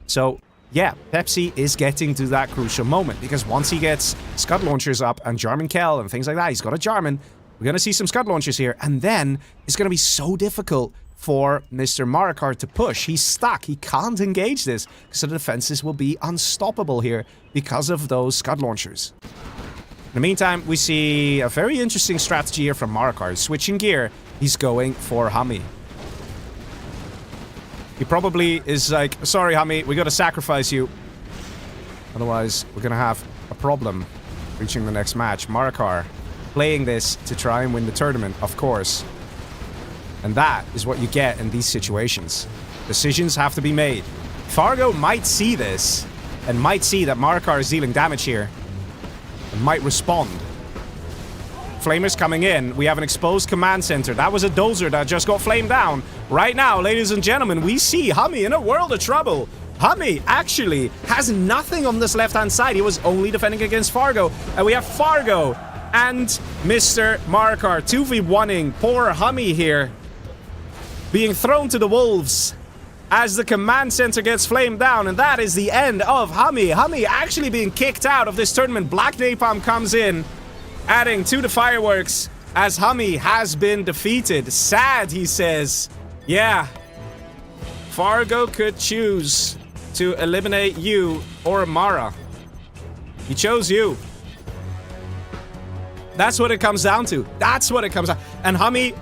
So, yeah, Pepsi is getting to that crucial moment. Because once he gets Scud Launchers up and Jarman Kell and things like that, he's got a Jarman. We're going to see some Scud Launchers here. And then it's going to be so difficult for Mr. Marikar to push. He's stuck. He can't engage this because the defenses will be unstoppable here because of those Scud launchers. In the meantime, we see a very interesting strategy here from Marikar. He's switching gear. He's going for Hummy. He probably is like, sorry, Hummy, we gotta sacrifice you. Otherwise, we're gonna have a problem reaching the next match. Marikar playing this to try and win the tournament, of course. And that is what you get in these situations. Decisions have to be made. Fargo might see this and might see that Marikar is dealing damage here and might respond. Flamers coming in. We have an exposed command center. That was a dozer that just got flamed down. Right now, ladies and gentlemen, we see Hummy in a world of trouble. Hummy actually has nothing on this left-hand side. He was only defending against Fargo. And we have Fargo and Mr. Marikar 2v1ing poor Hummy here, being thrown to the wolves as the command center gets flamed down. And that is the end of Hummy. Hummy actually being kicked out of this tournament. Black Napalm comes in, adding to the fireworks as Hummy has been defeated. Sad, he says. Yeah. Fargo could choose to eliminate you or Mara. He chose you. That's what it comes down to. That's what it comes down. And Hummy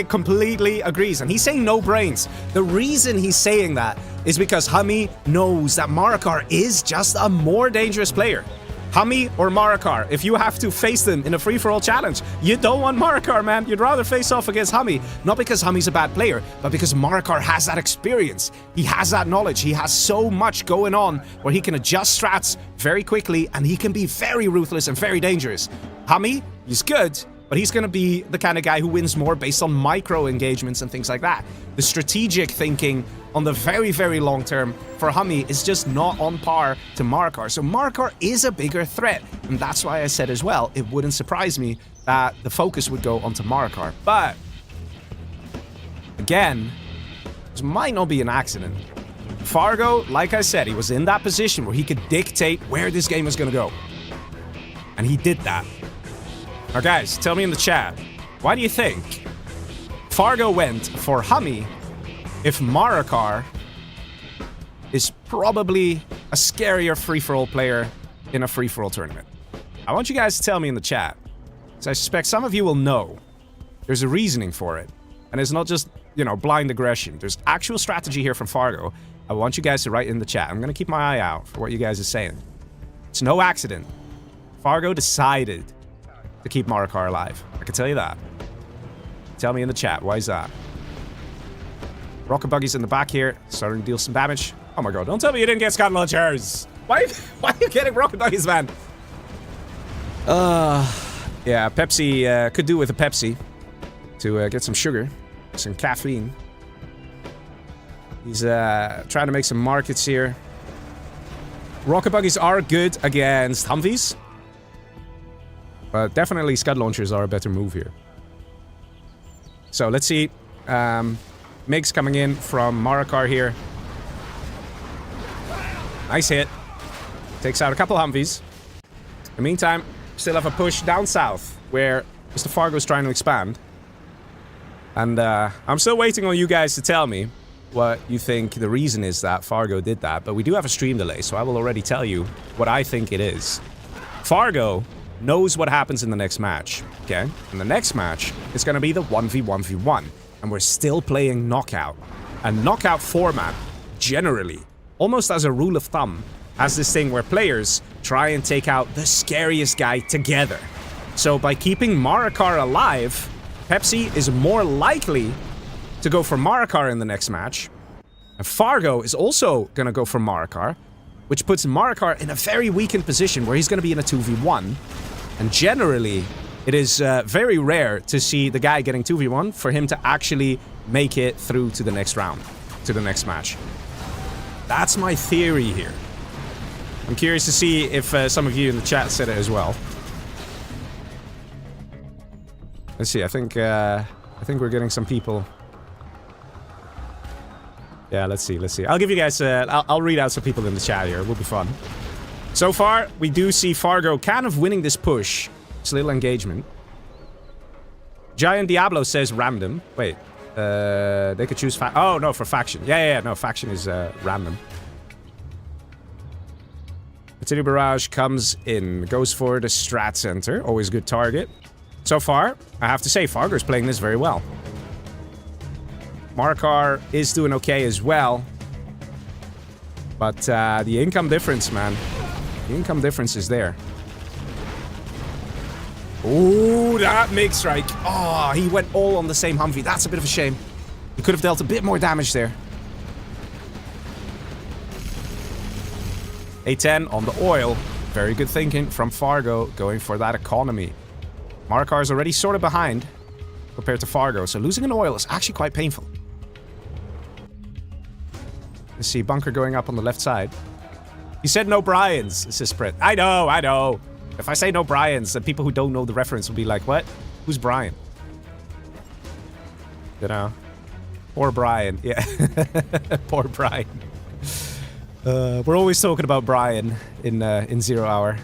completely agrees. And he's saying no brains. The reason he's saying that is because Hummy knows that Marikar is just a more dangerous player. Hummy or Marikar, if you have to face them in a free-for-all challenge, you don't want Marikar, man. You'd rather face off against Hummy. Not because Hummy's a bad player, but because Marikar has that experience. He has that knowledge. He has so much going on where he can adjust strats very quickly, and he can be very ruthless and very dangerous. Hummy, he's good, but he's going to be the kind of guy who wins more based on micro engagements and things like that. The strategic thinking on the very, very long term for Hummy is just not on par to Marikar. So Marikar is a bigger threat. And that's why I said as well, it wouldn't surprise me that the focus would go onto Marikar. But again, this might not be an accident. Fargo, like I said, he was in that position where he could dictate where this game was going to go. And he did that. Now guys, tell me in the chat, why do you think Fargo went for Hummy if Marikar is probably a scarier free-for-all player in a free-for-all tournament? I want you guys to tell me in the chat, because I suspect some of you will know there's a reasoning for it. And it's not just, you know, blind aggression. There's actual strategy here from Fargo. I want you guys to write in the chat. I'm going to keep my eye out for what you guys are saying. It's no accident. Fargo decided to keep Marikar alive. I can tell you that. Tell me in the chat, why is that? Rocket buggies in the back here, starting to deal some damage. Oh my god, don't tell me you didn't get Scud launchers! Why are you getting rocket buggies, man? Yeah, Pepsi, could do with a Pepsi to get some sugar, some caffeine. He's trying to make some markets here. Rocket buggies are good against Humvees, but definitely Scud launchers are a better move here. So let's see. MiGs coming in from Marikar here. Nice hit. Takes out a couple Humvees. In the meantime, still have a push down south where Mr. Fargo's trying to expand. And I'm still waiting on you guys to tell me what you think the reason is that Fargo did that. But we do have a stream delay, so I will already tell you what I think it is. Fargo knows what happens in the next match, okay? And the next match is going to be the 1v1v1. And we're still playing Knockout. And Knockout format, generally, almost as a rule of thumb, has this thing where players try and take out the scariest guy together. So by keeping Marikar alive, Pepsi is more likely to go for Marikar in the next match. And Fargo is also going to go for Marikar, which puts Marikar in a very weakened position where he's going to be in a 2v1. And generally, it is very rare to see the guy getting 2v1 for him to actually make it through to the next round, to the next match. That's my theory here. I'm curious to see if some of you in the chat said it as well. Let's see. I think we're getting some people. Yeah, let's see. Let's see. I'll give you guys. I'll read out some people in the chat here. It will be fun. So far, we do see Fargo kind of winning this push. It's a little engagement. Giant Diablo says random. Wait. They could choose oh, no, for faction. Yeah, no, faction is random. Artillery Barrage comes in, goes for the Strat Center. Always a good target. So far, I have to say, Fargo's playing this very well. Markar is doing okay as well. But the income difference, man. The income difference is there. Ooh, that MiG strike. Oh, he went all on the same Humvee. That's a bit of a shame. He could have dealt a bit more damage there. A10 on the oil. Very good thinking from Fargo, going for that economy. Markar is already sort of behind compared to Fargo, so losing an oil is actually quite painful. Let's see, bunker going up on the left side. You said no Bryans, says Sprit. I know. If I say no Bryans, then people who don't know the reference will be like, what? Who's Brian? You know? Poor Brian, yeah. Poor Brian. We're always talking about Brian in 0 hour.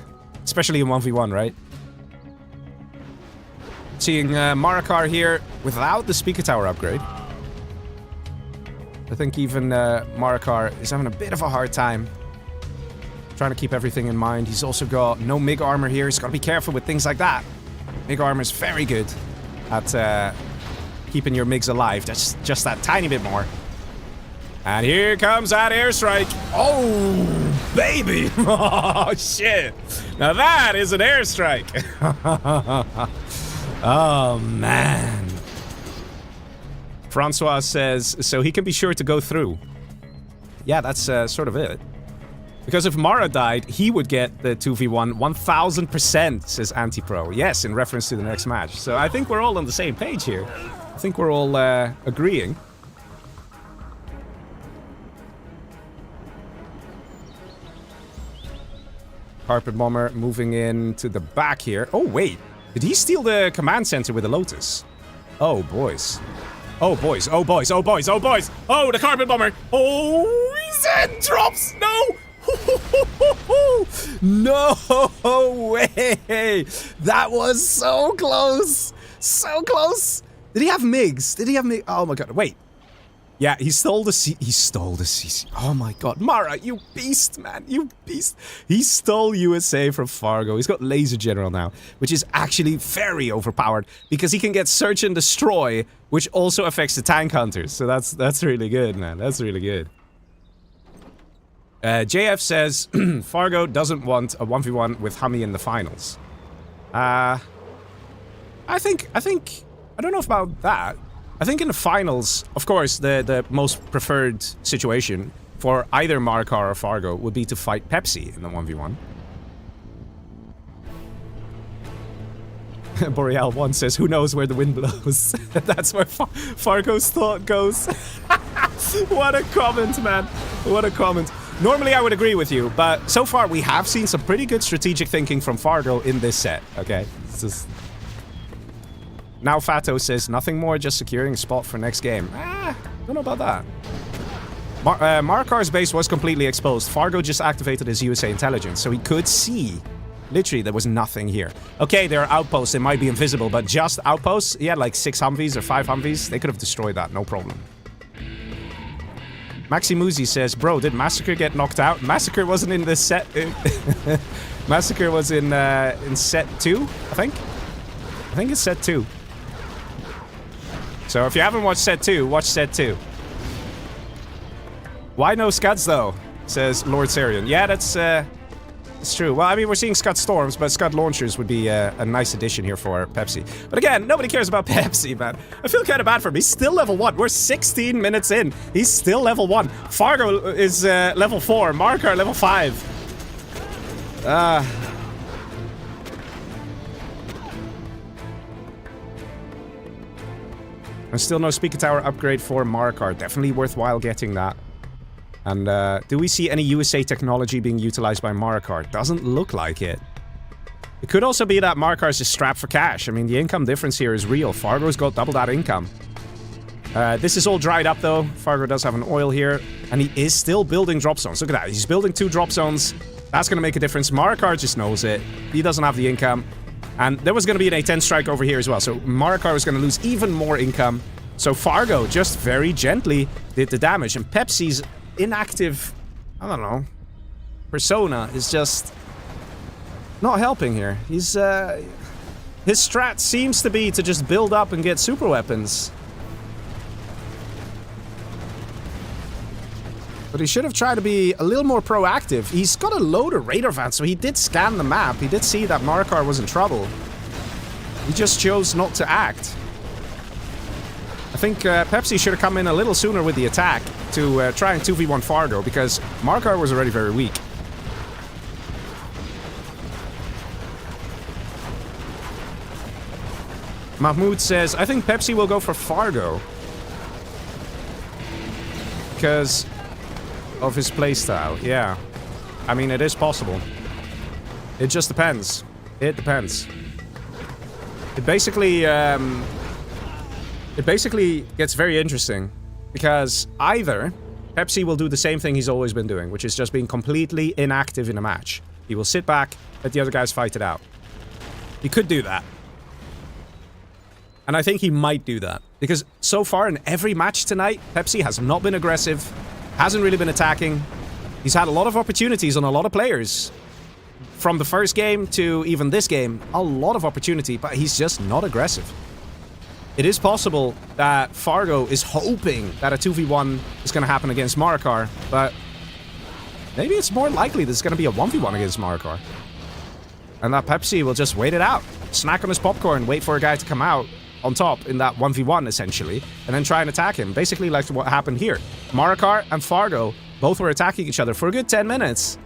Especially in 1v1, right? Seeing Markar here without the speaker tower upgrade. I think even Markar is having a bit of a hard time trying to keep everything in mind. He's also got no MiG armor here. He's got to be careful with things like that. MiG armor is very good at keeping your MiGs alive. Just that tiny bit more. And here comes that airstrike. Oh, baby. Oh, shit. Now that is an airstrike. Oh, man. Francois says, so he can be sure to go through. Yeah, that's sort of it. Because if Mara died, he would get the 2v1 1000%, says Anti-Pro. Yes, in reference to the next match. So I think we're all on the same page here. I think we're all agreeing. Carpet Bomber moving in to the back here. Oh, wait. Did he steal the command center with the Lotus? Oh, boys. Oh, boys. Oh, boys. Oh, boys. Oh, boys. Oh, the Carpet Bomber. Oh, he said drops. No. No way. That was so close. So close. Did he have MiGs? Did he have MiGs? Oh, my God. Wait. Yeah, he stole the CC. Oh my God. Mara, you beast, man. You beast. He stole USA from Fargo. He's got Laser General now, which is actually very overpowered because he can get Search and Destroy, which also affects the tank hunters. So that's really good, man. That's really good. JF says Fargo doesn't want a 1v1 with Hummy in the finals. I don't know about that. I think in the finals, of course, the most preferred situation for either Markar or Fargo would be to fight Pepsi in the 1v1. Boreal 1 says, who knows where the wind blows? That's where Fargo's thought goes. What a comment, man. What a comment. Normally I would agree with you, but so far we have seen some pretty good strategic thinking from Fargo in this set, okay? It's just... Now Fato says, nothing more, just securing a spot for next game. Don't know about that. Markar's base was completely exposed. Fargo just activated his USA intelligence, so he could see. Literally, there was nothing here. Okay, there are outposts, they might be invisible, but just outposts? He had like 6 Humvees or 5 Humvees. They could have destroyed that, no problem. Maxi Muzi says, bro, did Massacre get knocked out? Massacre wasn't in this set. Massacre was in set 2, I think. I think it's set 2. So if you haven't watched set 2, watch set 2. Why no Scuds though? Says Lord Sarian. Yeah, that's true. Well, I mean, we're seeing Scud Storms, but Scud Launchers would be a nice addition here for Pepsi. But again, nobody cares about Pepsi, man. I feel kind of bad for him. He's still level 1. We're 16 minutes in. He's still level 1. Fargo is level 4. Markar level 5. And still no speaker tower upgrade for Markar. Definitely worthwhile getting that. And do we see any USA technology being utilized by Markar? Doesn't look like it. It could also be that Markar's just strapped for cash. I mean, the income difference here is real. Fargo's got double that income. This is all dried up though. Fargo does have an oil here. And he is still building drop zones. Look at that. He's building 2 drop zones. That's going to make a difference. Markar just knows it. He doesn't have the income. And there was going to be an A10 strike over here as well. So Markar was going to lose even more income. So Fargo just very gently did the damage, and Pepsi's inactive, I don't know, persona is just not helping here. He's, his strat seems to be to just build up and get super weapons. But he should have tried to be a little more proactive. He's got a load of radar vans, so he did scan the map. He did see that Marikar was in trouble. He just chose not to act. I think Pepsi should have come in a little sooner with the attack to try and 2v1 Fargo, because Marikar was already very weak. Mahmoud says, I think Pepsi will go for Fargo because of his playstyle. Yeah. I mean, it is possible. It just depends. It depends. It basically gets very interesting because either Pepsi will do the same thing he's always been doing, which is just being completely inactive in a match. He will sit back, let the other guys fight it out. He could do that. And I think he might do that. Because so far in every match tonight, Pepsi has not been aggressive, hasn't really been attacking. He's had a lot of opportunities on a lot of players. From the first game to even this game, a lot of opportunity, but he's just not aggressive. It is possible that Fargo is hoping that a 2v1 is going to happen against Marikar, but maybe it's more likely there's going to be a 1v1 against Marikar. And that Pepsi will just wait it out. Snack on his popcorn, wait for a guy to come out on top in that 1v1, essentially, and then try and attack him. Basically like what happened here. Marikar and Fargo both were attacking each other for a good 10 minutes.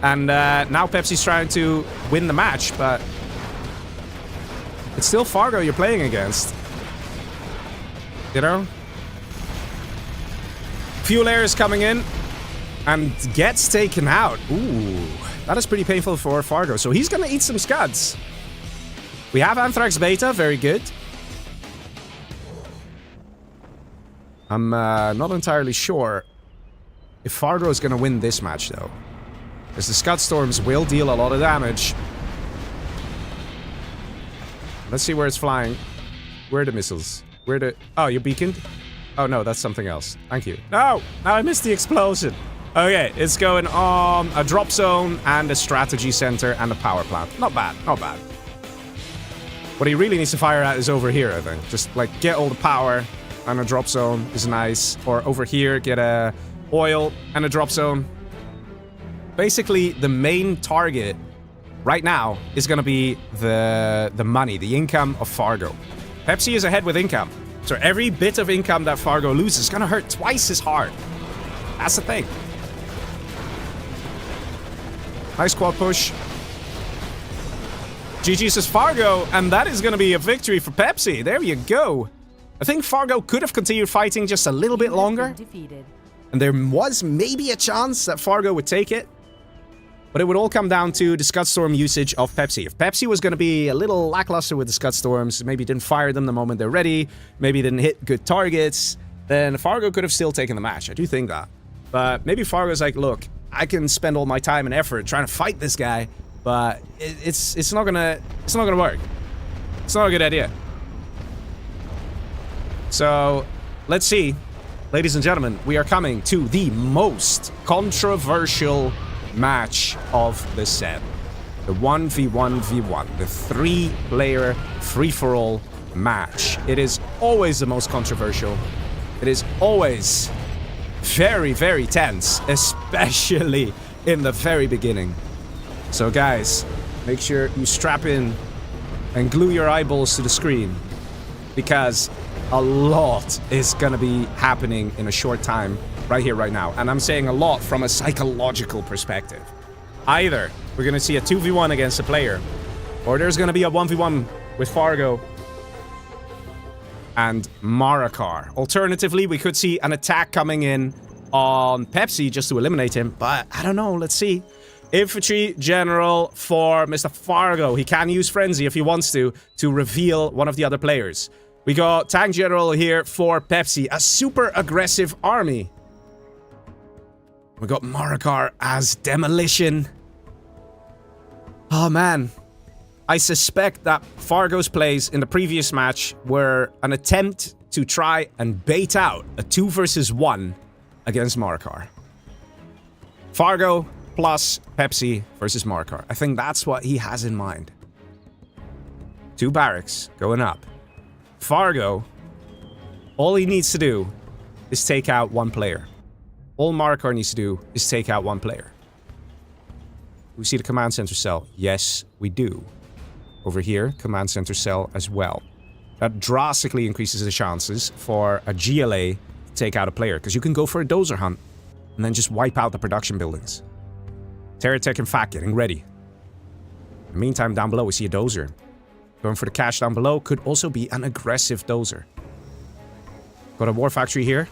And now Pepsi's trying to win the match, but it's still Fargo you're playing against. You know? Fuel air is coming in and gets taken out. Ooh, that is pretty painful for Fargo. So he's gonna eat some scuds. We have Anthrax Beta, very good. I'm not entirely sure if Fargo is gonna win this match, though. Because the Scud Storms will deal a lot of damage. Let's see where it's flying. Where are the missiles? Where the... Oh, you're beaconed? Oh, no, that's something else. Thank you. No! Now I missed the explosion. Okay, it's going on a drop zone and a strategy center and a power plant. Not bad, not bad. What he really needs to fire at is over here, I think. Just, like, get all the power and a drop zone is nice. Or over here, get a oil and a drop zone. Basically, the main target right now is going to be the money, the income of Fargo. Pepsi is ahead with income. So every bit of income that Fargo loses is going to hurt twice as hard. That's the thing. Nice quad push. GG says Fargo, and that is going to be a victory for Pepsi. There you go. I think Fargo could have continued fighting just a little bit longer. And there was maybe a chance that Fargo would take it. But it would all come down to the Scud Storm usage of Pepsi. If Pepsi was going to be a little lackluster with the Scud Storms, maybe didn't fire them the moment they're ready, maybe didn't hit good targets, then Fargo could have still taken the match. I do think that. But maybe Fargo's like, look, I can spend all my time and effort trying to fight this guy, but it's not gonna work. It's not a good idea. So let's see, ladies and gentlemen, we are coming to the most controversial match of the set. The 1v1v1, the 3-player free-for-all match. It is always the most controversial. It is always very, very tense, especially in the very beginning. So guys, make sure you strap in and glue your eyeballs to the screen, because a lot is gonna be happening in a short time, right here, right now. And I'm saying a lot from a psychological perspective. Either we're gonna see a 2v1 against a player, or there's gonna be a 1v1 with Fargo and Marikar. Alternatively, we could see an attack coming in on Pepsi just to eliminate him, but I don't know, let's see. Infantry General for Mr. Fargo. He can use Frenzy if he wants to reveal one of the other players. We got Tank General here for Pepsi, a super aggressive army. We got Marikar as Demolition. Oh man. I suspect that Fargo's plays in the previous match were an attempt to try and bait out a 2 versus 1 against Marikar. Fargo plus Pepsi versus Marikar. I think that's what he has in mind. 2 barracks going up. Fargo, all he needs to do is take out 1 player. All Marikar needs to do is take out 1 player. We see the command center cell. Yes, we do. Over here, command center cell as well. That drastically increases the chances for a GLA to take out a player, because you can go for a dozer hunt and then just wipe out the production buildings. Terratech and Fat getting ready. In the meantime, down below we see a dozer. Going for the cash down below could also be an aggressive dozer. Got a war factory here.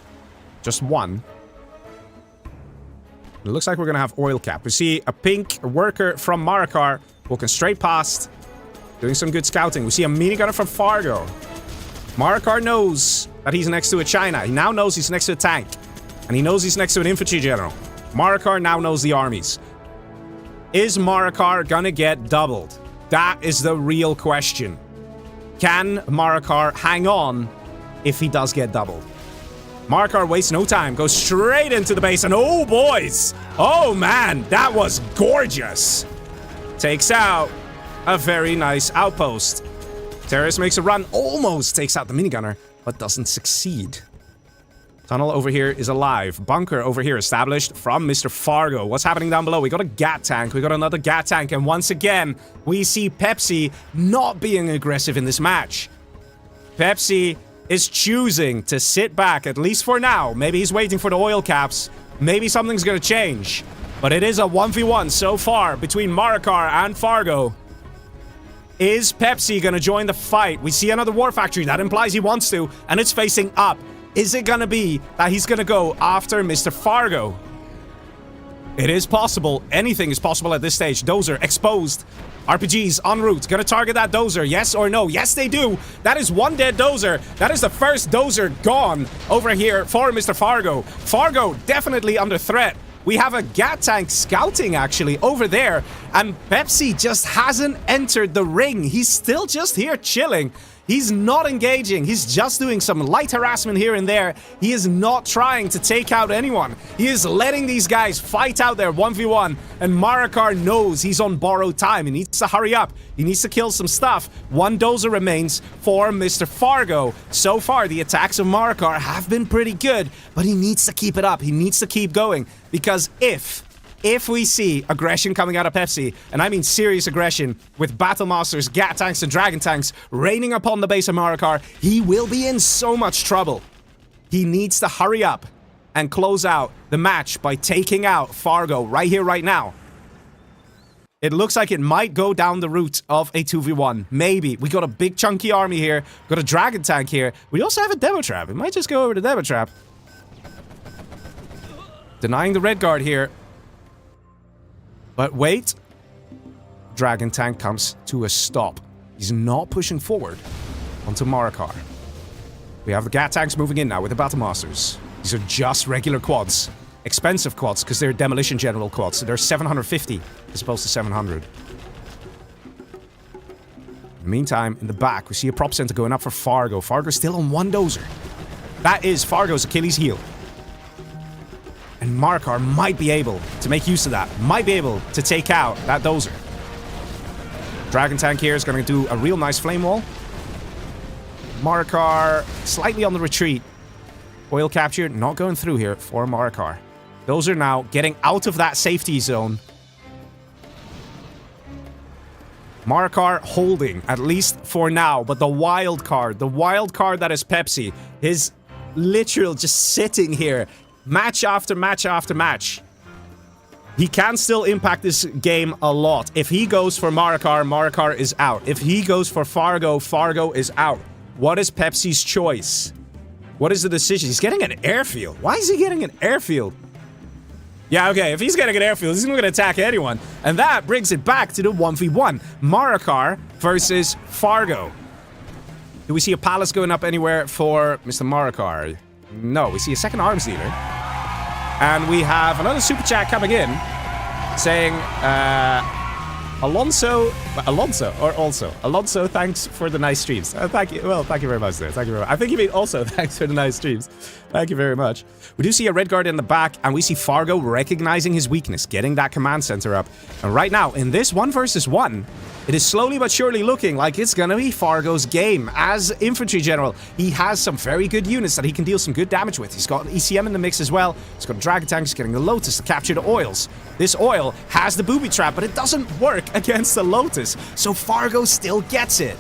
Just 1. It looks like we're gonna have oil cap. We see a pink worker from Marikar walking straight past, doing some good scouting. We see a minigunner from Fargo. Marikar knows that he's next to a China. He now knows he's next to a tank. And he knows he's next to an infantry general. Marikar now knows the armies. Is Marikar gonna get doubled? That is the real question. Can Marikar hang on if he does get doubled? Marikar wastes no time, goes straight into the base, and oh boys! Oh man, that was gorgeous! Takes out a very nice outpost. Terrorist makes a run, almost takes out the minigunner, but doesn't succeed. Tunnel over here is alive. Bunker over here established from Mr. Fargo. What's happening down below? We got a GAT tank. We got another GAT tank. And once again, we see Pepsi not being aggressive in this match. Pepsi is choosing to sit back, at least for now. Maybe he's waiting for the oil caps. Maybe something's going to change. But it is a 1v1 so far between Marikar and Fargo. Is Pepsi going to join the fight? We see another war factory. That implies he wants to. And it's facing up. Is it gonna be that he's gonna go after Mr. Fargo? It is possible. Anything is possible at this stage. Dozer exposed. RPGs en route. Gonna target that dozer. Yes or no? Yes, they do. That is 1 dead dozer. That is the first dozer gone over here for Mr. Fargo. Fargo definitely under threat. We have a GAT tank scouting actually over there. And Pepsi just hasn't entered the ring. He's still just here chilling. He's not engaging. He's just doing some light harassment here and there. He is not trying to take out anyone. He is letting these guys fight out there 1v1. And Marikar knows he's on borrowed time. He needs to hurry up. He needs to kill some stuff. 1 dozer remains for Mr. Fargo. So far, the attacks of Marikar have been pretty good. But he needs to keep it up. He needs to keep going. Because if we see aggression coming out of Pepsi, and I mean serious aggression, with Battle Masters, GAT tanks, and Dragon tanks raining upon the base of Marikar, he will be in so much trouble. He needs to hurry up and close out the match by taking out Fargo right here, right now. It looks like it might go down the route of a 2v1. Maybe. We got a big chunky army here. Got a Dragon tank here. We also have a Demo Trap. It might just go over the Demo Trap. Denying the red guard here. But wait, Dragon tank comes to a stop. He's not pushing forward onto Marikar. We have the GAT tanks moving in now with the Battle Masters. These are just regular quads. Expensive quads, because they're Demolition General quads. So they're 750 as opposed to 700. In the meantime, in the back, we see a prop center going up for Fargo. Fargo's still on 1 dozer. That is Fargo's Achilles heel. And Marikar might be able to make use of that. Might be able to take out that dozer. Dragon tank here is going to do a real nice flame wall. Marikar slightly on the retreat. Oil capture not going through here for Marikar. Those are now getting out of that safety zone. Marikar holding, at least for now. But the wild card that is Pepsi, is literal just sitting here. Match after match after match. He can still impact this game a lot. If he goes for Marikar, Marikar is out. If he goes for Fargo, Fargo is out. What is Pepsi's choice? What is the decision? He's getting an airfield. Why is he getting an airfield? Yeah, okay, if he's getting an airfield, he's not going to attack anyone. And that brings it back to the 1v1. Marikar versus Fargo. Do we see a palace going up anywhere for Mr. Marikar? No, we see a second arms dealer. And we have another super chat coming in saying, Alonso Alonso, or also. Alonso, thanks for the nice streams. Thank you. Well, thank you very much there. Thank you very much. I think you mean also thanks for the nice streams. Thank you very much. We do see a red guard in the back, and we see Fargo recognizing his weakness, getting that command center up. And right now, in this 1 versus 1, it is slowly but surely looking like it's gonna be Fargo's game. As infantry general, he has some very good units that he can deal some good damage with. He's got ECM in the mix as well. He's got Dragon Tanks, getting the Lotus to capture the oils. This oil has the booby trap, but it doesn't work against the Lotus, so Fargo still gets it.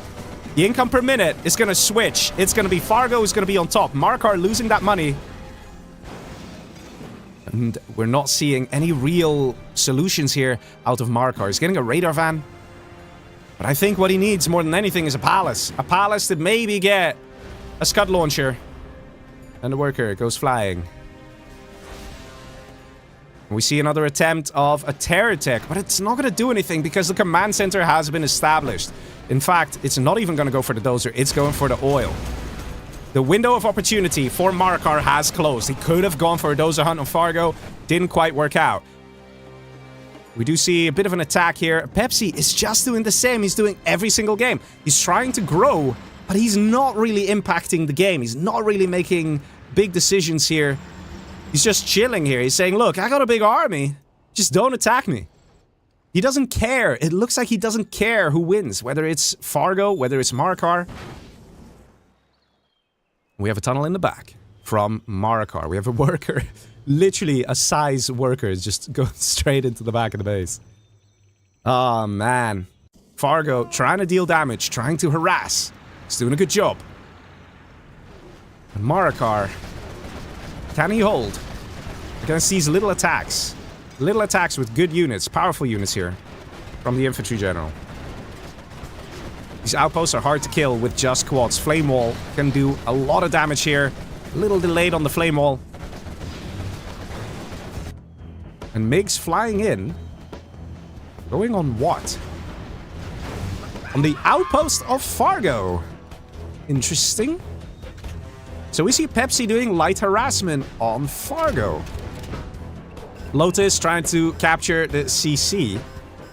The income per minute is gonna switch. It's gonna be Fargo who's gonna be on top. Markar losing that money. And we're not seeing any real solutions here out of Markar. He's getting a radar van. But I think what he needs more than anything is a palace. A palace that maybe get a Scud launcher. And the worker goes flying. We see another attempt of a terror tech, but it's not going to do anything because the command center has been established. In fact, it's not even going to go for the dozer, it's going for the oil. The window of opportunity for Markar has closed. He could have gone for a dozer hunt on Fargo, didn't quite work out. We do see a bit of an attack here. Pepsi is just doing the same he's doing every single game. He's trying to grow, but he's not really impacting the game. He's not really making big decisions here. He's just chilling here. He's saying, look, I got a big army. Just don't attack me. He doesn't care. It looks like he doesn't care who wins, whether it's Fargo, whether it's Markar. We have a tunnel in the back from Markar. We have a worker, literally a size worker, just going straight into the back of the base. Oh, man. Fargo trying to deal damage, trying to harass. He's doing a good job. And Markar, can he hold? We're gonna see his little attacks. Little attacks with good units, powerful units here from the infantry general. These outposts are hard to kill with just quads. Flame wall can do a lot of damage here. A little delayed on the flame wall. And MiGs flying in. Going on what? On the outpost of Fargo. Interesting. So we see Pepsi doing light harassment on Fargo. Lotus trying to capture the CC.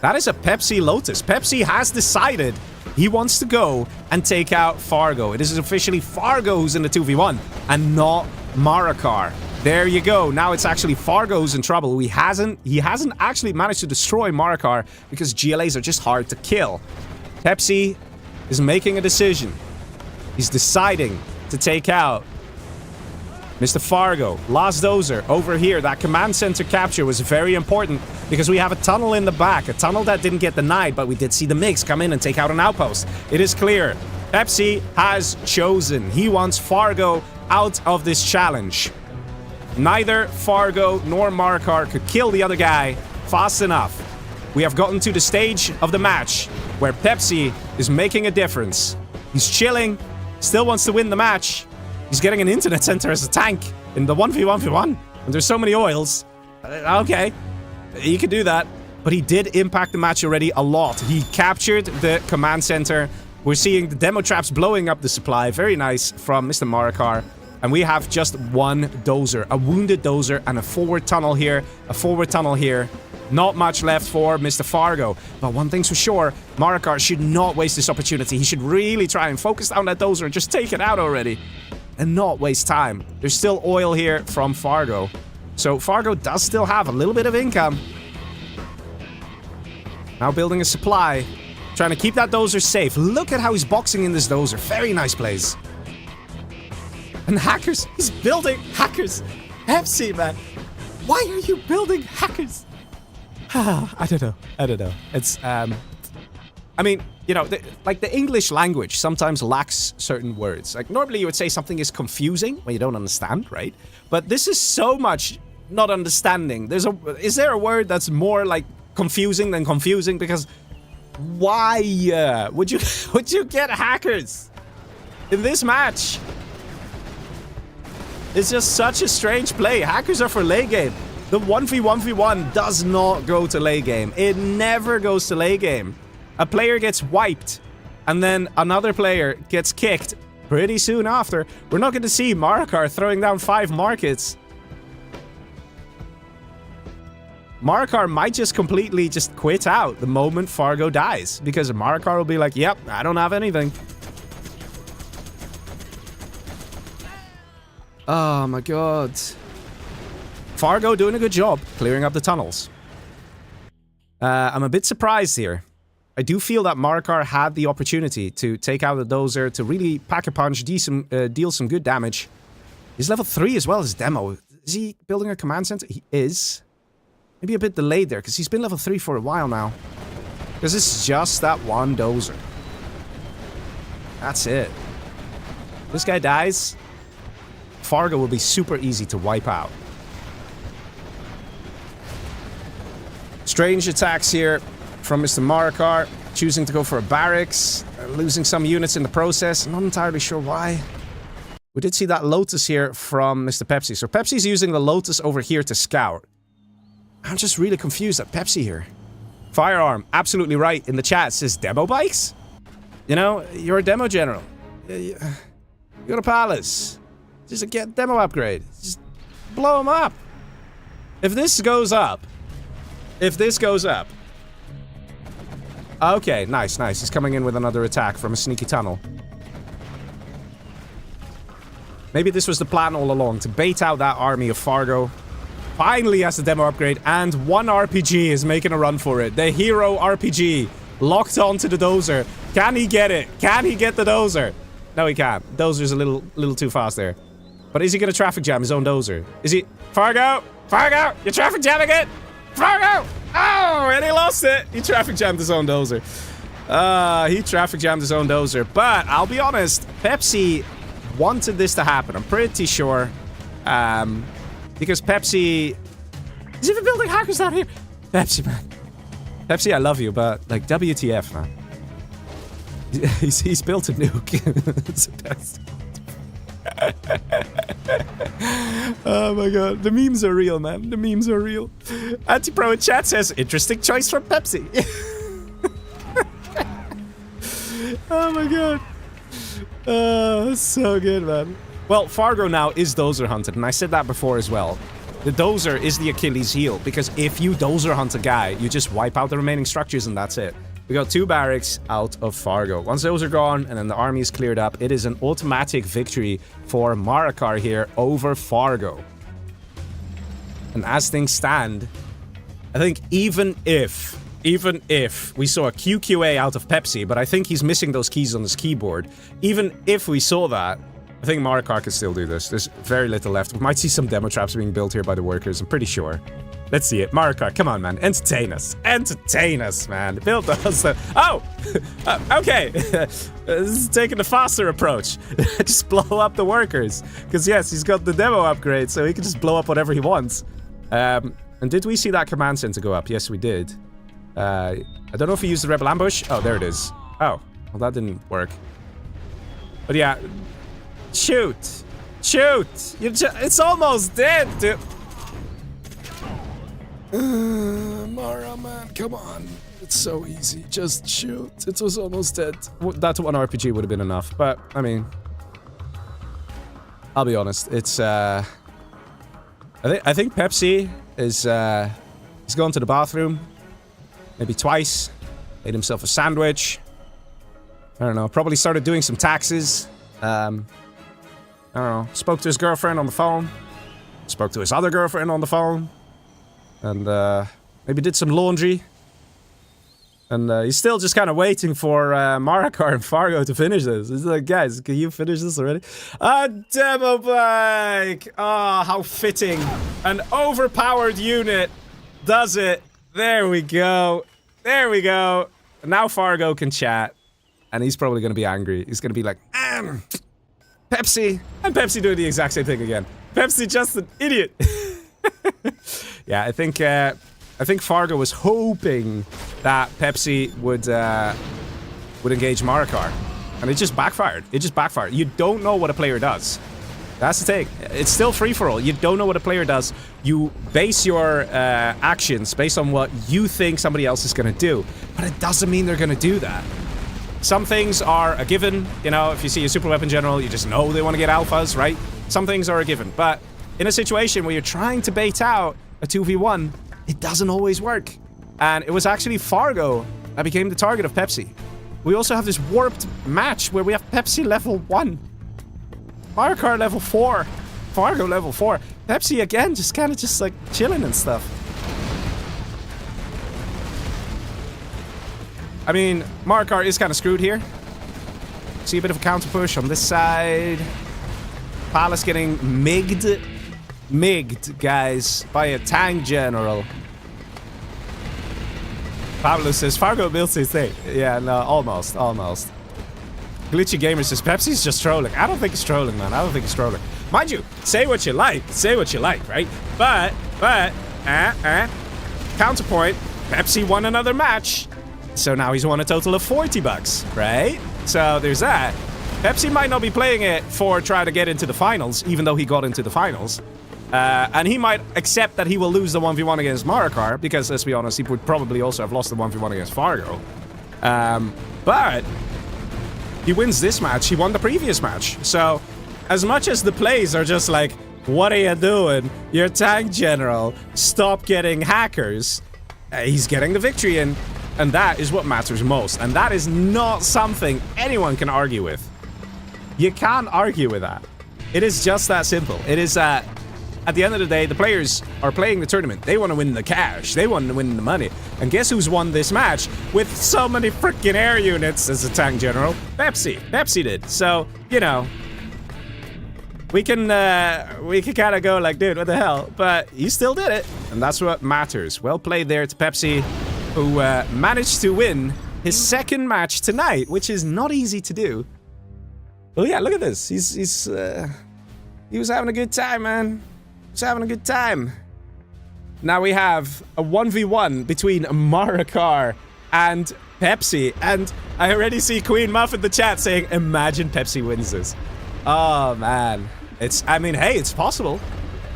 That is a Pepsi Lotus. Pepsi has decided he wants to go and take out Fargo. It is officially Fargo who's in the 2v1 and not Markar. There you go. Now it's actually Fargo who's in trouble. He hasn't actually managed to destroy Markar because GLAs are just hard to kill. Pepsi is making a decision. He's deciding to take out Mr. Fargo. Last dozer over here. That command center capture was very important because we have a tunnel in the back. A tunnel that didn't get denied, but we did see the MiGs come in and take out an outpost. It is clear. Pepsi has chosen. He wants Fargo out of this challenge. Neither Fargo nor Markar could kill the other guy fast enough. We have gotten to the stage of the match where Pepsi is making a difference. He's chilling, still wants to win the match. He's getting an internet center as a tank in the 1v1v1. And there's so many oils. Okay, he could do that. But he did impact the match already a lot. He captured the command center. We're seeing the demo traps blowing up the supply. Very nice from Mr. Markar. And we have just one dozer. A wounded dozer and a forward tunnel here. A forward tunnel here. Not much left for Mr. Fargo. But one thing's for sure, Markar should not waste this opportunity. He should really try and focus down that dozer and just take it out already. And not waste time. There's still oil here from Fargo. So Fargo does still have a little bit of income. Now building a supply. Trying to keep that dozer safe. Look at how he's boxing in this dozer. Very nice plays. And hackers. He's building hackers. Pepsi, man. Why are you building hackers? I don't know. It's, I mean, you know, the English language sometimes lacks certain words. Like, normally you would say something is confusing when you don't understand, right? But this is so much not understanding. Is there a word that's more, like, confusing than confusing? Because why would you get hackers in this match? It's just such a strange play. Hackers are for late game. The 1v1v1 does not go to late game. It never goes to late game. A player gets wiped, and then another player gets kicked pretty soon after. We're not going to see Markar throwing down 5 markets. Marikar might just completely just quit out the moment Fargo dies. Because Marikar will be like, yep, I don't have anything. Oh my god. Fargo doing a good job clearing up the tunnels. I'm a bit surprised here. I do feel that Marikar had the opportunity to take out the dozer, to really pack a punch, deal some good damage. He's level 3 as well as Demo. Is he building a command center? He is. Maybe a bit delayed there, because he's been level 3 for a while now. Because it's just that one dozer. That's it. This guy dies. Fargo will be super easy to wipe out. Strange attacks here from Mr. Marikar, choosing to go for a barracks, losing some units in the process. I'm not entirely sure why. We did see that Lotus here from Mr. Pepsi. So Pepsi's using the Lotus over here to scout. I'm just really confused at Pepsi here. Firearm, absolutely right. In the chat, it says demo bikes? You know, you're a demo general. You got a palace. Just a demo upgrade. Just blow them up. If this goes up. Okay, nice, nice. He's coming in with another attack from a sneaky tunnel. Maybe this was the plan all along, to bait out that army of Fargo. Finally has the demo upgrade, and one RPG is making a run for it. The hero RPG locked onto the dozer. Can he get it? Can he get the dozer? No, he can't. Dozer's a little too fast there. But is he going to traffic jam his own dozer? Is he... Fargo! Fargo! You're traffic jamming it! Fargo! Oh, and he lost it. He traffic jammed his own dozer. He traffic jammed his own dozer. But I'll be honest, Pepsi wanted this to happen. I'm pretty sure. Because Pepsi... He's even building hackers down here. Pepsi, man. Pepsi, I love you, but, like, WTF, man. He's built a nuke. It's the best. Oh my god, the memes are real, man. The memes are real. Anti-Pro in chat says, interesting choice from Pepsi. Oh my god. So good, man. Well, Fargo now is dozer hunted, and I said that before as well. The dozer is the Achilles heel, because if you dozer hunt a guy, you just wipe out the remaining structures and that's it. We got 2 barracks out of Fargo. Once those are gone and then the army is cleared up, it is an automatic victory for Marikar here over Fargo. And as things stand, I think even if we saw a QQA out of Pepsi, but I think he's missing those keys on his keyboard, even if we saw that, I think Marikar can still do this. There's very little left. We might see some demo traps being built here by the workers, I'm pretty sure. Let's see it. Marikar, come on, man. Entertain us. Entertain us, man. Build us. Oh! Okay. This is taking the faster approach. Just blow up the workers. Because, yes, he's got the demo upgrade, so he can just blow up whatever he wants. And did we see that command center go up? Yes, we did. I don't know if he used the rebel ambush. Oh, there it is. Oh. Well, that didn't work. But, yeah. Shoot. Shoot. It's almost dead, dude. Mara, man, come on. It's so easy. Just shoot. It was almost dead. That one RPG would have been enough, but, I mean... I'll be honest, it's, I think Pepsi is, he's gone to the bathroom. Maybe twice. Made himself a sandwich. I don't know, probably started doing some taxes. I don't know, spoke to his girlfriend on the phone. Spoke to his other girlfriend on the phone. And, maybe did some laundry. And, he's still just kind of waiting for, Marikar and Fargo to finish this. He's like, guys, can you finish this already? A demo bike! Ah, how fitting. An overpowered unit does it. There we go. There we go. And now Fargo can chat. And he's probably going to be angry. He's going to be like, Pepsi. And Pepsi doing the exact same thing again. Pepsi just an idiot. Yeah, I think Fargo was hoping that Pepsi would engage Marikar. And it just backfired. It just backfired. You don't know what a player does. That's the thing. It's still free-for-all. You don't know what a player does. You base your actions based on what you think somebody else is going to do. But it doesn't mean they're going to do that. Some things are a given. You know, if you see a super weapon general, you just know they want to get alphas, right? Some things are a given. But in a situation where you're trying to bait out a 2v1, it doesn't always work. And it was actually Fargo that became the target of Pepsi. We also have this warped match where we have Pepsi level 1. Marikar level 4. Fargo level 4. Pepsi again, just kind of just like chilling and stuff. I mean, Marikar is kind of screwed here. See a bit of a counter push on this side. Palace getting migged, guys, by a tank general. Pablo says, Fargo built his thing. Yeah, no, almost. Glitchy Gamer says, Pepsi's just trolling. I don't think he's trolling, man. I don't think he's trolling. Mind you, say what you like, right? But, counterpoint, Pepsi won another match. So now he's won a total of $40, right? So there's that. Pepsi might not be playing it for trying to get into the finals, even though he got into the finals. And he might accept that he will lose the 1v1 against Marikar, because, let's be honest, he would probably also have lost the 1v1 against Fargo. But he wins this match, he won the previous match. So, as much as the plays are just like, what are you doing? You're tank general. Stop getting hackers. He's getting the victory in. And that is what matters most. And that is not something anyone can argue with. You can't argue with that. It is just that simple. It is at the end of the day, the players are playing the tournament. They want to win the cash. They want to win the money. And guess who's won this match with so many freaking air units as a tank general? Pepsi. Pepsi did. So, you know, we can kind of go like, dude, what the hell? But he still did it. And that's what matters. Well played there to Pepsi, who managed to win his second match tonight, which is not easy to do. Oh yeah, look at this. He was having a good time, man. He was having a good time. Now we have a 1v1 between Marikar and Pepsi. And I already see Queen Muff in the chat saying, imagine Pepsi wins this. Oh, man. I mean, hey, it's possible.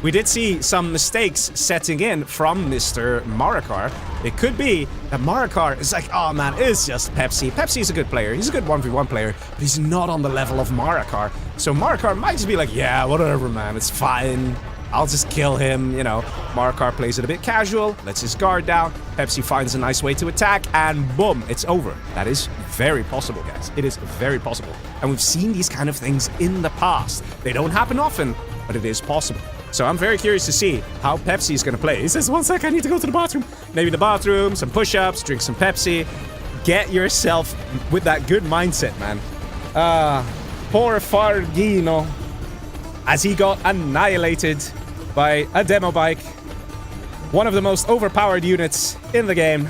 We did see some mistakes setting in from Mr. Marikar. It could be that Marikar is like, oh man, it's just Pepsi. Pepsi's a good player. He's a good 1v1 player, but he's not on the level of Marikar. So Marikar might just be like, yeah, whatever, man. It's fine. I'll just kill him, you know. Marikar plays it a bit casual, lets his guard down. Pepsi finds a nice way to attack, and boom, it's over. That is very possible, guys. It is very possible. And we've seen these kind of things in the past. They don't happen often, but it is possible. So I'm very curious to see how Pepsi is going to play. He says, 1 sec, I need to go to the bathroom. Maybe the bathroom, some push-ups, drink some Pepsi. Get yourself with that good mindset, man. Poor Fargino, as he got annihilated by a demo bike. One of the most overpowered units in the game.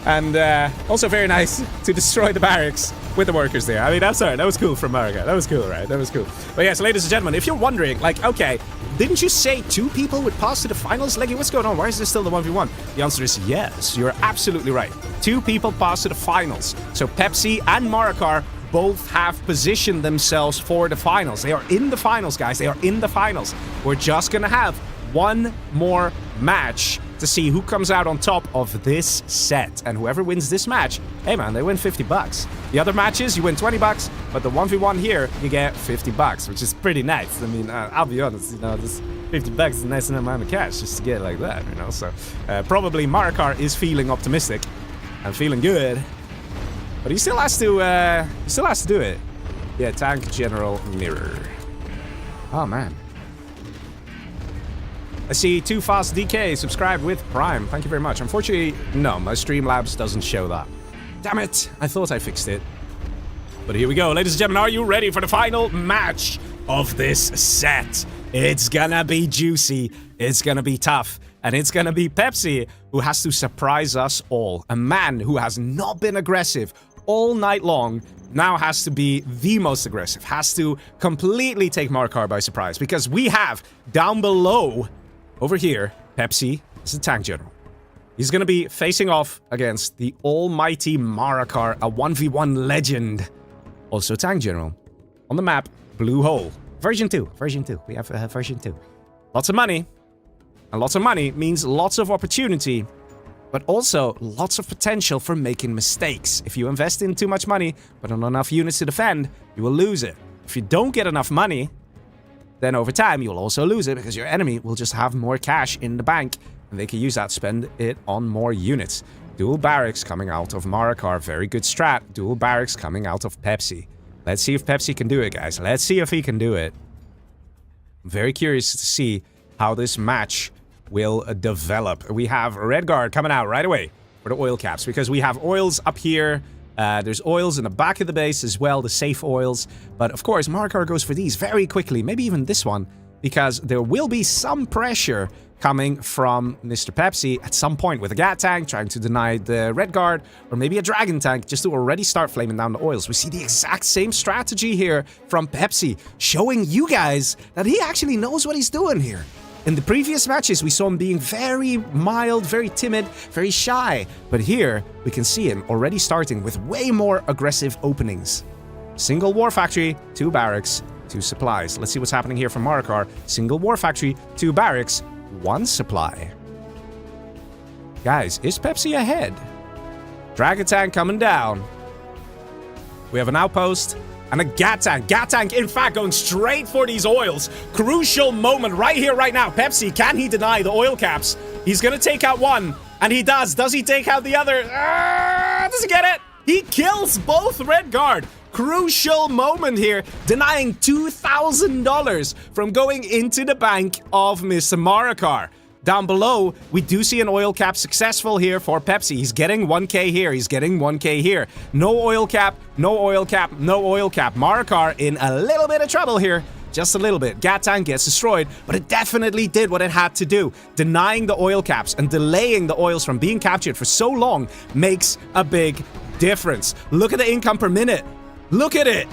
And also very nice to destroy the barracks with the workers there. I mean, I'm sorry, that was cool from Marika. That was cool, right? That was cool. But yes, ladies and gentlemen, if you're wondering, like, okay, didn't you say 2 people would pass to the finals? Leggy, what's going on? Why is this still the 1v1? The answer is yes, you're absolutely right. 2 people pass to the finals. So Pepsi and Marikar both have positioned themselves for the finals. They are in the finals, guys. They are in the finals. We're just gonna have one more match to see who comes out on top of this set. And whoever wins this match, hey man, they win $50. The other matches, you win $20, but the 1v1 here, you get $50, which is pretty nice. I mean, I'll be honest, you know, this $50 is a nice amount of cash just to get it like that, you know. So probably Marikar is feeling optimistic and feeling good, but he still has to do it. Yeah, Tank General Mirror. Oh man. I see Too Fast DK subscribed with Prime. Thank you very much. Unfortunately, no, my Streamlabs doesn't show that. Damn it! I thought I fixed it. But here we go. Ladies and gentlemen, are you ready for the final match of this set? It's gonna be juicy. It's gonna be tough. And it's gonna be Pepsi who has to surprise us all. A man who has not been aggressive all night long now has to be the most aggressive. Has to completely take Marikar by surprise. Because we have, down below, over here, Pepsi is the tank general. He's gonna be facing off against the almighty Marikar, a 1v1 legend. Also tank general. On the map, Blue Hole. Version 2. We have version 2. Lots of money. And lots of money means lots of opportunity, but also lots of potential for making mistakes. If you invest in too much money, but not enough units to defend, you will lose it. If you don't get enough money, then over time, you'll also lose it because your enemy will just have more cash in the bank And they can use that, spend it on more units. Dual barracks coming out of Marikar. Very good strat. Dual barracks coming out of Pepsi. Let's see if Pepsi can do it, guys. Let's see if he can do it. I'm very curious to see how this match will develop. We have Redguard coming out right away for the oil caps, because we have oils up here. There's oils in the back of the base as well, the safe oils. But of course, Marikar goes for these very quickly, maybe even this one, because there will be some pressure coming from Mr. Pepsi at some point with a Gat tank trying to deny the Redguard, or maybe a Dragon tank just to already start flaming down the oils. We see the exact same strategy here from Pepsi, showing you guys that he actually knows what he's doing here. In the previous matches, we saw him being very mild, very timid, very shy. But here, we can see him already starting with way more aggressive openings. Single war factory, 2 barracks, 2 supplies. Let's see what's happening here from Marikar. Single war factory, 2 barracks, 1 supply. Guys, is Pepsi ahead? Dragon tank coming down. We have an outpost. And a Gat tank. Gat tank, in fact, going straight for these oils. Crucial moment right here, right now. Pepsi, can he deny the oil caps? He's going to take out one. And he does. Does he take out the other? Does he get it? He kills both Redguard. Crucial moment here. Denying $2,000 from going into the bank of Mr. Marikar. Down below, we do see an oil cap successful here for Pepsi. He's getting 1k here. He's getting 1k here. No oil cap, no oil cap, no oil cap. Marikar in a little bit of trouble here. Just a little bit. Gat tank gets destroyed, but it definitely did what it had to do. Denying the oil caps and delaying the oils from being captured for so long makes a big difference. Look at the income per minute. Look at it.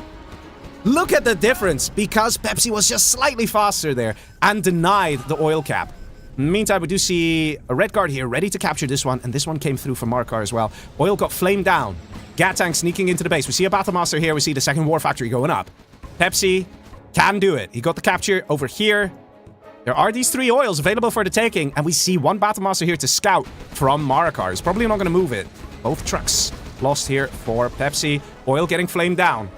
Look at the difference, because Pepsi was just slightly faster there and denied the oil cap. In the meantime, we do see a Redguard here ready to capture this one, and this one came through for Marikar as well. Oil got flamed down. Gat tank sneaking into the base. We see a Battlemaster here. We see the second war factory going up. Pepsi can do it. He got the capture over here. There are these 3 oils available for the taking, and we see 1 Battlemaster here to scout from Marikar. He's probably not going to move it. Both trucks lost here for Pepsi. Oil getting flamed down.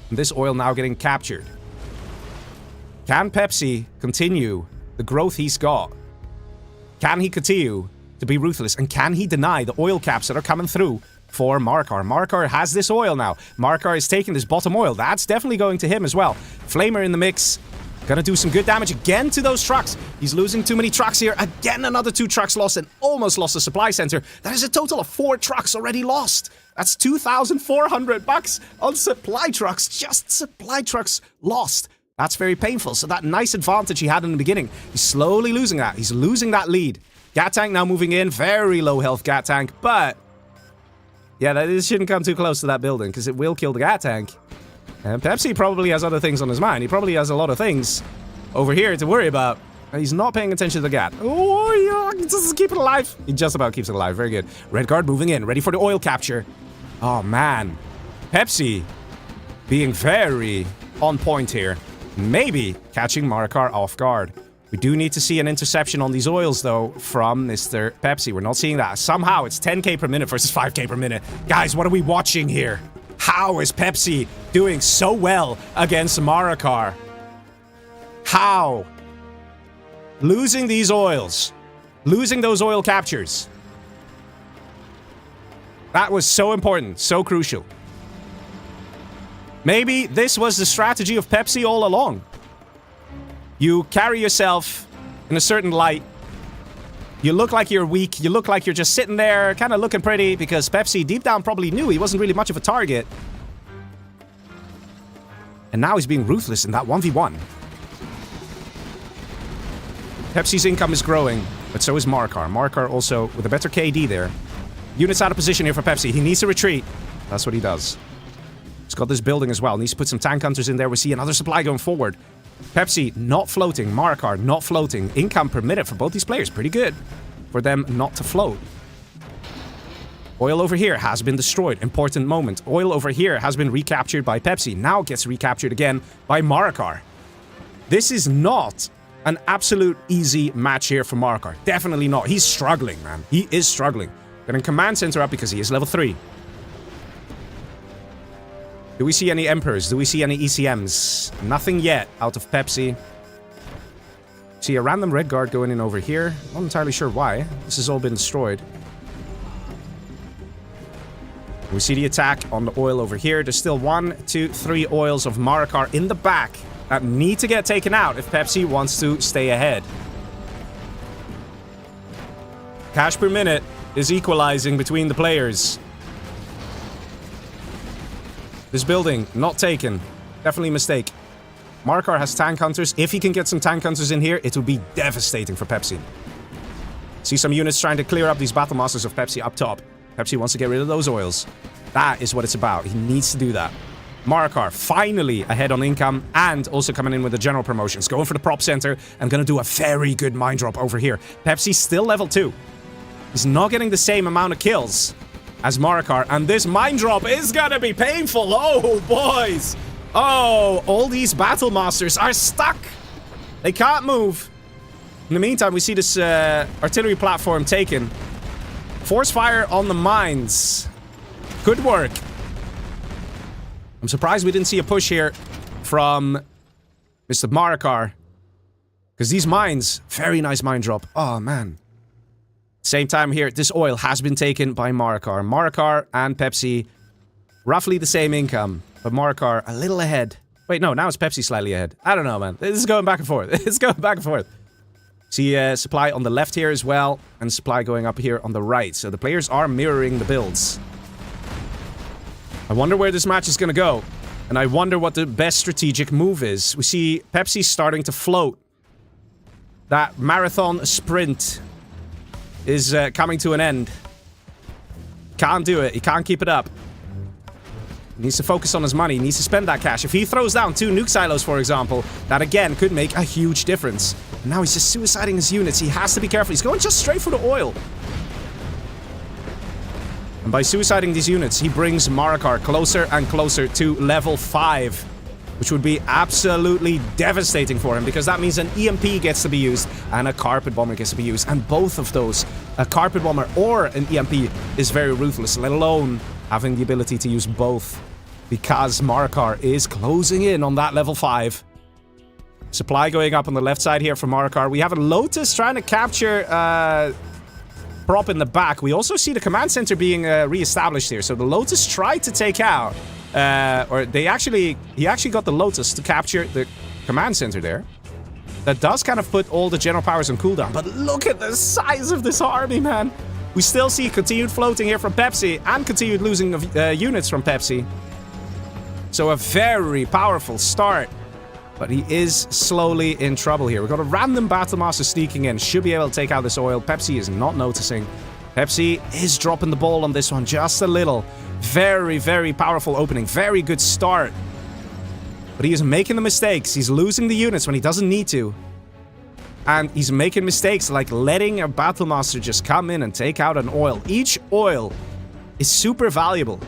And this oil now getting captured. Can Pepsi continue the growth he's got? Can he continue to be ruthless? And can he deny the oil caps that are coming through for Marikar? Marikar has this oil now. Marikar is taking this bottom oil. That's definitely going to him as well. Flamer in the mix. Gonna do some good damage again to those trucks. He's losing too many trucks here. Again, another 2 trucks lost, and almost lost the supply center. That is a total of 4 trucks already lost. That's $2,400 on supply trucks. Just supply trucks lost. That's very painful. So that nice advantage he had in the beginning, he's slowly losing that. He's losing that lead. Gat tank now moving in. Very low health Gat tank, but yeah, this shouldn't come too close to that building, because it will kill the Gat tank. And Pepsi probably has other things on his mind. He probably has a lot of things over here to worry about. He's not paying attention to the Gat. Oh, yeah, he just keep it alive. He just about keeps it alive. Very good. Redguard moving in, ready for the oil capture. Oh, man. Pepsi being very on point here. Maybe catching Marikar off guard. We do need to see an interception on these oils, though, from Mr. Pepsi. We're not seeing that. Somehow, it's 10k per minute versus 5k per minute. Guys, what are we watching here? How is Pepsi doing so well against Marikar? How? Losing these oils. Losing those oil captures. That was so important, so crucial. Maybe this was the strategy of Pepsi all along. You carry yourself in a certain light. You look like you're weak. You look like you're just sitting there, kind of looking pretty, because Pepsi deep down probably knew he wasn't really much of a target. And now he's being ruthless in that 1v1. Pepsi's income is growing, but so is Marikar. Marikar also with a better KD there. Units out of position here for Pepsi. He needs to retreat. That's what he does. He's got this building as well. Needs to put some tank hunters in there. We see another supply going forward. Pepsi not floating. Marikar not floating. Income per minute for both these players. Pretty good for them not to float. Oil over here has been destroyed. Important moment. Oil over here has been recaptured by Pepsi. Now gets recaptured again by Marikar. This is not an absolute easy match here for Marikar. Definitely not. He's struggling, man. He is struggling. Getting command center up because he is level 3. Do we see any Emperors? Do we see any ECMs? Nothing yet out of Pepsi. See a random red guard going in over here. Not entirely sure why. This has all been destroyed. We see the attack on the oil over here. There's still 1, 2, 3 oils of Marikar in the back that need to get taken out if Pepsi wants to stay ahead. Cash per minute is equalizing between the players. This building, not taken. Definitely a mistake. Marikar has tank hunters. If he can get some tank hunters in here, it will be devastating for Pepsi. See some units trying to clear up these battle masters of Pepsi up top. Pepsi wants to get rid of those oils. That is what it's about. He needs to do that. Marikar finally ahead on income and also coming in with the general promotions. Going for the prop center and going to do a very good mine drop over here. Pepsi still level 2. He's not getting the same amount of kills as Marikar. And this mine drop is going to be painful. Oh, boys. Oh, all these battle masters are stuck. They can't move. In the meantime, we see this artillery platform taken. Force fire on the mines. Good work. I'm surprised we didn't see a push here from Mr. Marikar. Because these mines, very nice mine drop. Oh, man. Same time here, this oil has been taken by Marikar. Marikar and Pepsi, roughly the same income. But Marikar a little ahead. Wait, no, now it's Pepsi slightly ahead. I don't know, man. This is going back and forth. It's going back and forth. See supply on the left here as well, and supply going up here on the right. So the players are mirroring the builds. I wonder where this match is going to go. And I wonder what the best strategic move is. We see Pepsi starting to float. That marathon sprint is coming to an end. Can't do it. He can't keep it up. He needs to focus on his money. He needs to spend that cash. If he throws down 2 nuke silos, for example, that again could make a huge difference. And now he's just suiciding his units. He has to be careful. He's going just straight for the oil. And by suiciding these units, he brings Marikar closer and closer to level 5. Which would be absolutely devastating for him, because that means an EMP gets to be used and a carpet bomber gets to be used. And both of those, a carpet bomber or an EMP, is very ruthless, let alone having the ability to use both, because Marikar is closing in on that level 5. Supply going up on the left side here for Marikar. We have a Lotus trying to capture prop in the back. We also see the command center being re-established here. So the Lotus tried to take out, he actually got the Lotus to capture the command center there. That does kind of put all the general powers on cooldown. But look at the size of this army, man. We still see continued floating here from Pepsi and continued losing of units from Pepsi. So a very powerful start. But he is slowly in trouble here. We've got a random Battle Master sneaking in. Should be able to take out this oil. Pepsi is not noticing. Pepsi is dropping the ball on this one just a little. Very, very powerful opening. Very good start. But he is making the mistakes. He's losing the units when he doesn't need to. And he's making mistakes like letting a Battle Master just come in and take out an oil. Each oil is super valuable.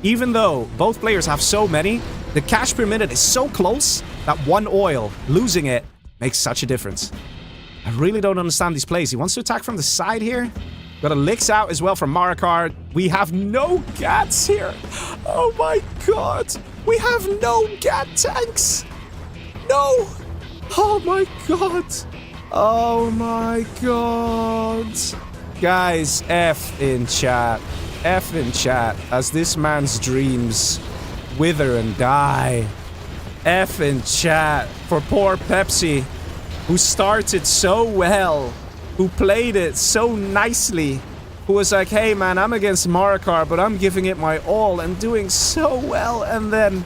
Even though both players have so many, the cash per minute is so close that one oil, losing it, makes such a difference. I really don't understand these plays. He wants to attack from the side here. Got a Licks out as well from Marikar. We have no Gats here. Oh my god. We have no Gat tanks. No. Oh my god. Oh my god. Guys, F in chat. F in chat as this man's dreams wither and die. F in chat for poor Pepsi, who started so well, who played it so nicely, who was like, hey man, I'm against Marikar, but I'm giving it my all and doing so well, and then...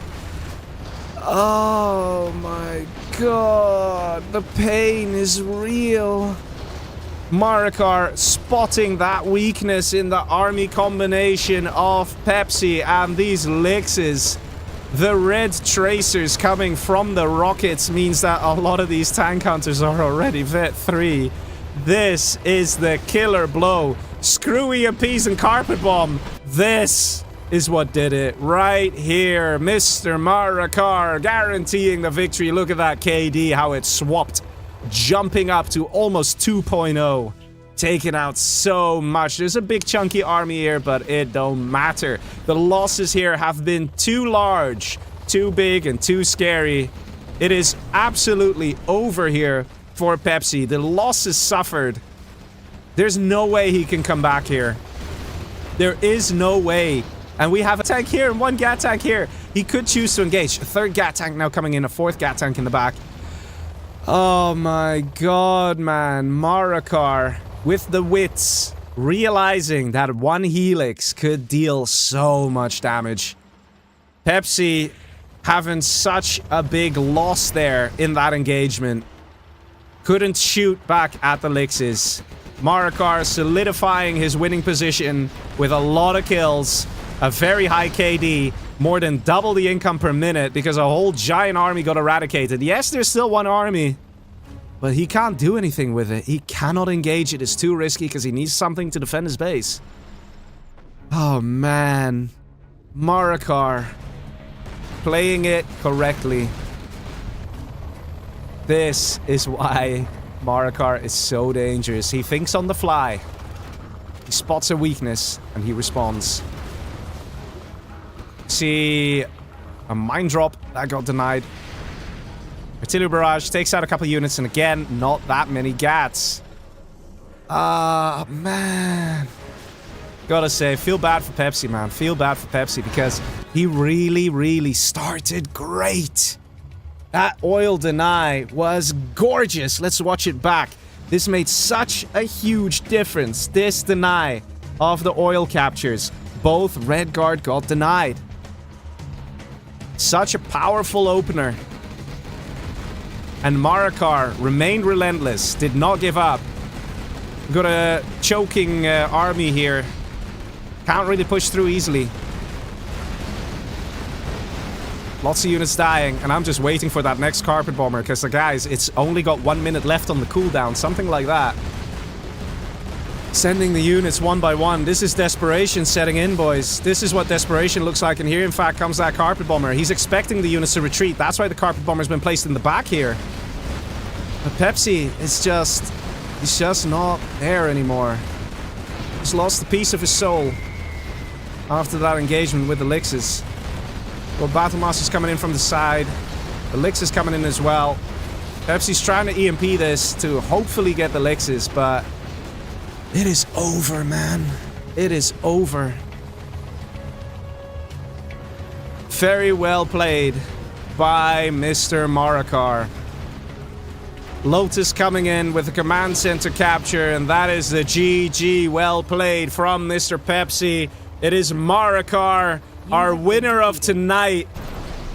oh my god, the pain is real. Marikar spotting that weakness in the army combination of Pepsi and these Lixes. The red tracers coming from the rockets means that a lot of these tank hunters are already Vet 3. This is the killer blow. Screw EMPs and Carpet Bomb. This is what did it right here. Mr. Marikar guaranteeing the victory. Look at that KD, how it swapped. Jumping up to almost 2.0. Taking out so much. There's a big chunky army here, but it don't matter. The losses here have been too large, too big, and too scary. It is absolutely over here for Pepsi. The loss is suffered. There's no way he can come back here. There is no way. And we have a tank here and 1 gat tank here. He could choose to engage. A 3rd gat tank now coming in. A 4th gat tank in the back. Oh my god, man. Marakar with the wits. Realizing that 1 helix could deal so much damage. Pepsi having such a big loss there in that engagement. Couldn't shoot back at the Lixes. Marakar solidifying his winning position with a lot of kills. A very high KD. More than double the income per minute because a whole giant army got eradicated. Yes, there's still 1 army. But he can't do anything with it. He cannot engage it. It's too risky because he needs something to defend his base. Oh, man. Marakar. Playing it correctly. This is why Marakar is so dangerous. He thinks on the fly. He spots a weakness and he responds. See a mine drop that got denied. Artillery barrage takes out a couple units, and again, not that many gats. Ah, man. Gotta say, feel bad for Pepsi, man. Feel bad for Pepsi because he really, really started great. That oil deny was gorgeous. Let's watch it back. This made such a huge difference. This deny of the oil captures. Both Red Guard got denied. Such a powerful opener. And Marakar remained relentless, did not give up. Got a choking army here. Can't really push through easily. Lots of units dying, and I'm just waiting for that next carpet bomber, because guys, it's only got 1 minute left on the cooldown, something like that. Sending the units 1 by 1. This is desperation setting in, boys. This is what desperation looks like, and here, in fact, comes that carpet bomber. He's expecting the units to retreat. That's why the carpet bomber's been placed in the back here. But Pepsi is just... he's just not there anymore. He's lost a piece of his soul after that engagement with the Lixes. Well, Battlemaster's coming in from the side. The Lix is coming in as well. Pepsi's trying to EMP this to hopefully get the Lixes, but... it is over, man. It is over. Very well played by Mr. Marakar. Lotus coming in with a command center capture, and that is the GG. Well played from Mr. Pepsi. It is Marakar, our winner of tonight.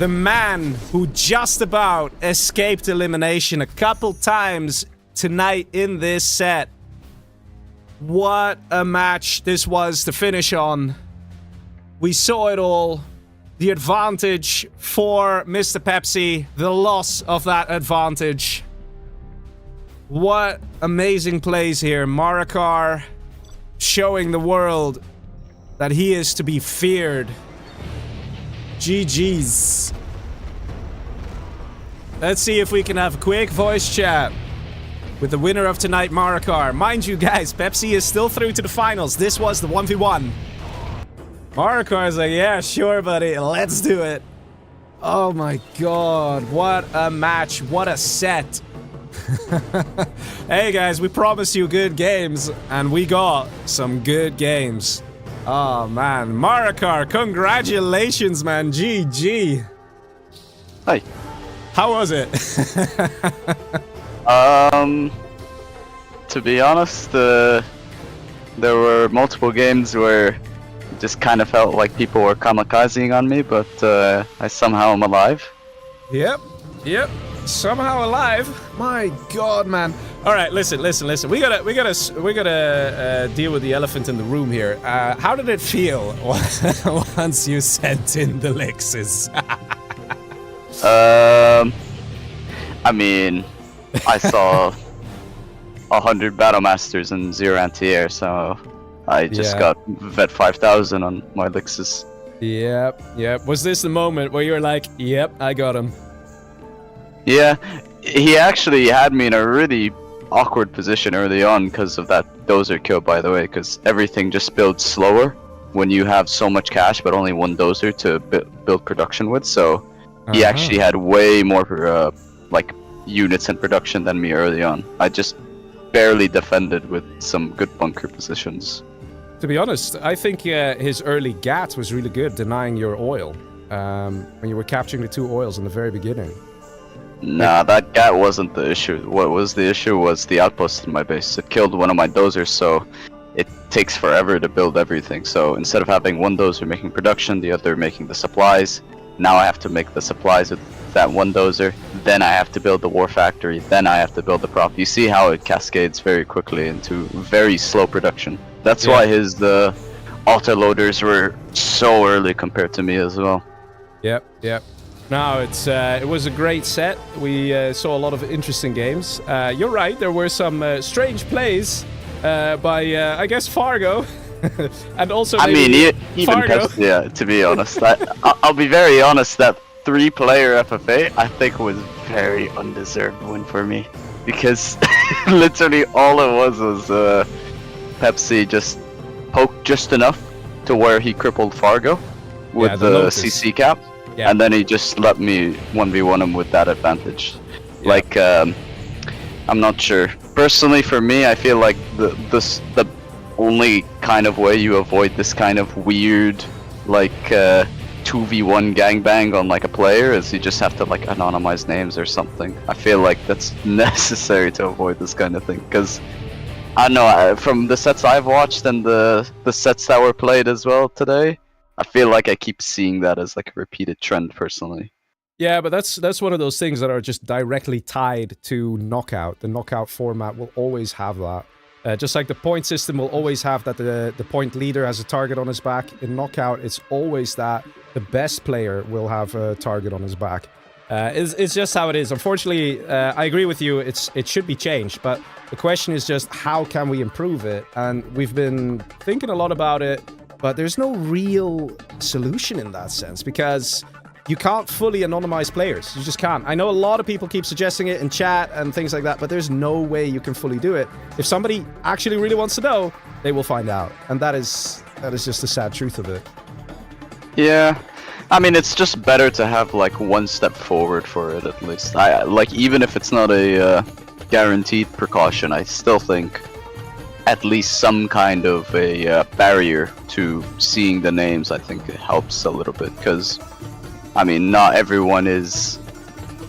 The man who just about escaped elimination a couple times tonight in this set. What a match this was to finish on. We saw it all. The advantage for Mr. Pepsi. The loss of that advantage. What amazing plays here. Marakar showing the world that he is to be feared. GG's. Let's see if we can have a quick voice chat with the winner of tonight, Marakar. Mind you guys, Pepsi is still through to the finals. This was the 1v1. Marakar is like, yeah, sure, buddy. Let's do it. Oh my god. What a match. What a set. Hey guys, we promised you good games, and we got some good games. Oh man. Marakar, congratulations, man. GG. Hi. How was it? To be honest, there were multiple games where it just kind of felt like people were kamikazing on me, but I somehow am alive. Yep. Somehow alive. My god, man. All right, listen. We gotta deal with the elephant in the room here. How did it feel once you sent in the Lixes? I mean, I saw 100 Battle Masters and 0 anti-air, so I just got Vet 5000 on my Lixes. Yep. Was this the moment where you were like, yep, I got him? Yeah, he actually had me in a really awkward position early on because of that dozer kill, by the way, because everything just builds slower when you have so much cash but only one dozer to build production with, so he actually had way more, like, units in production than me early on. I just barely defended with some good bunker positions. To be honest, I think his early GAT was really good, denying your oil. When you were capturing the 2 oils in the very beginning. Nah, that GAT wasn't the issue. What was the issue was the outpost in my base. It killed one of my dozers, so it takes forever to build everything. So instead of having one dozer making production, the other making the supplies, now I have to make the supplies with that one dozer, then I have to build the war factory, then I have to build the prop. You see how it cascades very quickly into very slow production. That's why his autoloaders were so early compared to me as well. Yep. No, it was a great set. We saw a lot of interesting games. You're right, there were some strange plays by, I guess, Fargo. And also even Fargo. Yeah, to be honest. I'll be very honest, that 3-player FFA, I think was very undeserved win for me. Because literally all it was Pepsi just poked just enough to where he crippled Fargo with the CC cap. Yeah. And then he just let me 1v1 him with that advantage. Yeah. Like, I'm not sure. Personally, for me, I feel like the only kind of way you avoid this kind of weird, like, 2v1 gangbang on like a player is you just have to like anonymize names or something. I feel like that's necessary to avoid this kind of thing, because I don't know, from the sets I've watched and the sets that were played as well today, I feel like I keep seeing that as like a repeated trend personally. Yeah, but that's one of those things that are just directly tied to knockout. The knockout format will always have that. Just like the point system will always have that the point leader has a target on his back. In knockout, it's always that the best player will have a target on his back. It's just how it is. Unfortunately, I agree with you. It should be changed, but the question is just how can we improve it? And we've been thinking a lot about it, but there's no real solution in that sense, because you can't fully anonymize players. You just can't. I know a lot of people keep suggesting it in chat and things like that, but there's no way you can fully do it. If somebody actually really wants to know, they will find out. And that is just the sad truth of it. Yeah. I mean, it's just better to have like one step forward for it at least. Like, even if it's not a guaranteed precaution, I still think at least some kind of a barrier to seeing the names, I think it helps a little bit, because I mean, not everyone is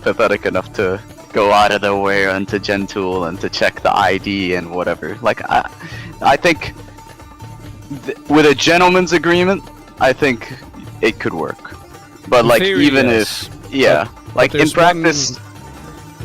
pathetic enough to go out of their way into Gentool and to check the ID and whatever. Like, I think with a gentleman's agreement, I think it could work. But in like, theory, even yes. If, yeah, but like in practice,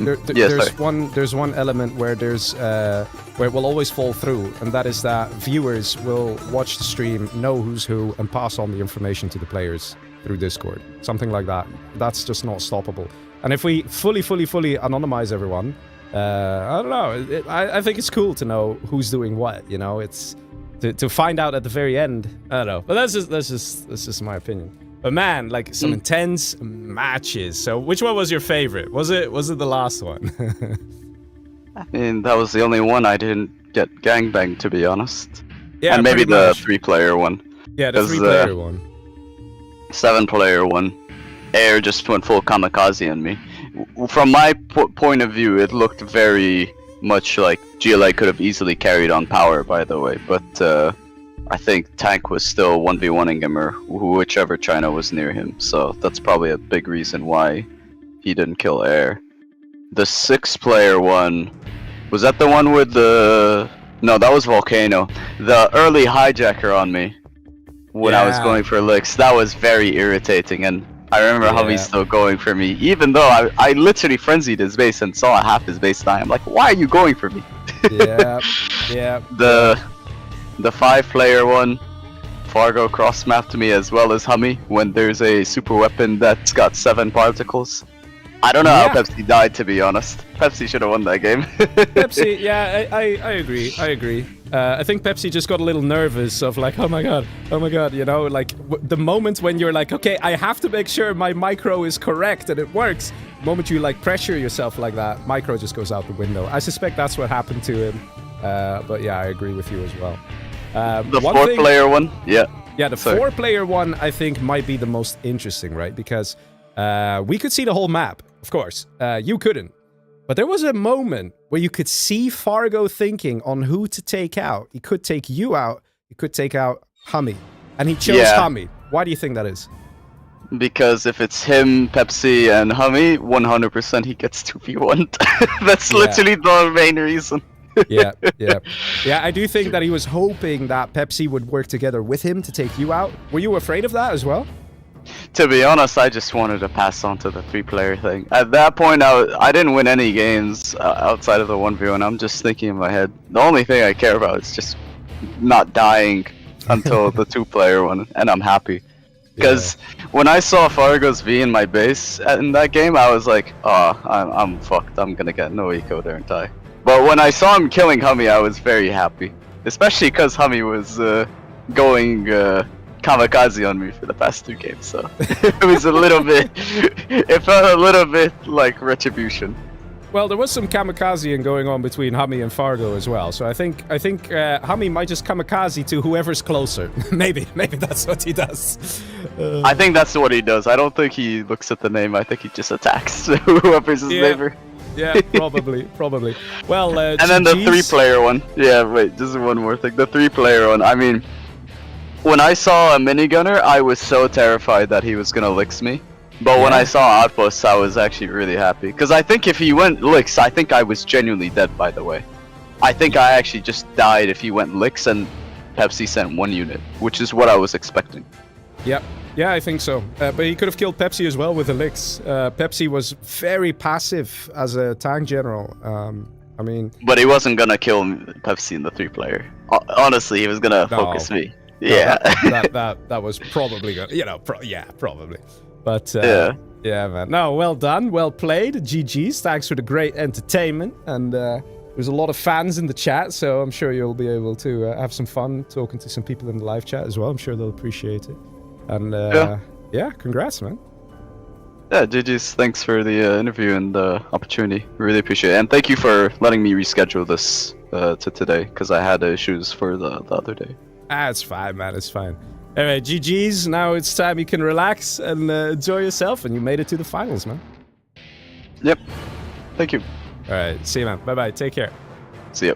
there's one element where where it will always fall through, and that is that viewers will watch the stream, know who's who, and pass on the information to the players through Discord. Something like that. That's just not stoppable. And if we fully anonymize everyone, I don't know. I think it's cool to know who's doing what. You know, it's to find out at the very end. I don't know, but that's just my opinion. But man, like some intense matches. So, which one was your favorite? Was it the last one? I mean, that was the only one I didn't get gangbanged, to be honest. Yeah, and maybe the 3-player one. Yeah, the 3-player one. 7-player one. Air just went full kamikaze on me. From my point of view, it looked very much like GLA could have easily carried on power, by the way, but I think Tank was still 1v1ing him, or whichever China was near him, so that's probably a big reason why he didn't kill Air. The 6-player one, was that the one with the... No, that was Volcano. The early hijacker on me when I was going for licks, that was very irritating, and I remember how he's still going for me, even though I literally frenzied his base and saw half his base die. I'm like, why are you going for me? Yeah. The 5-player one, Fargo cross-mapped me as well as Hummy when there's a super weapon that's got 7 particles. I don't know how Pepsi died, to be honest. Pepsi should have won that game. Pepsi, yeah, I agree. I think Pepsi just got a little nervous of like, oh my god, you know, like the moment when you're like, okay, I have to make sure my micro is correct and it works. The moment you like pressure yourself like that, micro just goes out the window. I suspect that's what happened to him. But yeah, I agree with you as well. The 4-player one? Yeah. Yeah, the 4-player one I think might be the most interesting, right? Because we could see the whole map, of course. You couldn't. But there was a moment where you could see Fargo thinking on who to take out. He could take you out. He could take out Hummy. And he chose Hummy. Why do you think that is? Because if it's him, Pepsi, and Hummy, 100% he gets 2v1. That's literally the main reason. Yeah. I do think that he was hoping that Pepsi would work together with him to take you out. Were you afraid of that as well? To be honest, I just wanted to pass on to the 3-player thing. At that point, I didn't win any games outside of the 1v1. I'm just thinking in my head, the only thing I care about is just not dying until the 2-player one, and I'm happy. Because when I saw Fargo's V in my base in that game, I was like, oh, I'm fucked. I'm gonna get no eco there and die. But when I saw him killing Hummy, I was very happy. Especially because Hummy was going kamikaze on me for the past 2 games, so it was a little bit, it felt a little bit like retribution. Well, there was some kamikazeing going on between Hummy and Fargo as well, so I think Hummy might just kamikaze to whoever's closer. maybe that's what he does. I think that's what he does. I don't think he looks at the name. I think he just attacks whoever's his neighbor. Yeah, probably. Well, and then the 3-player one. Yeah, wait, just one more thing. The 3-player one. I mean, when I saw a minigunner, I was so terrified that he was gonna licks me. But when I saw Outpost, I was actually really happy. Because I think if he went licks, I think I was genuinely dead, by the way. I think I actually just died if he went licks and Pepsi sent 1 unit, which is what I was expecting. Yep. Yeah, I think so. But he could have killed Pepsi as well with the licks. Pepsi was very passive as a tank general. I mean... But he wasn't gonna kill Pepsi in the 3-player. Honestly, he was gonna focus me. Yeah. That was probably good. You know, probably. But, yeah, man. No, well done. Well played. GG's. Thanks for the great entertainment. And there's a lot of fans in the chat, so I'm sure you'll be able to have some fun talking to some people in the live chat as well. I'm sure they'll appreciate it. And, yeah, congrats, man. Yeah, GG's. Thanks for the interview and the opportunity. Really appreciate it. And thank you for letting me reschedule this to today, because I had issues for the other day. It's fine, man. It's fine. Anyway, GG's. Now it's time you can relax and enjoy yourself, and you made it to the finals, man. Yep. Thank you. All right. See you, man. Bye-bye. Take care. See ya.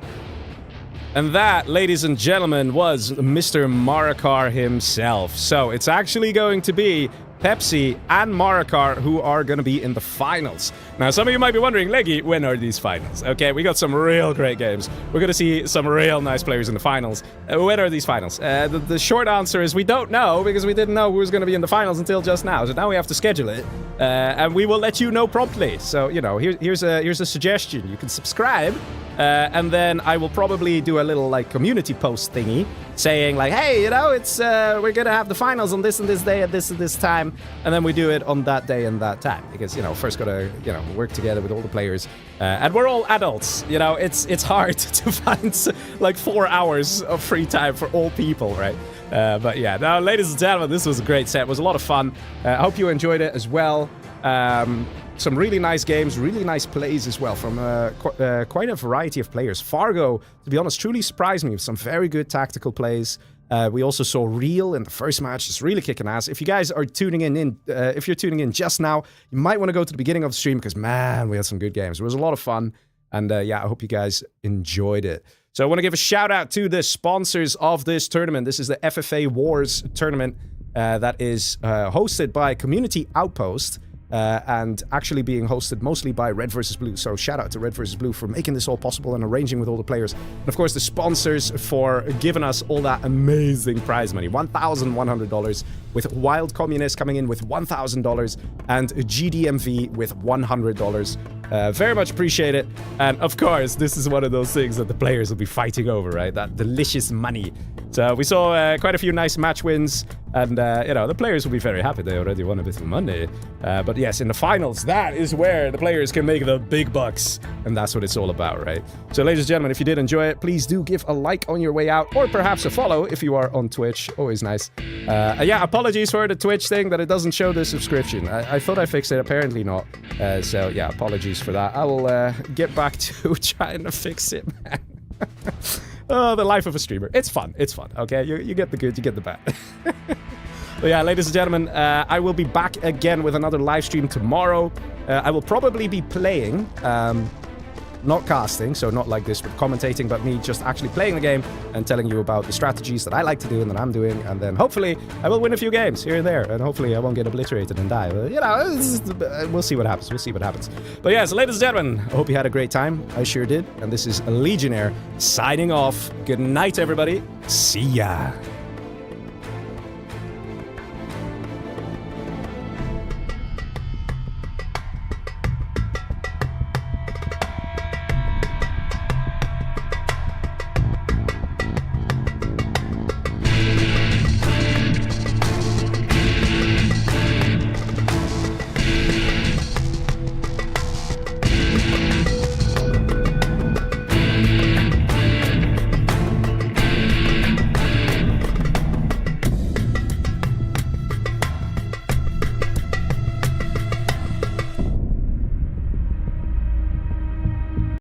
And that, ladies and gentlemen, was Mr. Marakar himself. So it's actually going to be Pepsi and Marakar who are going to be in the finals. Now, some of you might be wondering, Leggy, when are these finals? Okay, we got some real great games. We're going to see some real nice players in the finals. When are these finals? The short answer is we don't know, because we didn't know who was going to be in the finals until just now. So now we have to schedule it, and we will let you know promptly. So, you know, here's a suggestion. You can subscribe, and then I will probably do a little, like, community post thingy saying, like, hey, you know, it's we're going to have the finals on this and this day at this and this time, and then we do it on that day and that time, because, you know, first got to, you know, work together with all the players, and we're all adults, you know. It's hard to find like 4 hours of free time for all people, right? But yeah, now, ladies and gentlemen, this was a great set. It was a lot of fun. I hope you enjoyed it as well. Some really nice games, really nice plays as well from quite a variety of players. Fargo, to be honest, truly surprised me with some very good tactical plays. We also saw Real in the first match, just really kicking ass. If you guys are tuning in, if you're tuning in just now, you might want to go to the beginning of the stream, because, man, we had some good games. It was a lot of fun, and yeah, I hope you guys enjoyed it. So I want to give a shout out to the sponsors of this tournament. This is the FFA Wars Tournament that is hosted by Community Outpost, and actually being hosted mostly by Red vs. Blue. So shout out to Red vs. Blue for making this all possible and arranging with all the players. And of course, the sponsors for giving us all that amazing prize money. $1,100, with Wild Communist coming in with $1,000, and GDMV with $100. Very much appreciate it. And of course, this is one of those things that the players will be fighting over, right? That delicious money. So we saw quite a few nice match wins, and you know, the players will be very happy. They already won a bit of money. But yes, in the finals, that is where the players can make the big bucks, and that's what it's all about, right? So, ladies and gentlemen, if you did enjoy it, please do give a like on your way out, or perhaps a follow if you are on Twitch. Always nice. Yeah, apologies for the Twitch thing, that it doesn't show the subscription. I thought I fixed it, apparently not. So yeah, apologies for that. I will get back to trying to fix it, man. Oh, the life of a streamer. It's fun. It's fun. Okay, you get the good, you get the bad. But yeah, ladies and gentlemen, I will be back again with another live stream tomorrow. I will probably be playing not casting, so not like this with commentating, but me just actually playing the game and telling you about the strategies that I like to do and that I'm doing, and then hopefully I will win a few games here and there, and hopefully I won't get obliterated and die. But, you know, we'll see what happens. We'll see what happens. But yeah, so ladies and gentlemen, I hope you had a great time. I sure did. And this is Legionnaire signing off. Good night, everybody. See ya.